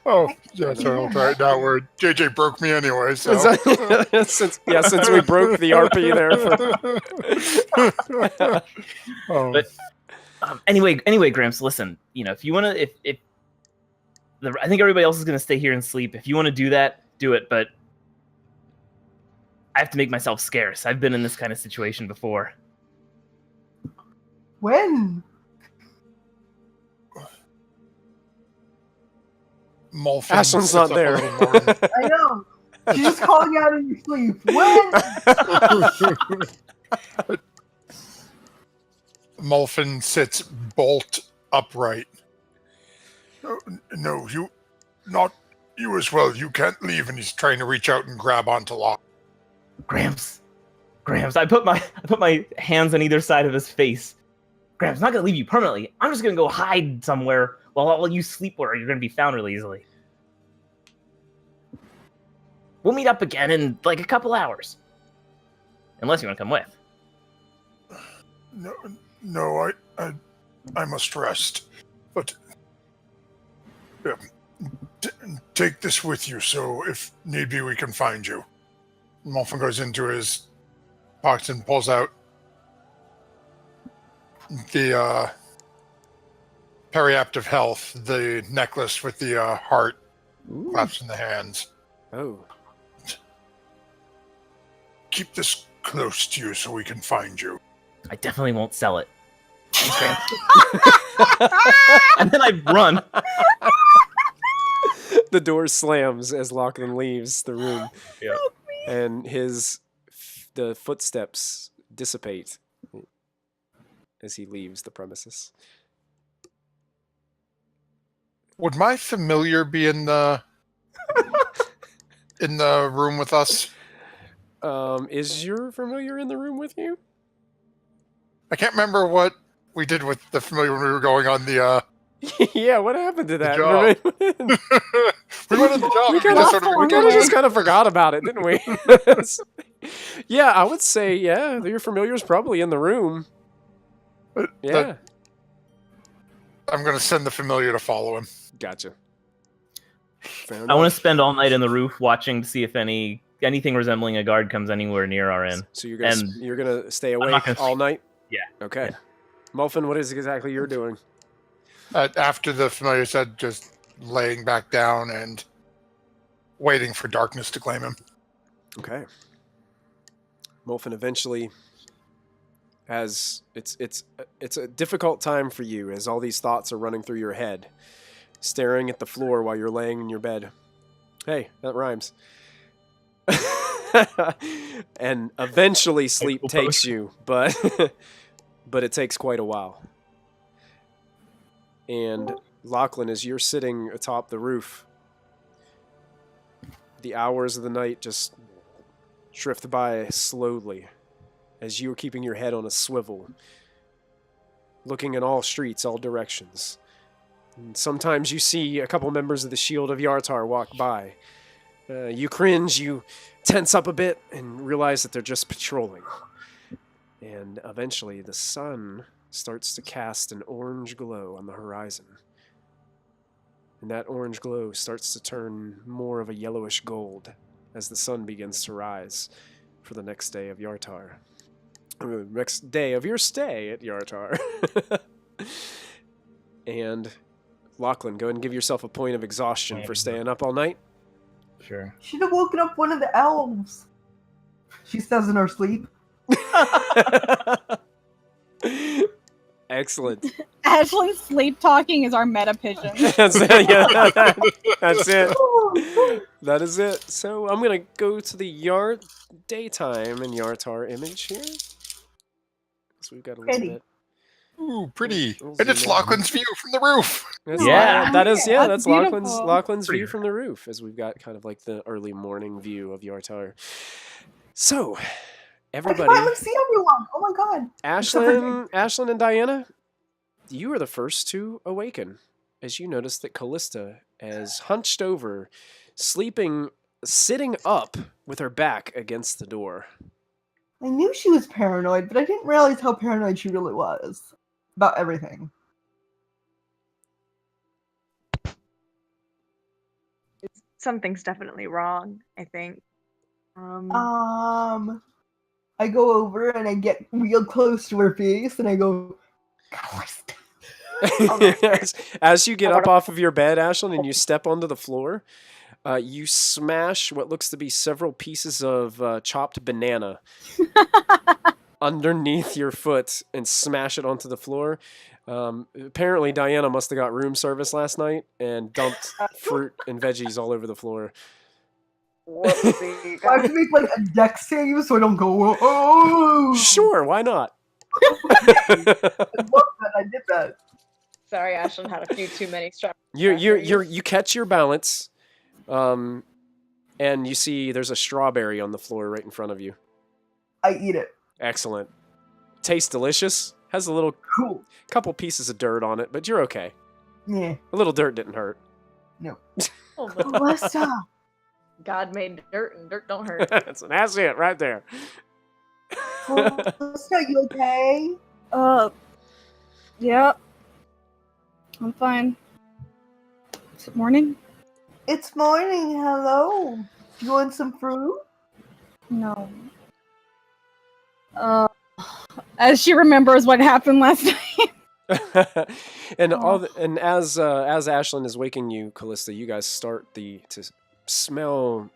Oh, yeah, sorry, I'll try it now where JJ broke me anyway, so. since we broke the RP there. But anyway, Gramps, listen, if you want to, I think everybody else is going to stay here and sleep. If you want to do that, do it, but I have to make myself scarce. I've been in this kind of situation before. When? Molfin Ashland's sits not up a there. little more. I know. She's just calling out in your sleep. When? Molfin sits bolt upright. No, not you as well. You can't leave, and he's trying to reach out and grab onto Locke. Gramps, I put my hands on either side of his face. Gramps, I'm not gonna leave you permanently. I'm just gonna go hide somewhere while all you sleep where you're gonna be found really easily. We'll meet up again in like a couple hours. Unless you want to come with. No, I must rest. But yeah, take this with you, so if need be, we can find you. Molfin goes into his pocket and pulls out the periaptive health, the necklace with the heart clasped in the hands. Oh. Keep this close to you so we can find you. I definitely won't sell it. Thanks, Gramps. And then I run. The door slams as Lachlan leaves the room. Yeah. And the footsteps dissipate as he leaves the premises. Would my familiar be in the room with us? Is your familiar in the room with you? I can't remember what we did with the familiar when we were going on the Yeah, what happened to that? job. We went on the job. We and we kinda- just sort of We kind of just kind of forgot about it, didn't we? Yeah, I would say, yeah, your familiar's probably in the room. Yeah, I'm going to send the familiar to follow him. gotcha. Fair I enough. want to spend all night in the roof watching to see if anything resembling a guard comes anywhere near our inn. So you're gonna stay not awake gonna all sleep. night? Yeah. Okay. Yeah. Molfin, what is exactly you're doing? After the familiar said, just laying back down and waiting for darkness to claim him. Okay. Molfin eventually has it's a difficult time for you as all these thoughts are running through your head, staring at the floor while you're laying in your bed. Hey, that rhymes. And eventually sleep takes you, but but it takes quite a while. And Lachlan, as you're sitting atop the roof, the hours of the night just drift by slowly as you are keeping your head on a swivel, looking in all streets, all directions. And sometimes you see a couple members of the Shield of Yartar walk by. You cringe, you tense up a bit, and realize that they're just patrolling. And eventually the sun starts to cast an orange glow on the horizon. And that orange glow starts to turn more of a yellowish gold as the sun begins to rise for the next day of Yartar. Next day of your stay at Yartar. And Lachlan, go ahead and give yourself a point of exhaustion for staying up all night. Sure. Should have woken up one of the elves. She says in her sleep. Excellent. Ashland's sleep talking is our meta pigeon. That's it. Yeah, that's it. That is it. So I'm gonna go to the daytime and Yartar image here. So we've got a little Pretty. bit. Ooh, pretty. We'll And it's zoom in. Lachlan's view from the roof. That's Yeah. that's That's Lachlan's beautiful. view from the roof, as we've got kind of like the early morning view of Yartar. So, I can everybody, finally see everyone. Oh my god. Ashlyn and Diana, you are the first to awaken as you notice that Callista is hunched over, sitting up with her back against the door. I knew she was paranoid, but I didn't realize how paranoid she really was about everything. Something's definitely wrong, I think. I go over and I get real close to her face and I go, Callista. As you get up off of your bed, Ashlyn, and you step onto the floor, you smash what looks to be several pieces of chopped banana underneath your foot and smash it onto the floor. Apparently, Diana must have got room service last night and dumped fruit and veggies all over the floor. Whoopsie. I have to make like a dex save so I don't go, oh! Sure, why not? I love that. I did that. Sorry, Ashlyn had a few too many straw. You catch your balance, and you see there's a strawberry on the floor right in front of you. I eat it. Excellent. Tastes delicious. Has a little Cool. couple pieces of dirt on it, but you're okay. Yeah. A little dirt didn't hurt. No. Oh, but Callista. God made dirt, and dirt don't hurt. that's it right there. Callista, you okay? Yeah. I'm fine. Is it morning? It's morning. Hello. You want some fruit? No. As she remembers what happened last night. And as Ashlyn is waking you, Callista, you guys start to smell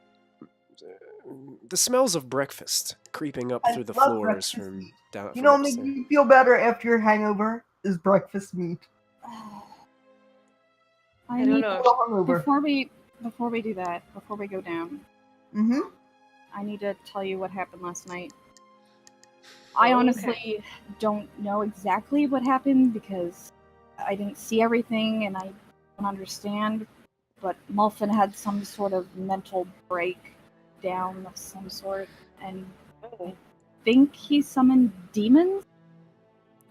the smells of breakfast creeping up I through the love floors breakfast from meat. down. You from know, make upstairs. you feel better after your hangover is breakfast meat. I don't need, know. before we do that, before we go down, Mm-hmm. I need to tell you what happened last night. I Okay. honestly don't know exactly what happened because I didn't see everything and I don't understand. But Molfin had some sort of mental breakdown of some sort, and I think he summoned demons.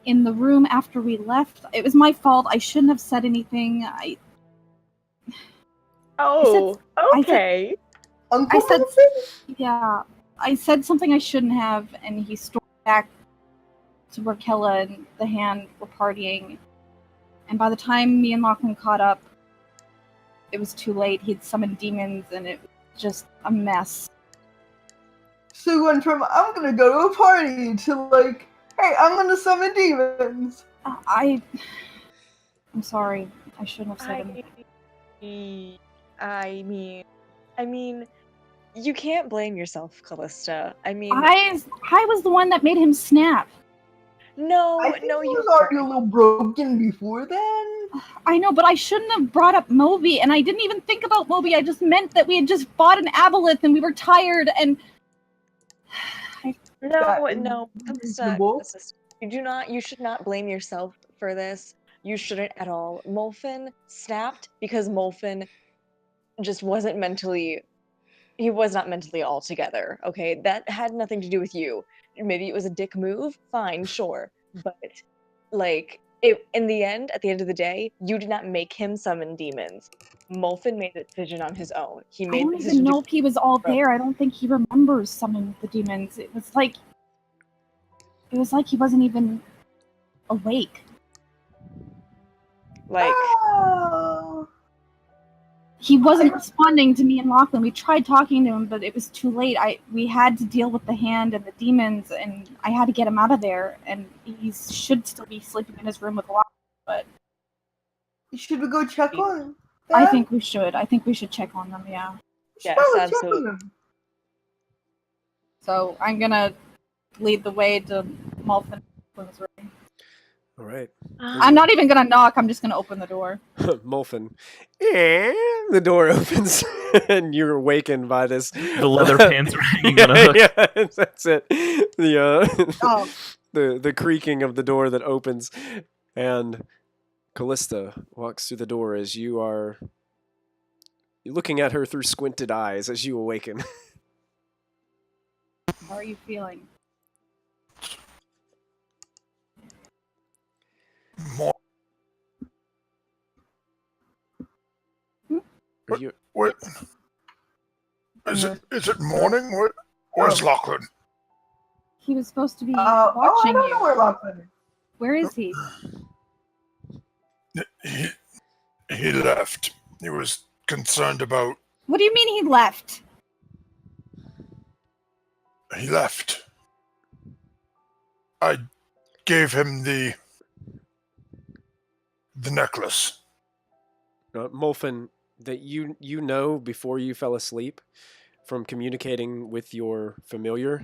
in the room after we left. It was my fault. I shouldn't have said anything. Oh, I said- okay. Uncle I said- Vincent? Yeah, I said something I shouldn't have, and he stormed back to where Kella and the Hand were partying. And by the time me and Lachlan caught up, it was too late. He'd summoned demons, and it was just a mess. So you went from, I'm gonna go to a party, to like, hey, I'm gonna summon demons. I'm sorry. I shouldn't have said anything. I mean, you can't blame yourself, Callista. I mean, I was the one that made him snap. no, I think no, he you was already a little broken before then. I know, but I shouldn't have brought up Mobi, and I didn't even think about Mobi. I just meant that we had just bought an aboleth and we were tired, and No, That no, is Callista, reasonable. Callista, you should not blame yourself for this. You shouldn't at all. Molfin snapped because Molfin just wasn't mentally, he was not mentally all together, okay? That had nothing to do with you. Maybe it was a dick move, fine, sure. But, like, in the end, at the end of the day, you did not make him summon demons. Molfin made the decision on his own. He I made don't the even decision know to if he was all Bro. there. I don't think he remembers summoning the demons. It was like he wasn't even awake. like, Oh. He wasn't responding to me and Lachlan. We tried talking to him, but it was too late. We had to deal with the Hand and the demons, and I had to get him out of there. And he should still be sleeping in his room with Lachlan. But Should we go check on them? I think we should. I think we should check on them. Yeah. Yes, Probably check on absolutely. them. So I'm gonna lead the way to Molfin. All right. I'm not even gonna knock. I'm just gonna open the door. Molfin. The door opens, and you're awakened by this. The leather pants are hanging on a hook. Yeah, that's it. Oh. The creaking of the door that opens, and Callista walks through the door as you're looking at her through squinted eyes as you awaken. How are you feeling? More. Are you? What? Is it morning? Where's Lachlan? He was supposed to be I watching don't know you. where Lachlan is. Where is he? He left. He was concerned about. What do you mean he left? He left. I gave him the necklace. Molfin, that you know before you fell asleep from communicating with your familiar,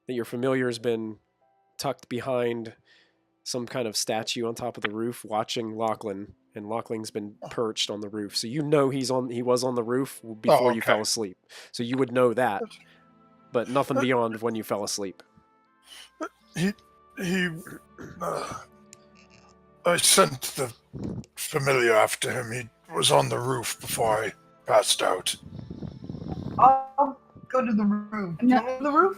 that your familiar has been tucked behind some kind of statue on top of the roof watching Lachlan, and Lachlan's been perched on the roof. So you know he was on the roof before you fell asleep. So you would know that, but nothing beyond when you fell asleep. I sent the familiar after him. He was on the roof before I passed out. I'll go to the roof. Do you want to go to the roof?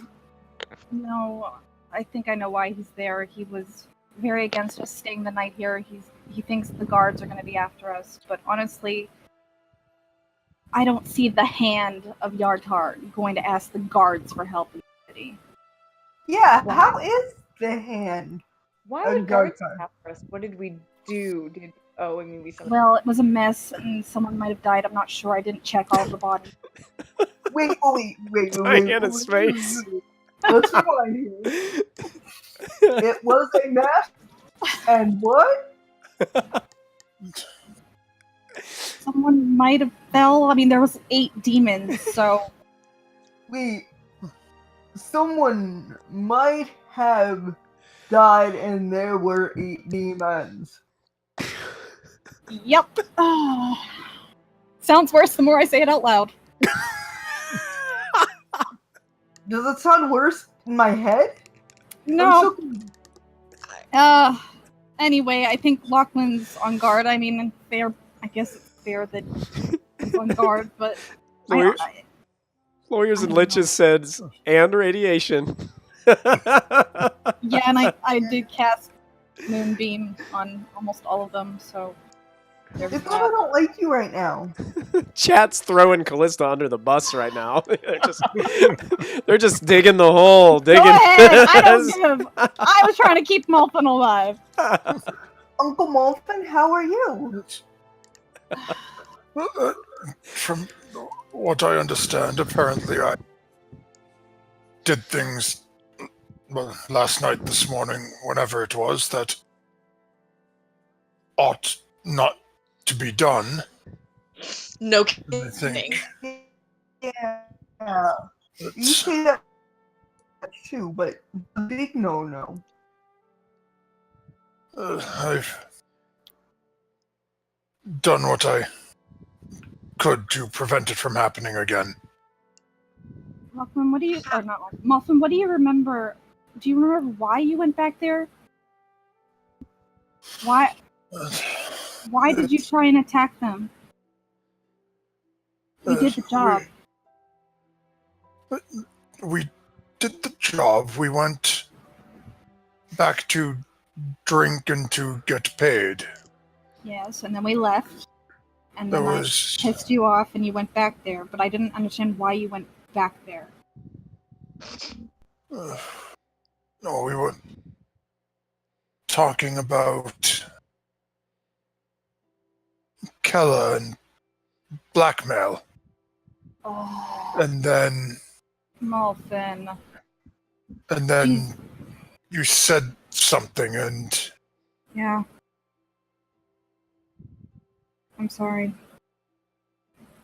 No, I think I know why he's there. He was very against us staying the night here. He thinks the guards are going to be after us, but honestly, I don't see the Hand of Yartar going to ask the guards for help in the city. Yeah, Wow. how is the Hand? why Oh, would guards guard come after us? What did we do? We summoned. Well, it was a mess, and someone might have died. I'm not sure. I didn't check all the bodies. Wait. Diana's face. Let's rewind here. It was a mess, and what? Someone might have fell. I mean, there was 8 demons, so Wait, someone might have died, and there were 8 demons. yep. Sounds worse the more I say it out loud. Does it sound worse in my head? No. I'm so- Anyway, I think Lachlan's on guard. I mean, I guess it's fair that he's on guard, but Lawyers and liches said, and radiation. yeah, and I did cast Moonbeam on almost all of them, so there's It's not I that. don't like you right now. Chat's throwing Callista under the bus right now. they're just digging the hole. Go Digging. ahead! I don't give. I was trying to keep Molfin alive. Uncle Molfin, how are you? From what I understand, apparently I did things last night, this morning, whenever it was, that ought not to be done. No I kidding. think Yeah. You it's, say that too, but big no. I've done what I could to prevent it from happening again. Molfin, what do you? Or not Molfin, what do you remember? Do you remember why you went back there? Why? Why did you try and attack them? We did the job. We did the job. We went back to drink and to get paid. Yes, and then we left. And There then I was pissed you off and you went back there, but I didn't understand why you went back there. no, we were talking about Kella and blackmail, Oh, and then Molfin. you said something, and Yeah. I'm sorry.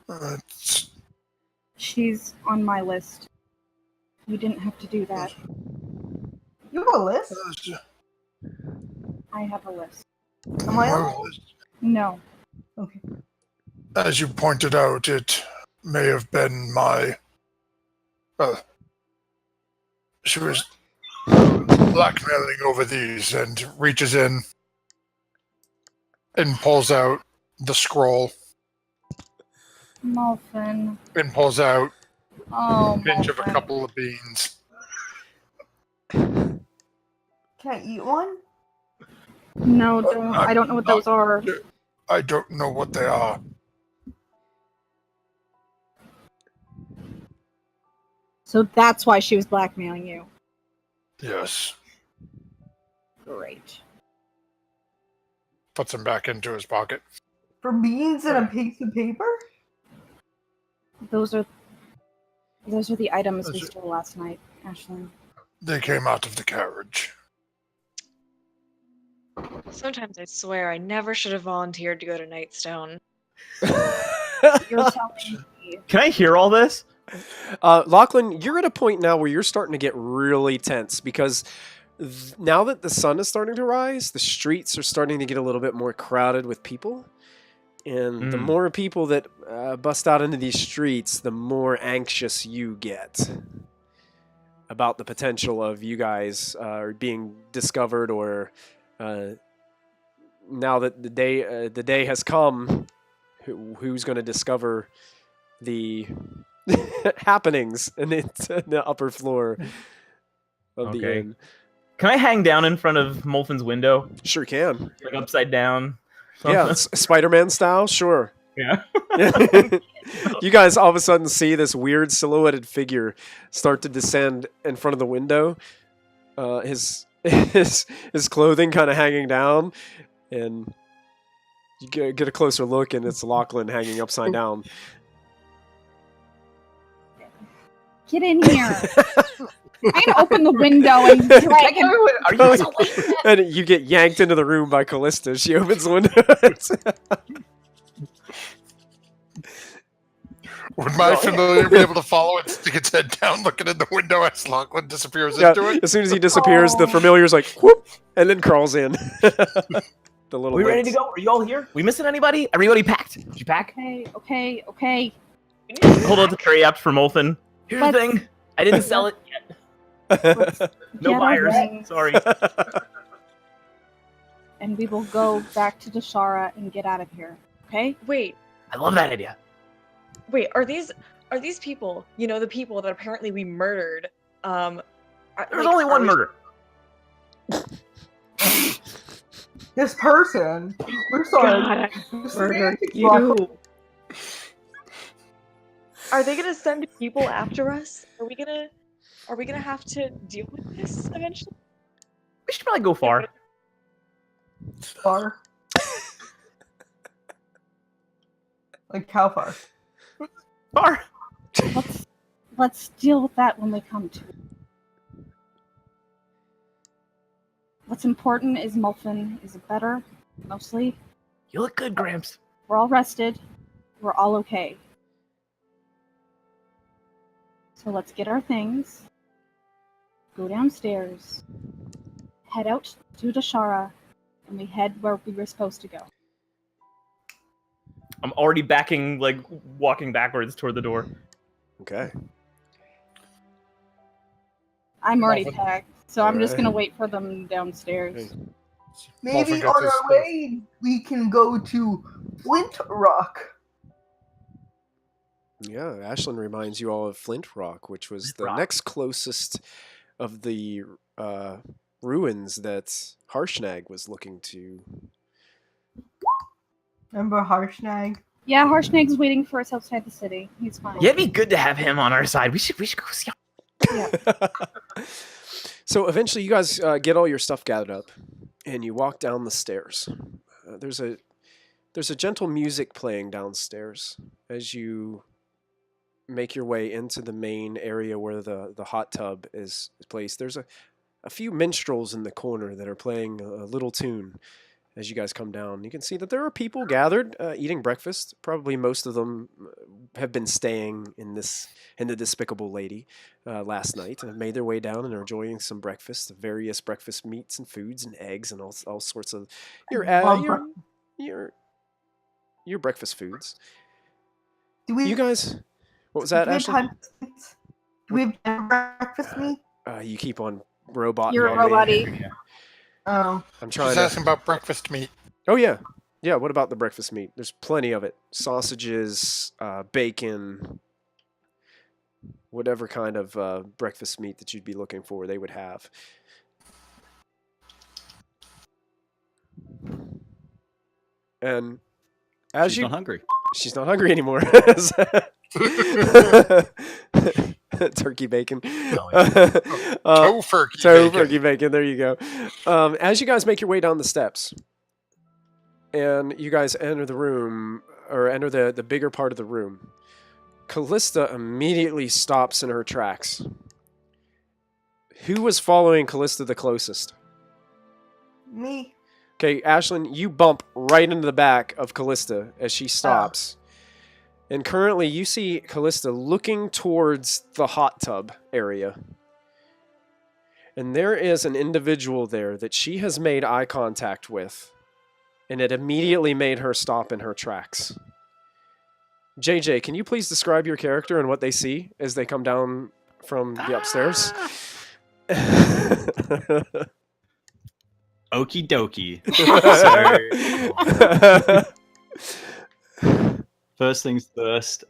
it's, She's on my list. You didn't have to do that. You have a list? I have a list. Am I on it? No. Okay. As you pointed out, it may have been my. She was blackmailing over these and reaches in and pulls out the scroll Molfin. and pulls out Oh, a pinch of a Molfin. couple of beans. Can I eat one? No, don't. I don't know what those are. I don't know what they are. So that's why she was blackmailing you. Yes. Great. Puts them back into his pocket. For beans and a piece of paper? Those are the items we stole last night, Ashlyn. They came out of the carriage. Sometimes I swear I never should have volunteered to go to Nightstone. You're telling me. Can I hear all this? Lachlan, you're at a point now where you're starting to get really tense because now that the sun is starting to rise, the streets are starting to get a little bit more crowded with people. And the more people that bust out into these streets, the more anxious you get about the potential of you guys being discovered, or now that the day has come, who's going to discover the happenings in the upper floor of the inn. Can I hang down in front of Molfin's window? Sure can. Like upside down? Yeah, Spider-Man style, sure. Yeah. You guys all of a sudden see this weird silhouetted figure start to descend in front of the window. His clothing kind of hanging down, and you get a closer look, and it's Lachlan hanging upside down. Get in here. I'm gonna open the window and drag him. Are you And you get yanked into the room by Callista. She opens the window. Would my familiar be able to follow it, stick its head down, looking in the window as Lachlan disappears into it? As soon as he disappears, the familiar's like, whoop, and then crawls in. The little we ready to bits. go? Are you all here? We missing anybody? Everybody packed? Did you pack? Okay. Hold out the tray up for Molfin. Here's the thing. I didn't sell it yet. No Get our buyers. rings. Sorry. And we will go back to Dashara and get out of here. Okay? Wait, I love that idea. are these people? You know, the people that apparently we murdered. There's only one murder. This person. We're sorry. God, This murder semantics you. rock. Are they gonna send people after us? Are we gonna have to deal with this eventually? We should probably go far. Far. Like how far? Far. Let's deal with that when we come to it. What's important is Molfin is better, mostly. You look good, Gramps. We're all rested. We're all okay. So let's get our things, go downstairs, head out to Dashara, and we head where we were supposed to go. I'm already walking backwards toward the door. Okay. I'm already Molfin. packed, so I'm just Alright. gonna wait for them downstairs. Okay. Maybe Molfin got on this our way we can go to Flint Rock. Yeah, Ashlyn reminds you all of Flint Rock, which was the Rock. next closest of the ruins that Harshnag was looking to. Remember Harshnag? Yeah, Harshnag's waiting for us outside the city. He's fine. Yeah, it'd be good to have him on our side. We should go see. So eventually, you guys get all your stuff gathered up, and you walk down the stairs. There's a gentle music playing downstairs as you make your way into the main area where the hot tub is placed. There's a few minstrels in the corner that are playing a little tune. As you guys come down, you can see that there are people gathered eating breakfast. Probably most of them have been staying in the Despicable Lady last night and have made their way down and are enjoying some breakfast, various breakfast meats and foods and eggs and all sorts of your breakfast foods. Do we? You guys, what was that, do we have Ashley? time to- Do we have breakfast meat? You keep on robot. You're a robot-y. Oh. I'm Just trying to. asking about breakfast meat. Oh yeah, yeah. What about the breakfast meat? There's plenty of it. Sausages, bacon, whatever kind of breakfast meat that you'd be looking for, they would have. And as She's you, not hungry. she's not hungry anymore. Turkey bacon. Tofurkey So bacon. turkey bacon. There you go. As you guys make your way down the steps, and you guys enter the room or enter the bigger part of the room, Callista immediately stops in her tracks. Who was following Callista the closest? Me. Okay, Ashlyn, you bump right into the back of Callista as she stops. And currently you see Callista looking towards the hot tub area. And there is an individual there that she has made eye contact with. And it immediately made her stop in her tracks. JJ, can you please describe your character and what they see as they come down from the upstairs? Okie dokie. First things first,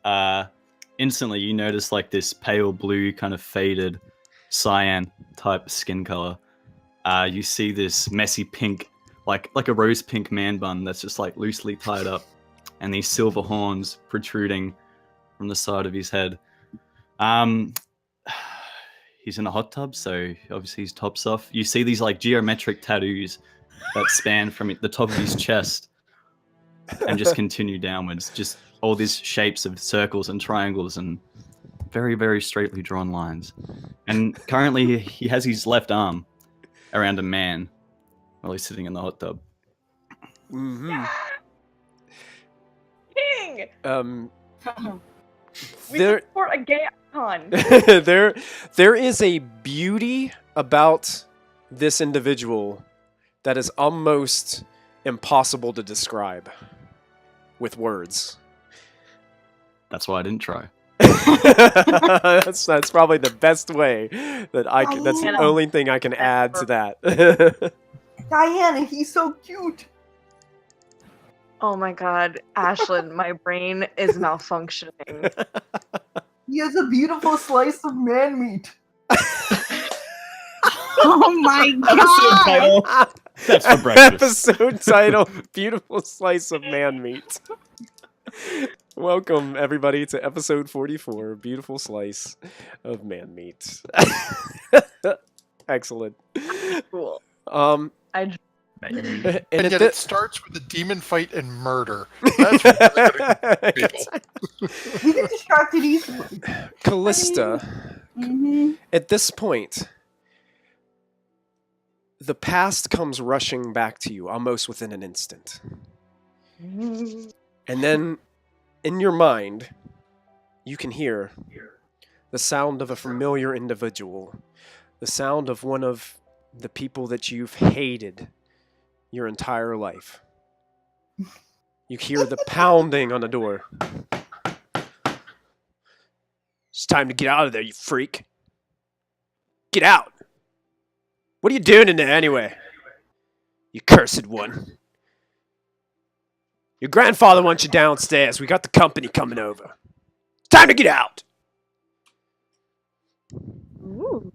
instantly you notice like this pale blue kind of faded cyan type skin color. You see this messy pink, like a rose pink man bun that's just like loosely tied up, and these silver horns protruding from the side of his head. He's in a hot tub, so obviously his top's off. You see these like geometric tattoos that span from the top of his chest and just continue downwards. Just all these shapes of circles and triangles and very, very straightly drawn lines. And currently he has his left arm around a man while he's sitting in the hot tub. Mm-hmm. King! We There, support a gay icon. there is a beauty about this individual that is almost impossible to describe with words. That's why I didn't try. that's probably the best way that I can. That's the Diana. only thing I can add to that. Diana, he's so cute. Oh my god, Ashlyn, my brain is malfunctioning. He has a beautiful slice of man meat. Oh my Episode god! title. That's for breakfast. Episode title: Beautiful Slice of Man Meat. Welcome, everybody, to episode 44, Beautiful Slice of Man Meat. Excellent. Cool. And And at yet thi- it starts with a demon fight and murder. That's really gonna be We get distracted easily. Callista, Mm-hmm. at this point, the past comes rushing back to you almost within an instant. And then, in your mind, you can hear the sound of a familiar individual, the sound of one of the people that you've hated your entire life. You hear the pounding on the door. It's time to get out of there, you freak. Get out. What are you doing in there anyway? You cursed one. Your grandfather wants you downstairs. We got the company coming over. It's time to get out. Ooh.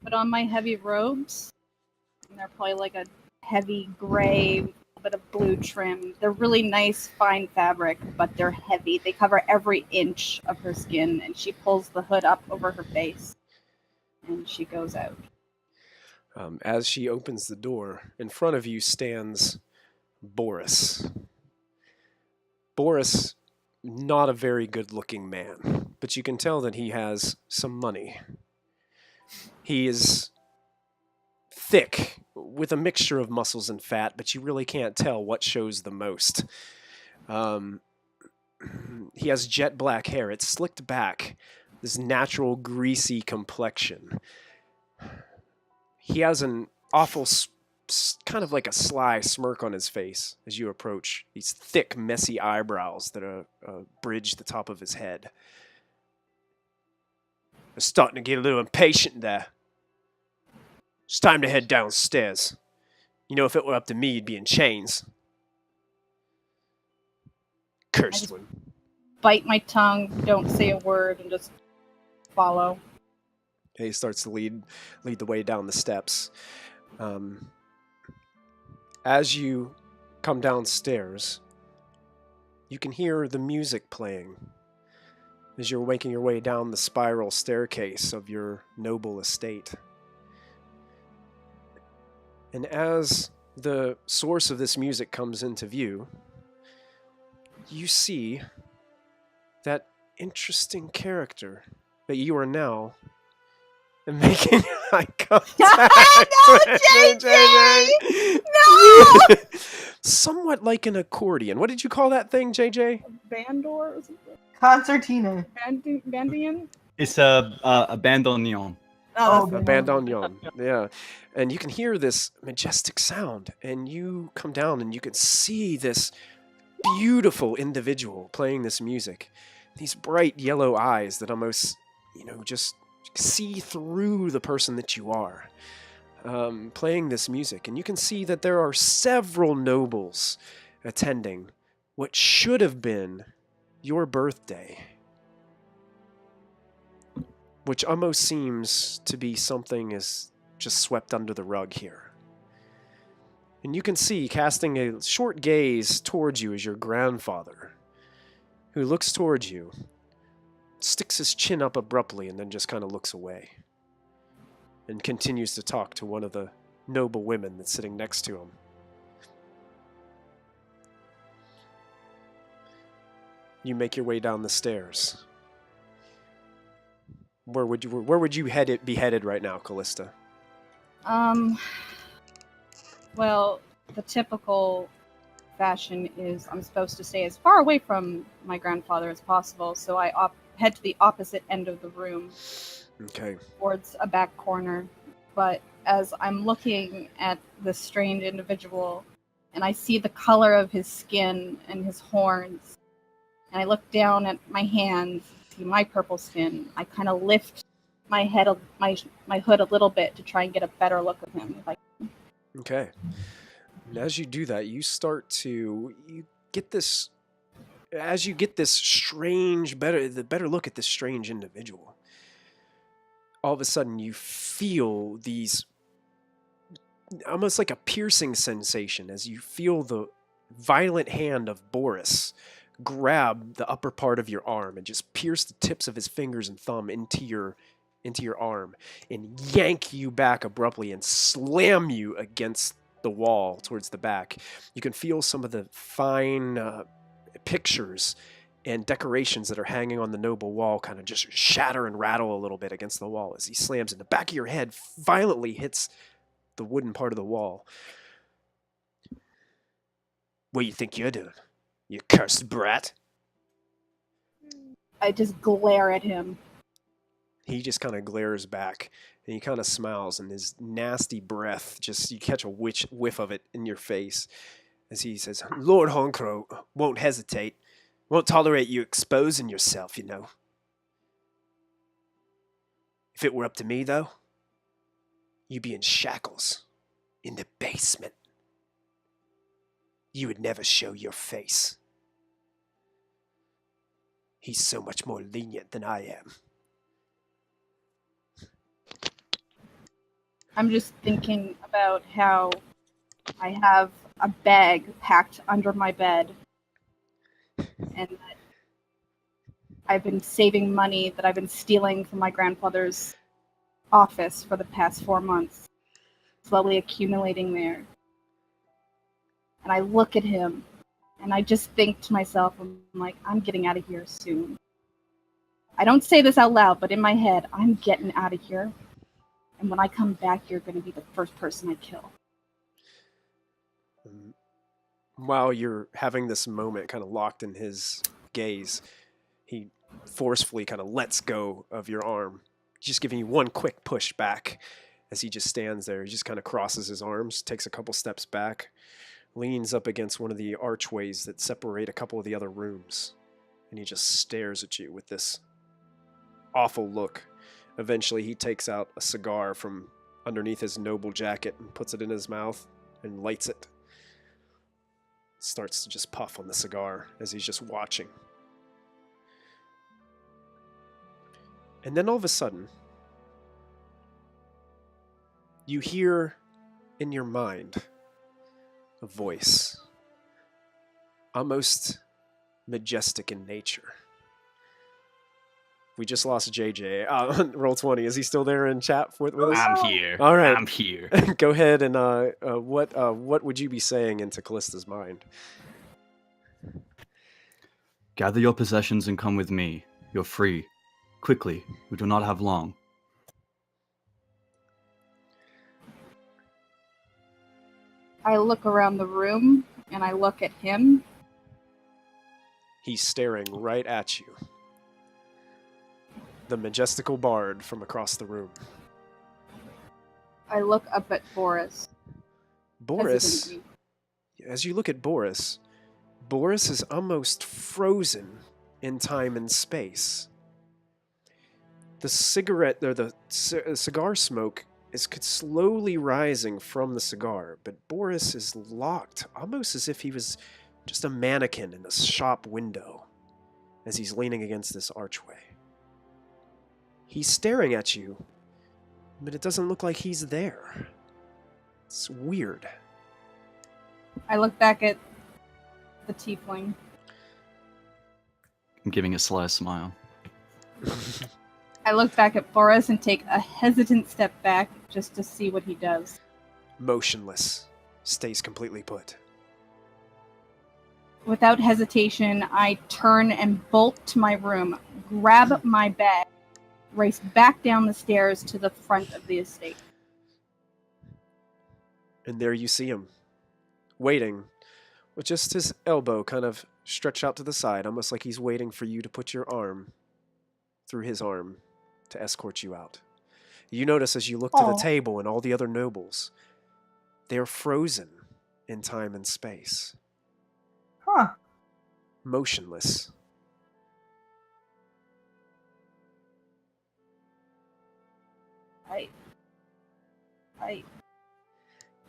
Put on my heavy robes. And they're probably like a heavy gray with a bit of blue trim. They're really nice, fine fabric, but they're heavy. They cover every inch of her skin, and she pulls the hood up over her face. And she goes out. As she opens the door, in front of you stands Boris. Boris, not a very good-looking man, but you can tell that he has some money. He is thick, with a mixture of muscles and fat, but you really can't tell what shows the most. He has jet black hair. It's slicked back, this natural, greasy complexion. He has an awful, kind of like a sly smirk on his face as you approach. These thick, messy eyebrows that bridge the top of his head. I'm starting to get a little impatient there. It's time to head downstairs. You know, if it were up to me, you'd be in chains. Cursed one. Bite my tongue, don't say a word, and just follow. He starts to lead the way down the steps. As you come downstairs, you can hear the music playing as you're making your way down the spiral staircase of your noble estate. And as the source of this music comes into view, you see that interesting character that you are now making eye contact. No, with JJ! No! Somewhat like an accordion. What did you call that thing, JJ? Bandor or something? Concertina. Bandian? It's a bandoneon. Oh, A bandoneon. Yeah. And you can hear this majestic sound, and you come down and you can see this beautiful individual playing this music. These bright yellow eyes that almost, just see through the person that you are, playing this music. And you can see that there are several nobles attending what should have been your birthday, which almost seems to be something is just swept under the rug here. And you can see, casting a short gaze towards you, is your grandfather, who looks towards you, sticks his chin up abruptly, and then just kind of looks away, and continues to talk to one of the noble women that's sitting next to him. You make your way down the stairs. Where would you be headed right now, Callista? Well, the typical fashion is I'm supposed to stay as far away from my grandfather as possible, so I head to the opposite end of the room. Okay. Towards a back corner. But as I'm looking at this strange individual, and I see the color of his skin and his horns, and I look down at my hands, see my purple skin, I kind of lift my head, my hood a little bit to try and get a better look of him. Okay. And as you do that, you get this strange, better look at this strange individual. all of a sudden you feel these almost like a piercing sensation as you feel the violent hand of Boris grab the upper part of your arm and just pierce the tips of his fingers and thumb into your arm and yank you back abruptly and slam you against the wall towards the back. You can feel some of the fine pictures and decorations that are hanging on the noble wall kind of just shatter and rattle a little bit against the wall as he slams in the back of your head, violently hits the wooden part of the wall. What do you think you're doing, you cursed brat? I just glare at him. He just kind of glares back and he kind of smiles, and his nasty breath, just you catch a whiff of it in your face as he says, Lord Horncrow won't hesitate. Won't tolerate you exposing yourself, you know. If it were up to me, though, you'd be in shackles in the basement. You would never show your face. He's so much more lenient than I am. I'm just thinking about how I have a bag packed under my bed, and that I've been saving money that I've been stealing from my grandfather's office for the past 4 months, slowly accumulating there. And I look at him, and I just think to myself, I'm like, I'm getting out of here soon. I don't say this out loud, but in my head, I'm getting out of here. And when I come back, you're going to be the first person I kill. While you're having this moment kind of locked in his gaze, he forcefully kind of lets go of your arm, just giving you one quick push back as he just stands there. He just kind of crosses his arms, takes a couple steps back, leans up against one of the archways that separate a couple of the other rooms, and he just stares at you with this awful look. Eventually, he takes out a cigar from underneath his noble jacket and puts it in his mouth and lights it. Starts to just puff on the cigar as he's just watching. And then all of a sudden, you hear in your mind a voice, almost majestic in nature. We just lost JJ. Roll 20. Is he still there in chat with us? I'm here. All right. I'm here. Go ahead and what would you be saying into Callista's mind? Gather your possessions and come with me. You're free. Quickly. We do not have long. I look around the room, and I look at him. He's staring right at you. The majestical bard from across the room. I look up at Boris. Boris, hesitantly. as you look at Boris is almost frozen in time and space. The cigarette, or the cigar smoke is slowly rising from the cigar, but Boris is locked, almost as if he was just a mannequin in a shop window as he's leaning against this archway. He's staring at you, but it doesn't look like he's there. It's weird. I look back at the tiefling. I'm giving a sly smile. I look back at Boris and take a hesitant step back just to see what he does. Motionless. Stays completely put. Without hesitation, I turn and bolt to my room, grab my bag, race back down the stairs to the front of the estate. And there you see him, waiting, with just his elbow kind of stretched out to the side, almost like he's waiting for you to put your arm through his arm to escort you out. You notice as you look to the table and all the other nobles, they're frozen in time and space. Huh. Motionless.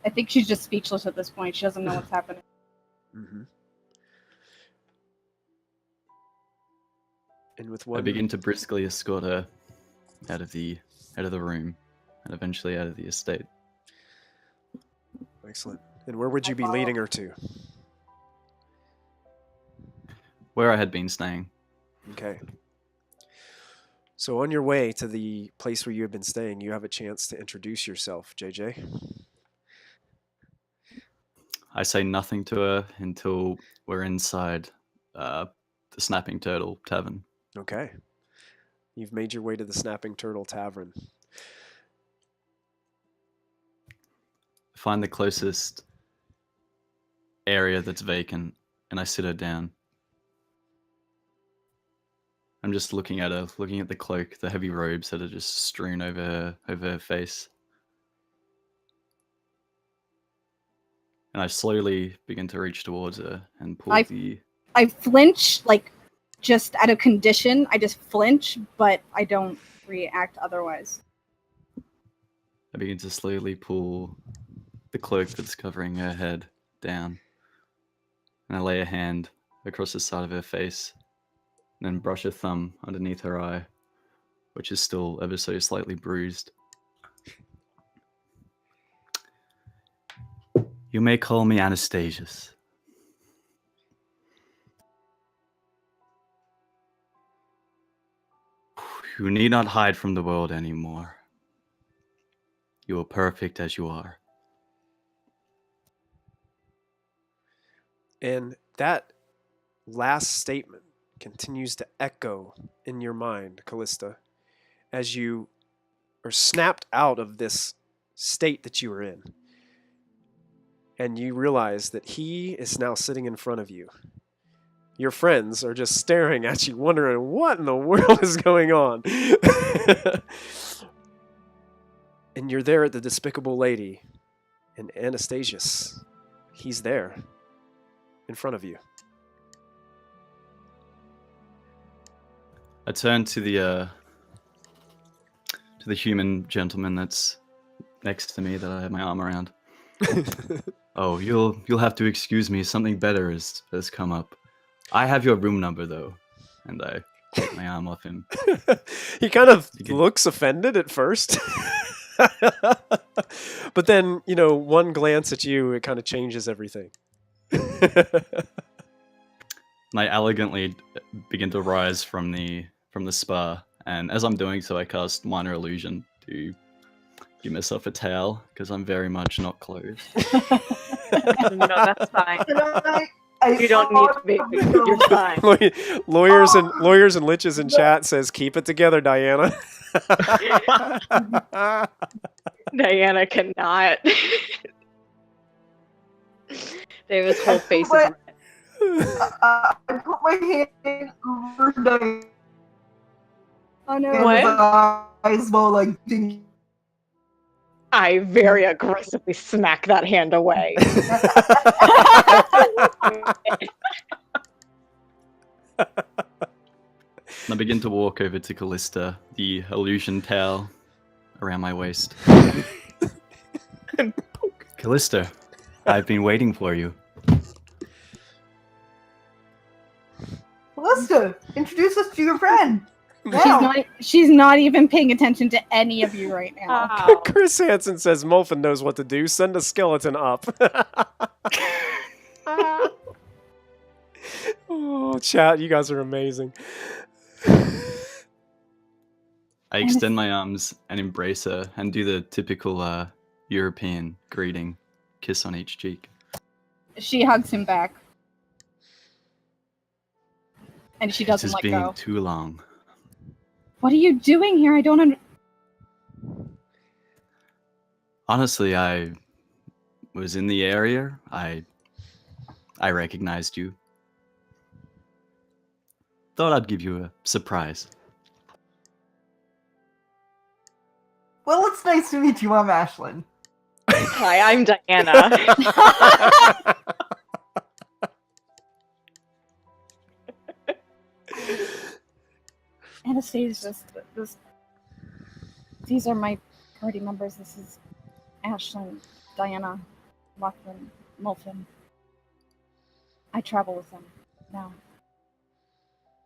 I think she's just speechless at this point. She doesn't know what's happening. Mm-hmm. And with I one... begin to briskly escort her out of the out of the room, and eventually out of the estate. Excellent. And where would you be leading her to? Where I had been staying. Okay. So on your way to the place where you have been staying, you have a chance to introduce yourself, JJ. I say nothing to her until we're inside the Snapping Turtle Tavern. Okay. You've made your way to the Snapping Turtle Tavern. Find the closest area that's vacant, and I sit her down. I'm just looking at her, looking at the cloak, the heavy robes that are just strewn over her face. And I slowly begin to reach towards her and pull I flinch, like, just out of condition. I just flinch, but I don't react otherwise. I begin to slowly pull the cloak that's covering her head down. And I lay a hand across the side of her face, and then brush a thumb underneath her eye, which is still ever so slightly bruised. You may call me Anastasius. You need not hide from the world anymore. You are perfect as you are. And that last statement continues to echo in your mind, Callista, as you are snapped out of this state that you were in. And you realize that he is now sitting in front of you. Your friends are just staring at you, wondering what in the world is going on. And you're there at the Despicable Lady. And Anastasius, he's there in front of you. I turn to the human gentleman that's next to me that I have my arm around. Oh, you'll have to excuse me. Something better has come up. I have your room number though, and I take my arm off him. He kind of looks offended at first. But then, one glance at you, it kind of changes everything. And I elegantly begin to rise from the spa, and as I'm doing so, I cast Minor Illusion to give myself a towel because I'm very much not clothed. No, that's fine. I You don't need to be. You're fine. Lawyers and liches in chat says, "Keep it together, Diana." Diana cannot. David's whole face is red. I put my hand over Diane. Oh no. What? Eyes while like thinking. I very aggressively smack that hand away. And I begin to walk over to Callista, the illusion towel around my waist. Callista, I've been waiting for you. Callista, introduce us to your friend. Now. She's not even paying attention to any of you right now. Wow. Chris Hansen says, "Molfin knows what to do. Send a skeleton up." Oh, chat, you guys are amazing. I extend my arms and embrace her and do the typical European greeting, kiss on each cheek. She hugs him back. And she doesn't This let has been go. too long. What are you doing here? I don't Honestly, I was in the area. I recognized you. Thought I'd give you a surprise. Well, it's nice to meet you. I'm Ashlyn. Hi, I'm Diana. Anastasius, these are my party members. This is Ashlyn, Diana, Lachlan, Molfin. I travel with them now.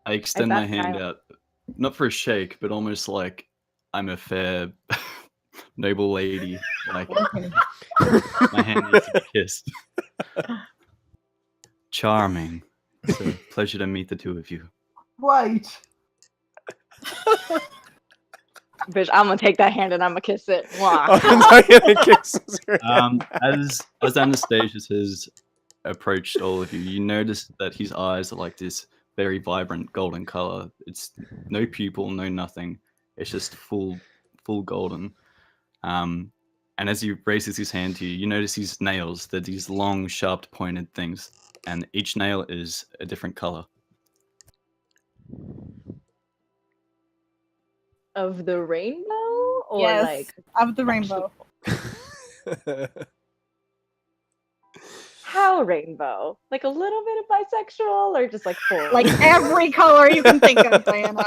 I extend my bet hand I- out, not for a shake, but almost like I'm a fair, noble lady. Like, my hand needs to be kissed. Charming. It's a pleasure to meet the two of you. Right. Bitch, I'm gonna take that hand and I'm gonna kiss it. Mwah. Diana kisses her. As Anastasia has approached all of you, you notice that his eyes are like this very vibrant golden color. It's no pupil, no nothing. It's just full golden. And as he raises his hand to you, you notice his nails. They're these long, sharp, pointed things, and each nail is a different color. Of the rainbow? Or Yes, like of the rainbow. how rainbow? Like a little bit of bisexual or just like full? Like every color you can think of, Diana.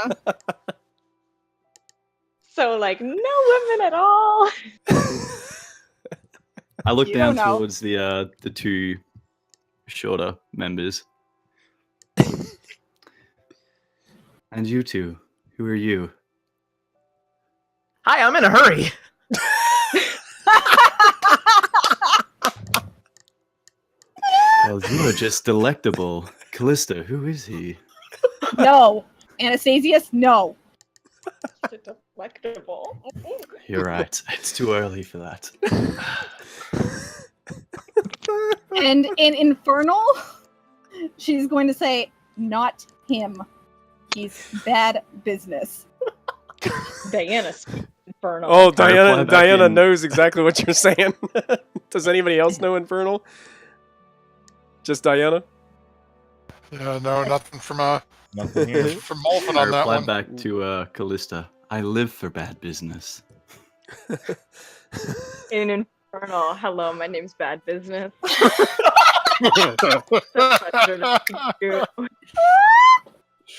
so like no women at all. I look You down don't know. towards the two shorter members. And you two, who are you? Hi, I'm in a hurry. Well, you are just delectable. Callista, who is he? No. Anastasius, no. Delectable. You're right. It's too early for that. And in Infernal, she's going to say, not him. He's bad business. Diana Infernal. Oh, Can I reply back Diana in? knows exactly what you're saying. Does anybody else know Infernal? Just Diana? Yeah, no, nothing from Nothing here. from Molfin I on that reply one. back to Callista. I live for bad business. In Infernal, hello, my name's Bad Business.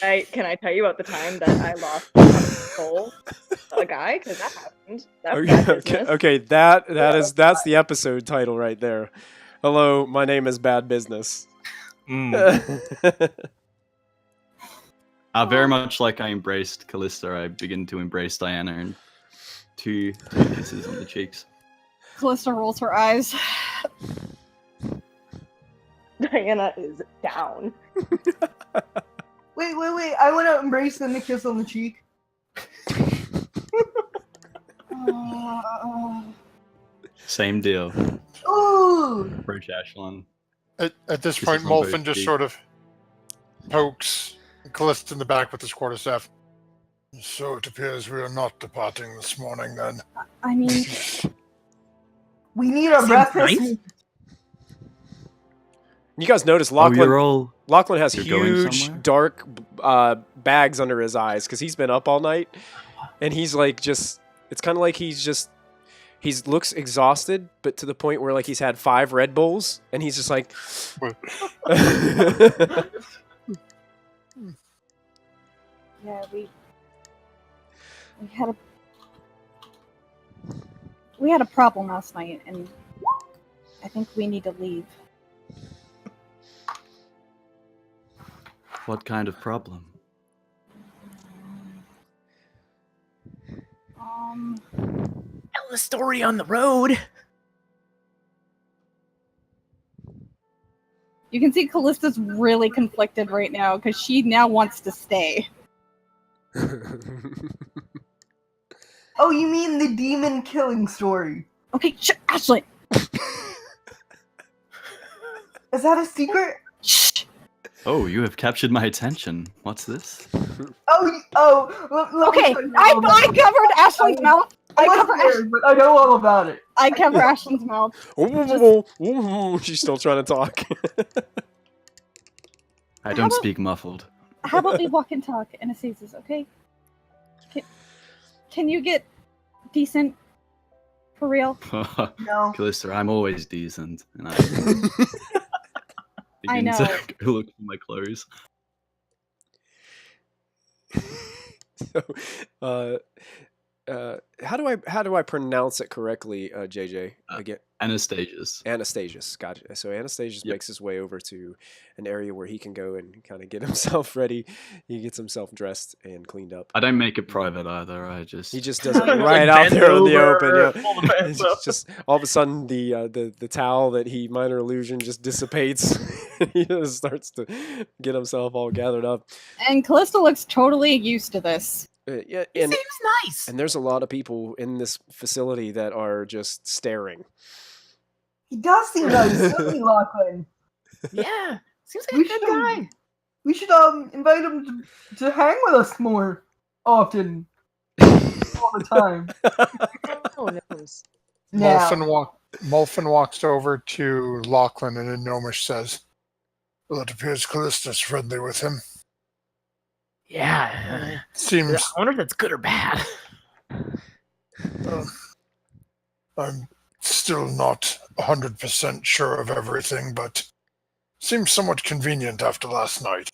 Can I tell you about the time that I lost my soul? A guy? Because that happened. That's bad business. Okay, that's the episode title right there. Hello, my name is Bad Business. Very much like I embraced Callista, I begin to embrace Diana, and two kisses on the cheeks. Callista rolls her eyes. Diana is down. Wait. I want to embrace and a kiss on the cheek. Same deal. Ooh. Approach Ashlyn. At this Kisses point, on both Molfin just cheeks. sort of pokes Callista in the back with his quarterstaff. So it appears we are not departing this morning, then. I mean, We need a Seems breakfast. nice. You guys notice Oh, you're all... Lachlan has You're going huge, somewhere? dark bags under his eyes because he's been up all night, and he's like just. It's kind of like he looks exhausted, but to the point where like he's had 5 Red Bulls, and he's just like. yeah, we had a problem last night, and I think we need to leave. What kind of problem? Tell the story on the road. You can see Callista's really conflicted right now because she now wants to stay. Oh, you mean the demon killing story? Okay, Ashley. Is that a secret? Shh. Oh, you have captured my attention. What's this? Okay, I covered Ashley's mouth. I know all about it. I cover Ashley's mouth. She's still trying to talk. I don't speak muffled. How about we walk and talk, Anastasis, okay? Can you get decent for real? No. Callista, I'm always decent, and I I begin know. to go look for my clothes. So, how do I pronounce it correctly, JJ? Uh, Again, Anastasius. Anastasius, gotcha. So Anastasius makes his way over to an area where he can go and kind of get himself ready. He gets himself dressed and cleaned up. I don't make it private either. I just He just does it Like, right out bend there in the over, open. pull the Yeah. pants It's up. just all of a sudden the towel that he minor illusion just dissipates. He just starts to get himself all gathered up. And Callista looks totally used to this. Yeah, He and seems nice. and there's a lot of people in this facility that are just staring. He does seem nice, doesn't he, Lachlan? Yeah, seems like We a good should- guy. We should invite him to hang with us more often. All the time. Oh, gnomes. Now, Molfin walks over to Lachlan and in Gnomish says, "Well, it appears Callista's friendly with him. Yeah. Seems I wonder if that's good or bad. I'm still not 100% sure of everything, but seems somewhat convenient after last night."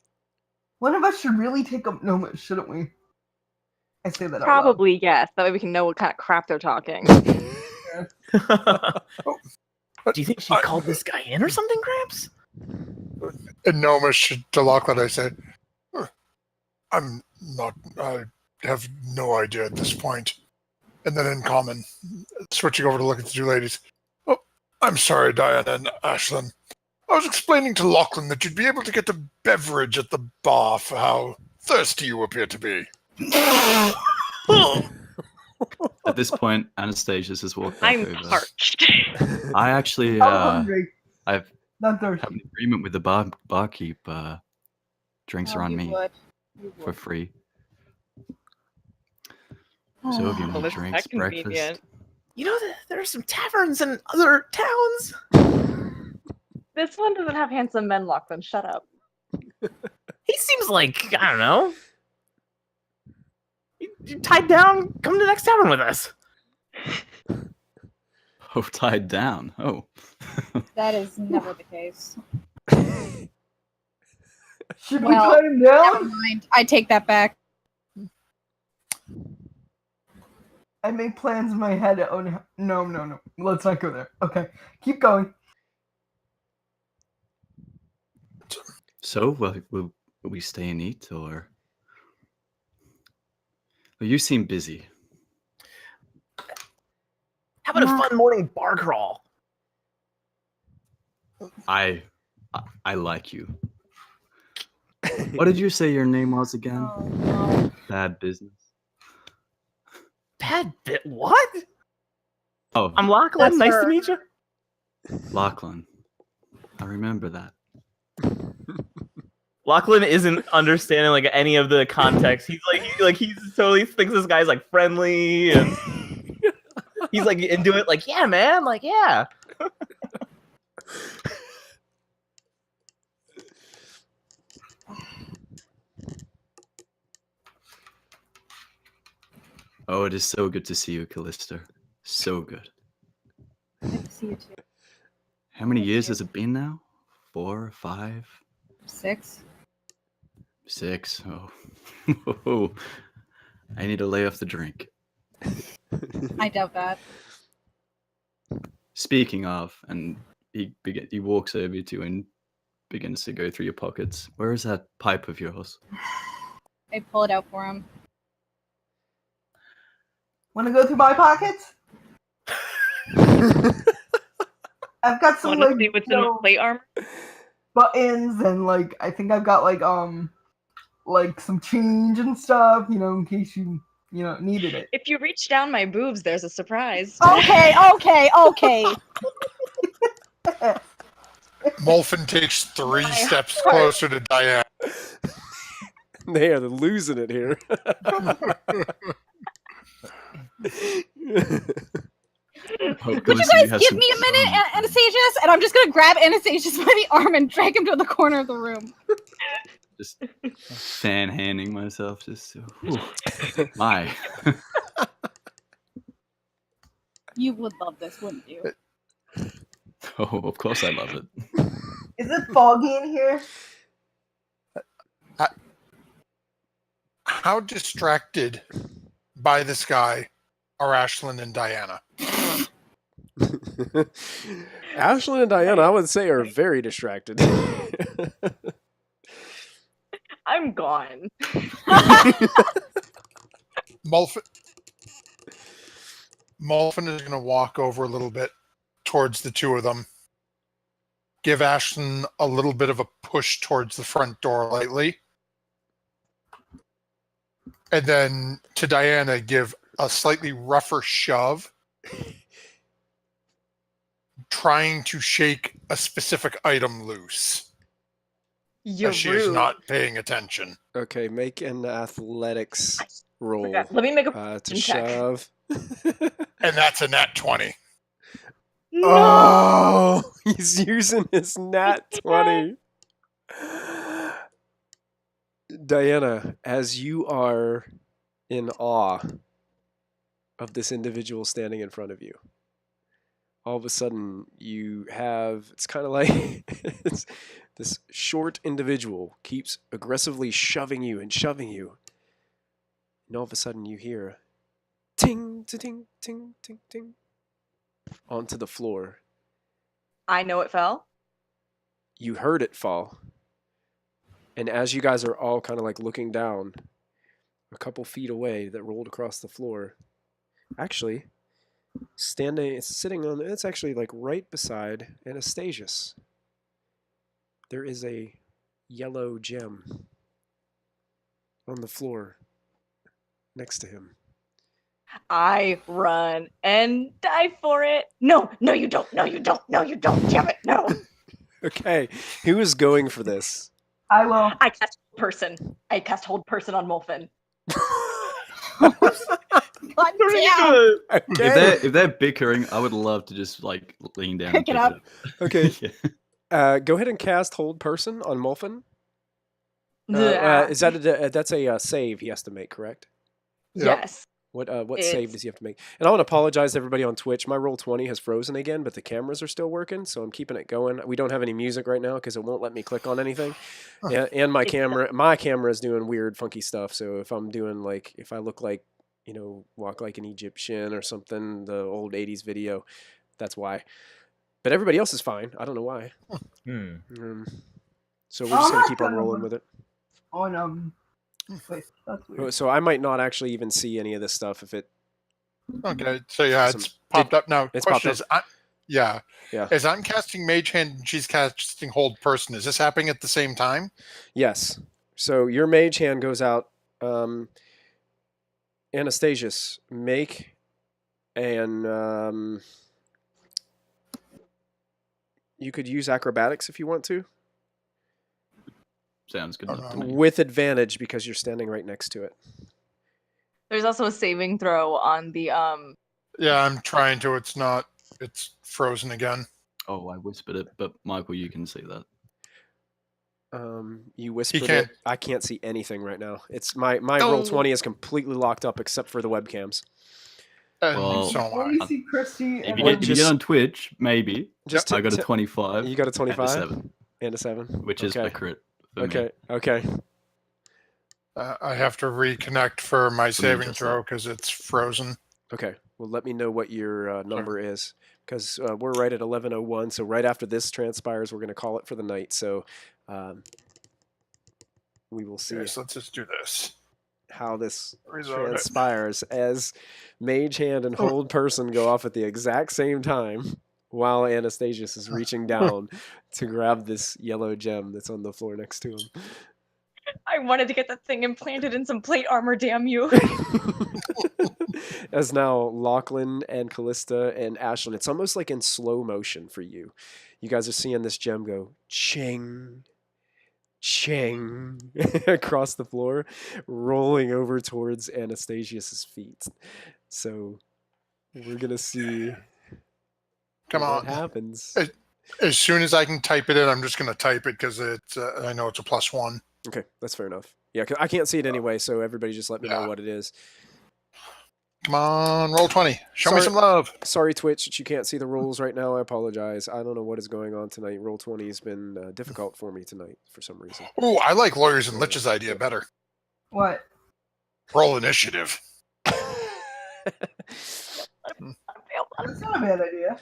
one of us should really take up Noma, shouldn't we? I say that out loud. Probably yes. That way we can know what kind of crap they're talking. Do you think she called this guy in or something, Gramps? In Gnomish to Lachlan, I say, I'm not, I have no idea at this point. And then in common, switching over to look at the two ladies. "Oh, I'm sorry, Diana and Ashlyn. I was explaining to Lachlan that you'd be able to get a beverage at the bar for how thirsty you appear to be." At this point, Anastasius has walked back I'm over. parched. I actually I'm hungry, I've not thirsty. have an agreement with the barkeep. Drinks Oh, are on you me would. You for would. free. So if you Well, need that's drinks, convenient. breakfast. You know, there are some taverns in other towns. This one doesn't have handsome men, Lachlan. Shut up. He seems like, I don't know. You tied down, come to the next tavern with us. Oh, tied down. Oh. That is never the case. Should Well, we cut him Never down? mind. I take that back. I make plans in my head. Oh no. Let's not go there. Okay, keep going. So, will we stay and eat, or? Well, you seem busy. How about a fun morning bar crawl? I like you. What did you say your name was again? Oh, no. Bad business. Bad bit? What? Oh, I'm Lachlan. That's Nice her. to meet you. Lachlan. I remember that. Lachlan isn't understanding like any of the context. He's he totally thinks this guy's like friendly and he's like into it. Like, yeah, man. Like, yeah. Oh, it is so good to see you, Callista. So good. Good to see you too. How many years has it been now? 4, 5, 6. 6? Oh. I need to lay off the drink. I doubt that. Speaking of, and he walks over to you and begins to go through your pockets. Where is that pipe of yours? I pull it out for him. Want to go through my pockets? I've got some Want to like see what's in the plate armor? buttons and like I think I've got like some change and stuff, in case you needed it. If you reach down my boobs, there's a surprise. Okay. Molfin takes 3 steps closer to Diana. They are losing it here. Would you guys give me a minute, Anastasius? And I'm just gonna grab Anastasius by the arm and drag him to the corner of the room. Just fan handing myself. Just my. You would love this, wouldn't you? Oh, of course I love it. Is it foggy in here? How distracted by this guy are Ashlyn and Diana? Ashlyn and Diana, I would say, are very distracted. I'm gone. Molfin is going to walk over a little bit towards the two of them. Give Ashlyn a little bit of a push towards the front door lightly. And then to Diana, give a slightly rougher shove, trying to shake a specific item loose. You're as she rude. is not paying attention. Okay, make an athletics roll Okay, let me make a to check. shove. And that's a nat 20. No! Oh, he's using his nat 20. Diana, as you are in awe of this individual standing in front of you, all of a sudden you have, it's kind of like this short individual keeps aggressively shoving you and shoving you. And all of a sudden you hear ting, ting, ting, ting, ting onto the floor. I know it fell. You heard it fall. And as you guys are all kind of like looking down, a couple feet away that rolled across the floor, actually, it's actually like right beside Anastasius. There is a yellow gem on the floor next to him. I run and die for it. No, you don't. No, you don't. Damn it, no. Okay, who is going for this? I will. I cast person. I cast hold person on Molfin. God damn. Okay. If they're bickering, I would love to just like lean down. Pick and it up. Okay. Yeah. Go ahead and cast hold person on Molfin. Yeah. Is that that's a save he has to make, correct? Yep. Yes. What save does he have to make? And I want to apologize to everybody on Twitch. My Roll20 has frozen again, but the cameras are still working, so I'm keeping it going. We don't have any music right now because it won't let me click on anything. And my camera is doing weird, funky stuff. So if I'm doing like, if I look like, walk like an Egyptian or something, the old 80s video, that's why. But everybody else is fine. I don't know why. So we're just going to keep on rolling with it. Wait, that's weird. So I might not actually even see any of this stuff if it. Okay, so yeah, it's popped up now. It's Question popped is, yeah. Yeah. As I'm casting Mage Hand and she's casting Hold Person, is this happening at the same time? Yes. So your mage hand goes out. Anastasius, make and you could use acrobatics if you want to. Sounds good to me. With advantage because you're standing right next to it. There's also a saving throw on the Yeah, I'm trying to. It's not. It's frozen again. Oh, I whispered it, but Michael, you can see that. You whispered can't. it. I can't see anything right now. It's my Roll20 is completely locked up except for the webcams. And Well, so am What I. do you see, Christy? If and you, then- get, if you get on Twitch, maybe. Just I got a 25. You got a 25 7, and a 7, which is okay. a crit. For me. Okay. I have to reconnect for my saving just throw because it's frozen. Okay. Well, let me know what your number is because we're right at 11:01. So right after this transpires, we're going to call it for the night. So we will see Okay, so let's just do this. how this Reload it. transpires as Mage Hand and Hold Person go off at the exact same time while Anastasius is reaching down to grab this yellow gem that's on the floor next to him. I wanted to get that thing implanted in some plate armor, damn you. As now Lachlan and Callista and Ashlyn, it's almost like in slow motion for you. You guys are seeing this gem go ching, ching across the floor, rolling over towards Anastasius's feet. So we're gonna see. Come what on. happens. As soon as I can type it in, I'm just going to type it because it's. I know it's a +1. Okay, that's fair enough. Yeah, 'cause I can't see it anyway, so everybody just let me know Yeah. what it is. Come on, roll 20. Show me Sorry. some love. Sorry, Twitch, that you can't see the rules right now. I apologize. I don't know what is going on tonight. Roll20 has been difficult for me tonight for some reason. Ooh, I like Lawyers and Lich's idea better. What? Roll initiative. I failed That's not a bad idea.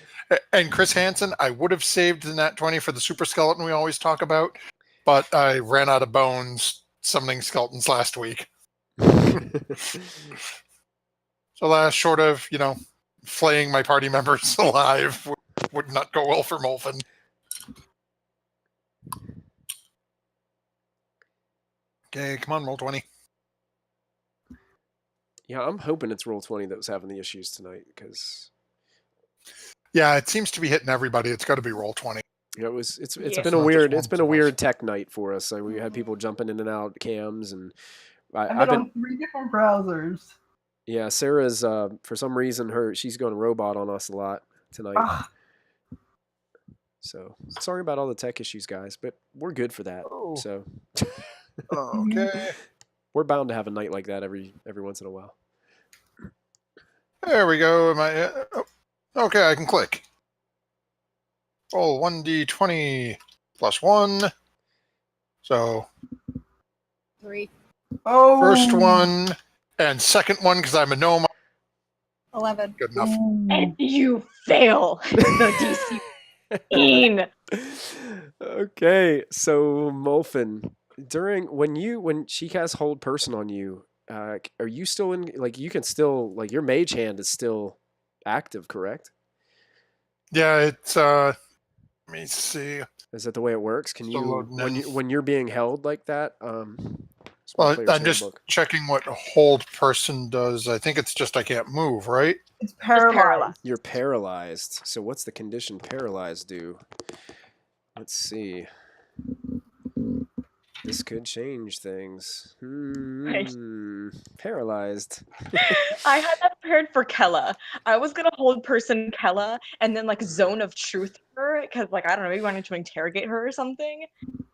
And Chris Hansen, I would have saved the nat 20 for the super skeleton we always talk about, but I ran out of bones summoning skeletons last week. So last, short of, flaying my party members alive would not go well for Molfin. Okay, come on, roll 20. Yeah, I'm hoping it's Roll20 that was having the issues tonight because Yeah, it seems to be hitting everybody. It's got to be roll 20. it's Yeah. been a Not weird just it's been a one weird tech night for us. Like, we had people jumping in and out cams, and I've I've been been on 3 different browsers. yeah. Sarah's for some reason she's going robot on us a lot tonight. Ugh. So sorry about all the tech issues, guys, but we're good for that. Oh. So Okay. we're bound to have a night like that every once in a while. There we go. Okay, I can click. Roll 1d20 plus 1. So 3, Oh. first one and second one, because I'm a gnome. 11. Good enough. And you fail the DC. Okay, so Molfin, when she casts hold person on you, are you still in? Like, you can still, like, your mage hand is still active, correct? Yeah, it's let me see. Is that the way it works? Can Still you loading in. when you're being held like that? Well, Player's I'm just Handbook. checking what hold person does. I think it's just I can't move, right? It's Just paralyzed. paralyzed. You're paralyzed. So what's the condition paralyzed do? Let's see. This could change things. Paralyzed. I had that prepared for Kella. I was gonna hold person Kella and then like zone of truth her because like I don't know, maybe wanted to interrogate her or something.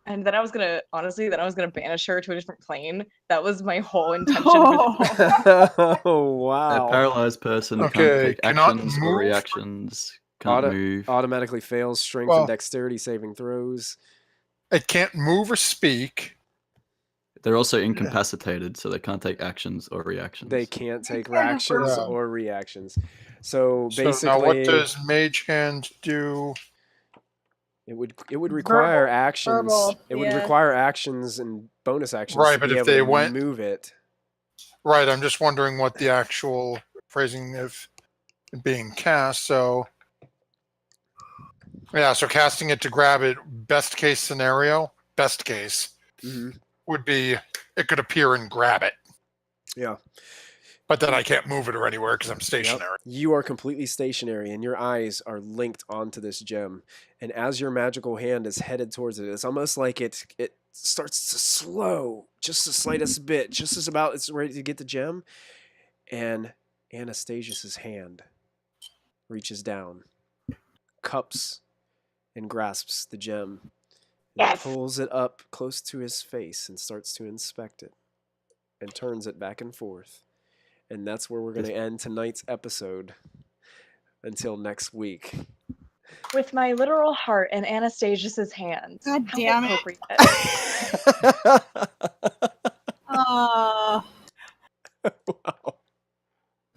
And then I was gonna banish her to a different plane. That was my whole intention. Oh A wow! paralyzed person Okay, can't take cannot actions or move. reactions. Can't move. Automatically fails strength Well- and dexterity saving throws. It can't move or speak. They're also incapacitated, so they can't take actions or reactions. They can't take can't have actions purple. or reactions. So So basically, now what does Mage Hand do? it would require Verbal. actions. Verbal, It would yeah. require actions and bonus actions Right, to but be if able they to went- move it. Right, I'm just wondering what the actual phrasing of it being cast. So, yeah, so casting it to grab it, best case scenario, best case, hmm would be it could appear and grab it. Yeah. But then I can't move it or anywhere because I'm stationary. Yep. You are completely stationary, and your eyes are linked onto this gem. And as your magical hand is headed towards it, it's almost like it starts to slow just the slightest bit, just as about it's ready to get the gem. And Anastasius's hand reaches down, cups, and grasps the gem. And Yes. pulls it up close to his face and starts to inspect it, and turns it back and forth. And that's where we're going to end tonight's episode. Until next week. With my literal heart in Anastasius's hands. God How damn it. appropriate. Wow.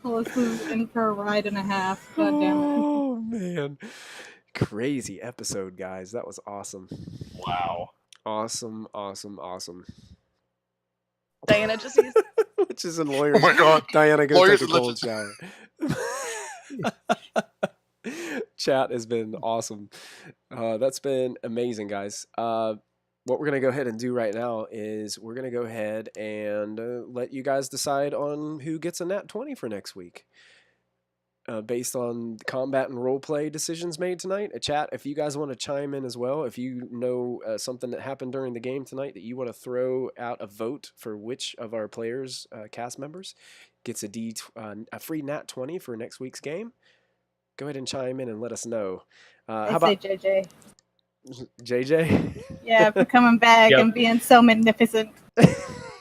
Melissa's in for a ride and a half. God damn it. Oh, man. Crazy episode, guys. That was awesome. Wow. Awesome, awesome, awesome. Diana just used Which is in lawyers. Oh my god. Diana, go Lawyers take a and cold shower. Chat has been awesome. That's been amazing, guys. What we're going to go ahead and do right now is we're going to go ahead and let you guys decide on who gets a nat 20 for next week. Based on the combat and roleplay decisions made tonight. Chat, if you guys want to chime in as well, if you know something that happened during the game tonight that you want to throw out a vote for which of our players, cast members, gets a free nat 20 for next week's game, go ahead and chime in and let us know. How I about say JJ. JJ? Yeah, for coming back Yep. and being so magnificent.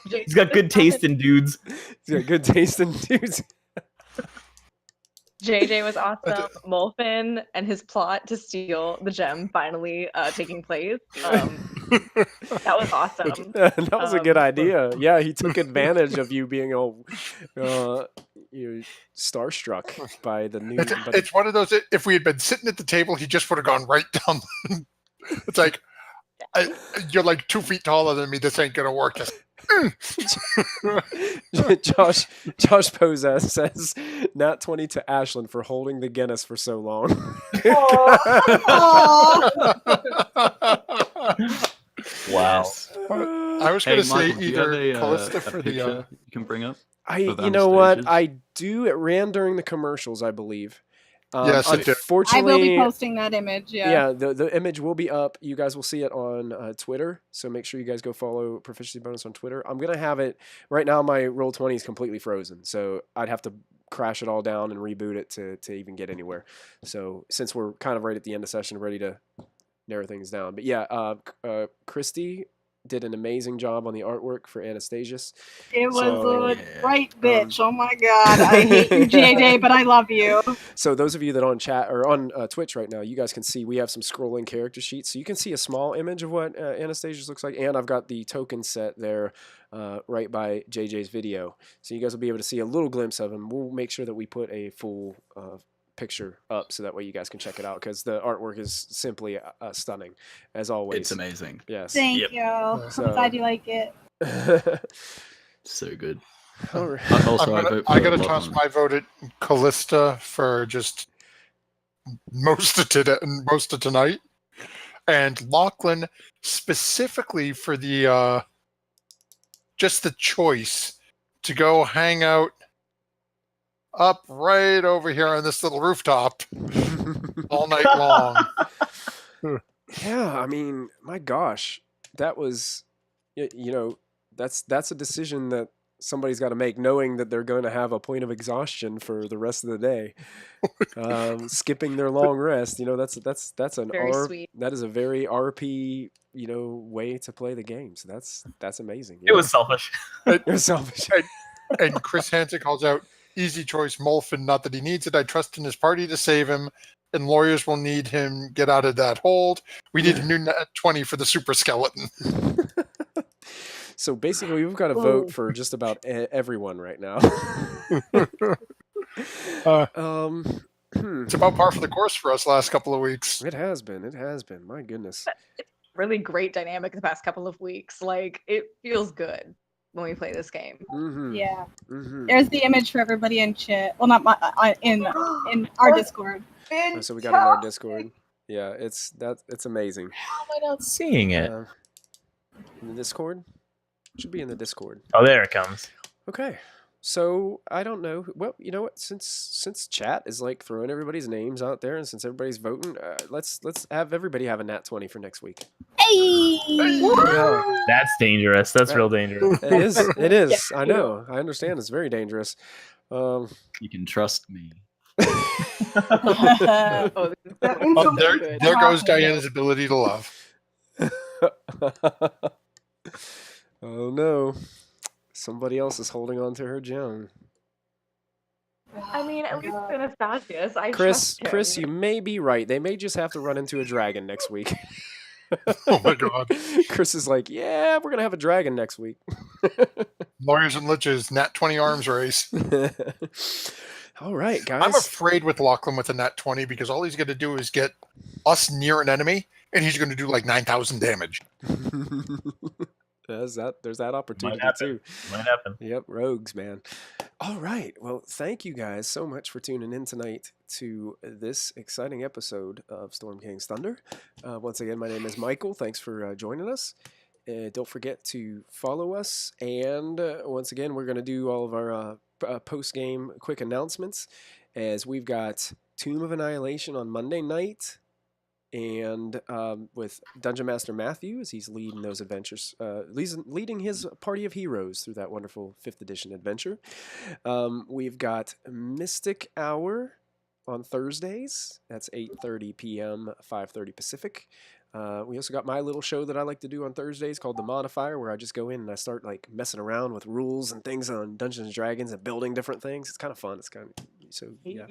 He's got good taste in dudes. He's got good taste in dudes. JJ was awesome. Molfin and his plot to steal the gem finally taking place. That was awesome. That was a good idea. Yeah, he took advantage of you being all you're starstruck by the new. It's one of those. If we had been sitting at the table, he just would have gone right down. It's like you're like 2 feet taller than me. This ain't gonna work. Just, Josh Poza says, "Nat 20 to Ashlyn for holding the Guinness for so long." Wow. I was going to say Michael, do you have either Callista a for picture the. you can bring up. You of know what? Anastasia's? I do. It ran during the commercials, I believe. Yes, it did. I Unfortunately, will be posting that image. Yeah. the image will be up. You guys will see it on Twitter, so make sure you guys go follow Proficiency Bonus on Twitter. I'm gonna have it right now. My Roll20 is completely frozen, so I'd have to crash it all down and reboot it to even get anywhere. So since we're kind of right at the end of session, ready to narrow things down, but yeah, Christy did an amazing job on the artwork for Anastasius. It was So, a right bitch. Oh my god. I hate you, JJ, but I love you. So those of you that are on chat or on Twitch right now, you guys can see we have some scrolling character sheets, so you can see a small image of what Anastasius looks like, and I've got the token set there right by JJ's video, so you guys will be able to see a little glimpse of him. We'll make sure that we put a full picture up so that way you guys can check it out, because the artwork is simply stunning as always. It's amazing. Yes. Thank Yep. you. I'm So- glad you like it. So good. All right. Also, I I got to vote toss for my vote at Callista for just most of tonight, and Lachlan specifically for the just the choice to go hang out up right over here on this little rooftop all night long. Yeah, I mean, my gosh, that was, you know, that's a decision that somebody's got to make, knowing that they're going to have a point of exhaustion for the rest of the day. Skipping their long rest, you know, that's an Very sweet. that is a very RP, you know, way to play the game. So that's amazing. It was selfish. It was selfish. And Chris Hansen calls out, easy choice, Molfin. Not that he needs it. I trust in his party to save him, and lawyers will need him get out of that hold. We need a new Nat 20 for the super skeleton. So basically, we've got to vote for just about everyone right now. It's about par for the course for us last couple of weeks. It has been. It has been. My goodness. Really great dynamic the past couple of weeks. Like, it feels good when we play this game. Mm-hmm. Yeah. Mm-hmm. There's the image for everybody in chat. Well, not my in our Discord. So we got it in our Discord. Yeah, it's amazing. How am I not seeing it? In the Discord? Should be in the Discord. Oh, there it comes. Okay. So I don't know. Well, you know what? Since chat is like throwing everybody's names out there, and since everybody's voting, let's have everybody have a Nat 20 for next week. Hey! Yeah. That's dangerous. That's real dangerous. It is. It is. I know. I understand. It's very dangerous. You can trust me. Oh, That means Oh, something there good goes happened. Diana's ability to love. Oh no. Somebody else is holding on to her gem. I mean, at least Anastasius. I Chris, trust him. Chris, you may be right. They may just have to run into a dragon next week. Oh my god. Chris is like, yeah, we're gonna have a dragon next week. Lawyers and Liches, Nat 20 arms race. All right, guys. I'm afraid with Lachlan with a Nat 20 because all he's going to do is get us near an enemy, and he's going to do like 9,000 damage. There's that opportunity happen. too. Might happen. Yep, rogues, man. All right. Well, thank you guys so much for tuning in tonight to this exciting episode of Storm King's Thunder. Once again, my name is Michael. Thanks for joining us. Don't forget to follow us. And once again, we're going to do all of our post-game quick announcements, as we've got Tomb of Annihilation on Monday night. And with Dungeon Master Matthew, as he's leading those adventures, leading his party of heroes through that wonderful 5th edition adventure. We've got Mystic Hour on Thursdays. That's 8:30 p.m., 5:30 Pacific. We also got my little show that I like to do on Thursdays called The Modifier, where I just go in and I start like messing around with rules and things on Dungeons and Dragons and building different things. It's kind of fun. It's kind of so yeah.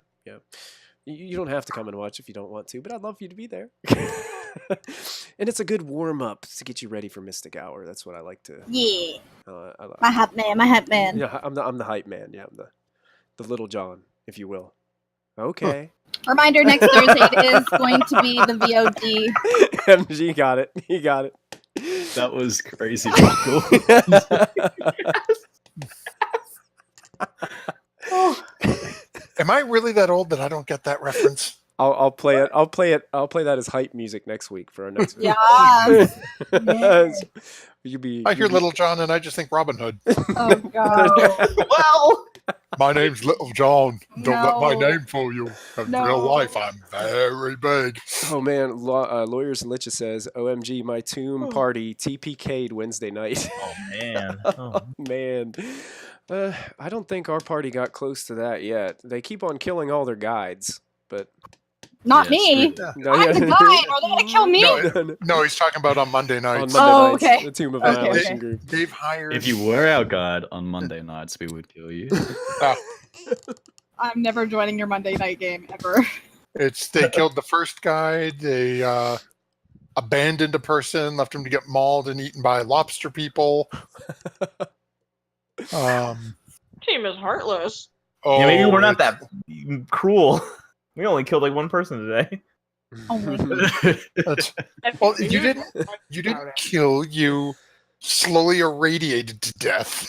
You don't have to come and watch if you don't want to, but I'd love for you to be there. And it's a good warm up to get you ready for Mystic Hour. That's what I like to. Yeah. My hype man. Yeah, I'm the hype man. Yeah, I'm the Little John, if you will. Okay. Reminder: next Thursday it is going to be the VOD. MG got it. He got it. That was crazy. Cool. Am I really that old that I don't get that reference? I'll play it. I'll play that as hype music next week for our next video. Yes. Yes. I hear Little John and I just think Robin Hood. Oh God. Well, My name's Little John. Don't let my No. name fool you. In No. real life, I'm very big. Oh man, Lawyers and Licha says, "OMG, my tomb party TPK'd Wednesday night." Oh man. Oh. Man, I don't think our party got close to that yet. They keep on killing all their guides, but Not Yeah, me. screw no, I'm the guide. Are they gonna kill me? No, no, he's talking about on Monday on nights. Monday Oh, nights, okay. the Tomb of Okay, Annihilation okay. group. They've hired. If you were our guide on Monday nights, we would kill you. I'm never joining your Monday night game ever. They killed the first guy. They abandoned a person, left him to get mauled and eaten by lobster people. Team is heartless. Yeah, maybe we're not it's- that cruel. We only killed like one person today. Only. That's, well, you didn't kill. You slowly irradiated to death.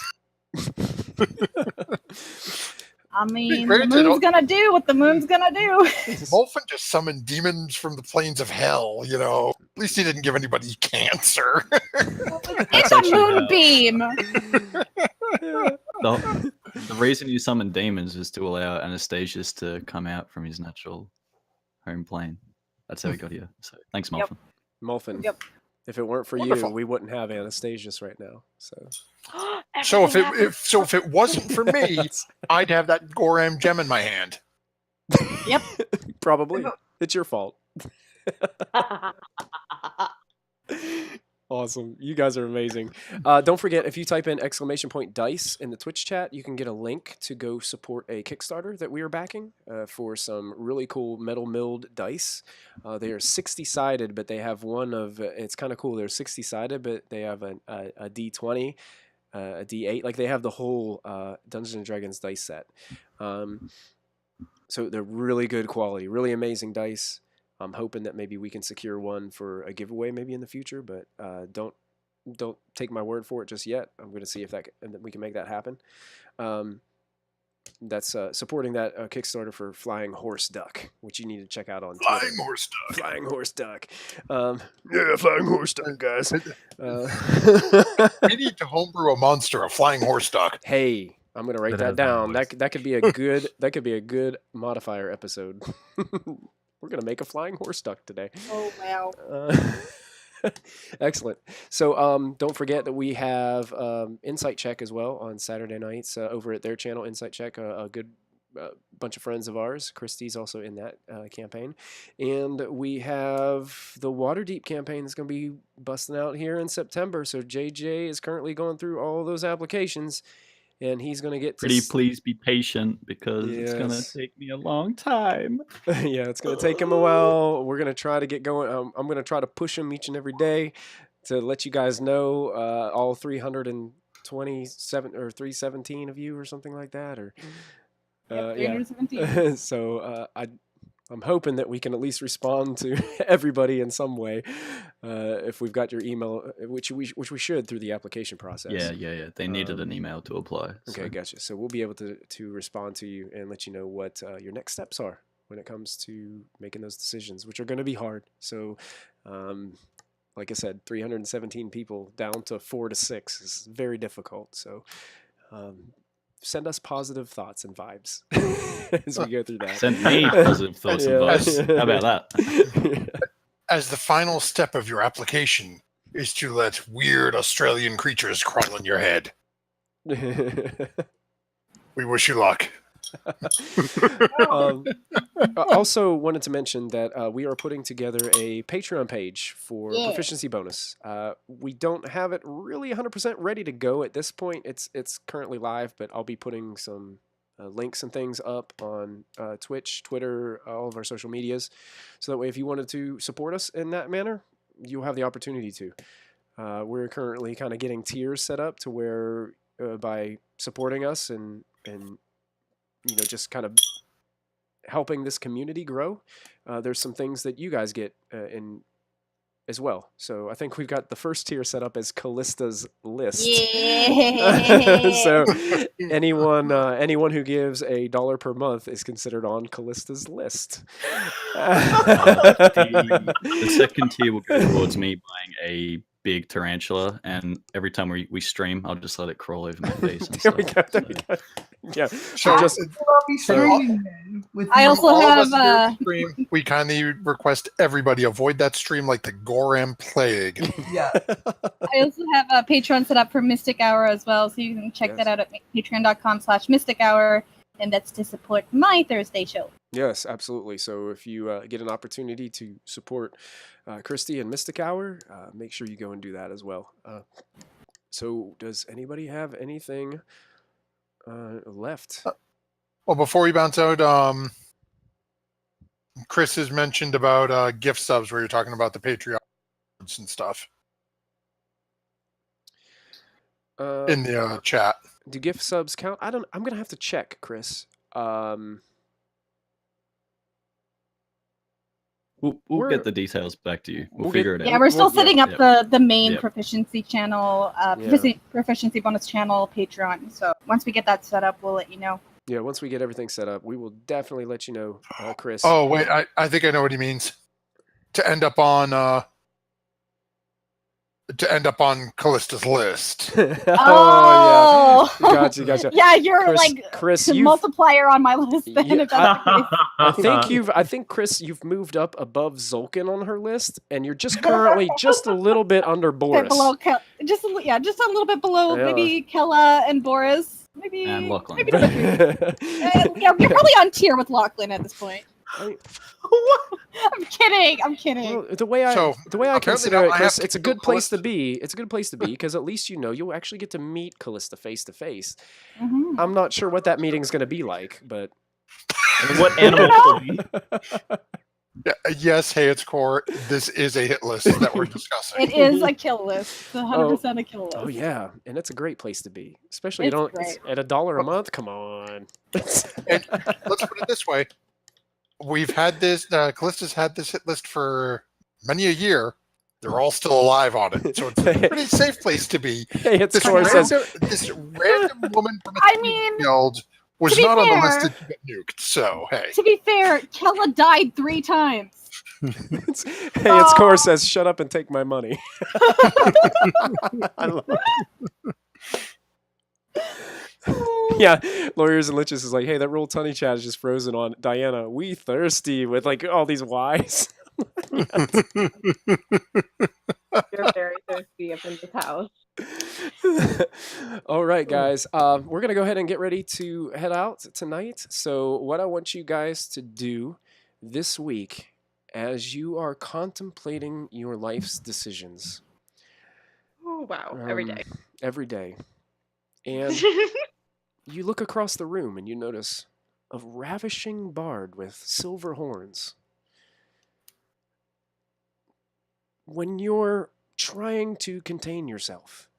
I mean, the Granted, moon's gonna do what the moon's gonna do. Molfin just summoned demons from the plains of hell. You know, at least he didn't give anybody cancer. It's a actually moonbeam. The reason you summon demons is to allow Anastasius to come out from his natural home plane. That's how he got here. So thanks, Yep. Molfin. Molfin, Yep. if it weren't for Wonderful. you, we wouldn't have Anastasius right now. So So if Everything if it wasn't for me, I'd have that Goram gem in my hand. Yep. probably it's your fault. happened. Awesome. You guys are amazing. Don't forget, if you type in !dice in the Twitch chat, you can get a link to go support a Kickstarter that we are backing for some really cool metal milled dice. They are 60-sided, but they have one of, it's kind of cool. They're 60-sided, but they have a D20, a D8. Like they have the whole Dungeons & Dragons dice set. So they're really good quality, really amazing dice. I'm hoping that maybe we can secure one for a giveaway maybe in the future, but don't take my word for it just yet. I'm going to see if we can make that happen. That's supporting that Kickstarter for Flying Horse Duck, which you need to check out on Twitter. Flying horse duck. Flying Horse Duck. Yeah, Flying Horse Duck, guys. We need to homebrew a monster, a flying horse duck. Hey, I'm going to write that That has down. no That could be a good modifier episode. We're going to make a flying horse duck today. Oh wow. Excellent. So don't forget that we have Insight Check as well on Saturday nights over at their channel, Insight Check, a good bunch of friends of ours. Christy's also in that campaign. And we have the Waterdeep campaign that's going to be busting out here in September. So JJ is currently going through all those applications. And he's going to get to... Pretty please be patient because it's going to Yes. take me a long time. Yeah, it's going to take him a while. We're going to try to get going. I'm going to try to push him each and every day to let you guys know, all 327 or 317 of you or something like that. Or Yep, yeah. 317. So I'm hoping that we can at least respond to everybody in some way if we've got your email, which we should through the application process. Yeah. They needed an email to apply. Okay, so. gotcha. So we'll be able to respond to you and let you know what your next steps are when it comes to making those decisions, which are going to be hard. So, like I said, 317 people down to 4 to 6 is very difficult. So, send us positive thoughts and vibes as we go through that. Send me positive thoughts and Yeah. vibes. How about that? As the final step of your application is to let weird Australian creatures crawl in your head. We wish you luck. Also wanted to mention that we are putting together a Patreon page for Yeah. Proficiency Bonus. We don't have it really 100% ready to go at this point. It's currently live, but I'll be putting some links and things up on Twitch, Twitter, all of our social medias. So that way, if you wanted to support us in that manner, you'll have the opportunity to. We're currently kind of getting tiers set up to where by supporting us and just kind of helping this community grow, there's some things that you guys get in as well. So I think we've got the first tier set up as Callista's List. Yeah. So anyone who gives $1 per month is considered on Callista's List. The second tier will go towards me buying a big tarantula, and every time we stream, I'll just let it crawl over my face. And There we stuff. go. There we go. Yeah. So just I'll be streaming then with I you. also all have, of us here stream, we kindly request everybody avoid that stream like the Goram plague. Yeah. I also have a Patreon set up for Mystic Hour as well, so you can check Yes. that out at patreon.com/Mystic Hour, and that's to support my Thursday show. Yes, absolutely. So if you get an opportunity to support Christy and Mystic Hour, make sure you go and do that as well. So does anybody have anything left? Well, before we bounce out, Chris has mentioned about gift subs where you're talking about the Patreon and stuff in the chat. Do gift subs count? I'm gonna have to check, Chris. We'll We're- get the details back to you. We'll we'll figure get- it out. Yeah, we're still setting up the main Yep. proficiency channel, Yeah. proficiency bonus channel Patreon. So once we get that set up, we'll let you know. Yeah, once we get everything set up, we will definitely let you know, Chris. Oh, wait, I think I know what he means. To end up on Callista's List. Oh, yeah. Gotcha. Yeah, you're Chris- like Chris, the you've- multiplier on my list. Then, Yeah, if that's the case. I think Chris, you've moved up above Zolkin on her list, and you're just currently just a little bit under Bit Boris. below just a little bit below Yeah. maybe Kella and Boris. Maybe And Lachlan. maybe number 3. Yeah, you're probably on tier with Lachlan at this point. I- I'm kidding. Well, the way I apparently consider now it, I Chris, have it's a to good Google place to Callista. be. It's a good place to be because at least you'll actually get to meet Callista face to face. Mhm. I'm not sure what that meeting's going to be like, but And what animal will be? Yeah, yes, hey, it's Core. This is a hit list that we're discussing. It is a kill list. It's 100% a kill list. oh yeah, and it's a great place to be, especially It's it's great. at $1 a month. Come on. And let's put it this way: we've had this. Callista's had this hit list for many a year. They're all still alive on it, so it's a pretty safe place to be. Hey, it's This Core says. random woman from a I TV mean, guild was to be not on the fair- list to get nuked. So hey, To be fair, Kella died 3 times. It's Core says, "Shut up and take my money." I love Yeah, Lawyers and Liches is like, hey, that Roll Tunny chat is just frozen on Diana. We thirsty with like all these Ys. You're very thirsty up in this house. All right, guys. We're going to go ahead and get ready to head out tonight. So what I want you guys to do this week as you are contemplating your life's decisions. Oh wow, every day. Every day. And you look across the room and you notice a ravishing bard with silver horns. When you're trying to contain yourself,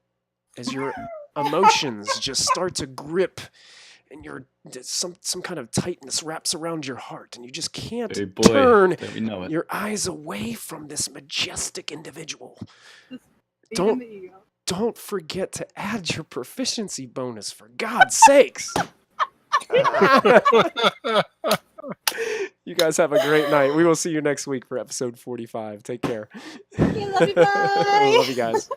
as your emotions just start to grip and some kind of tightness wraps around your heart and you just can't Oh boy, turn don't we know it. your eyes away from this majestic individual. Even Don't- the ego. Don't forget to add your proficiency bonus, for God's sakes. You guys have a great night. We will see you next week for episode 45. Take care. Okay, love you, bye. Love you guys.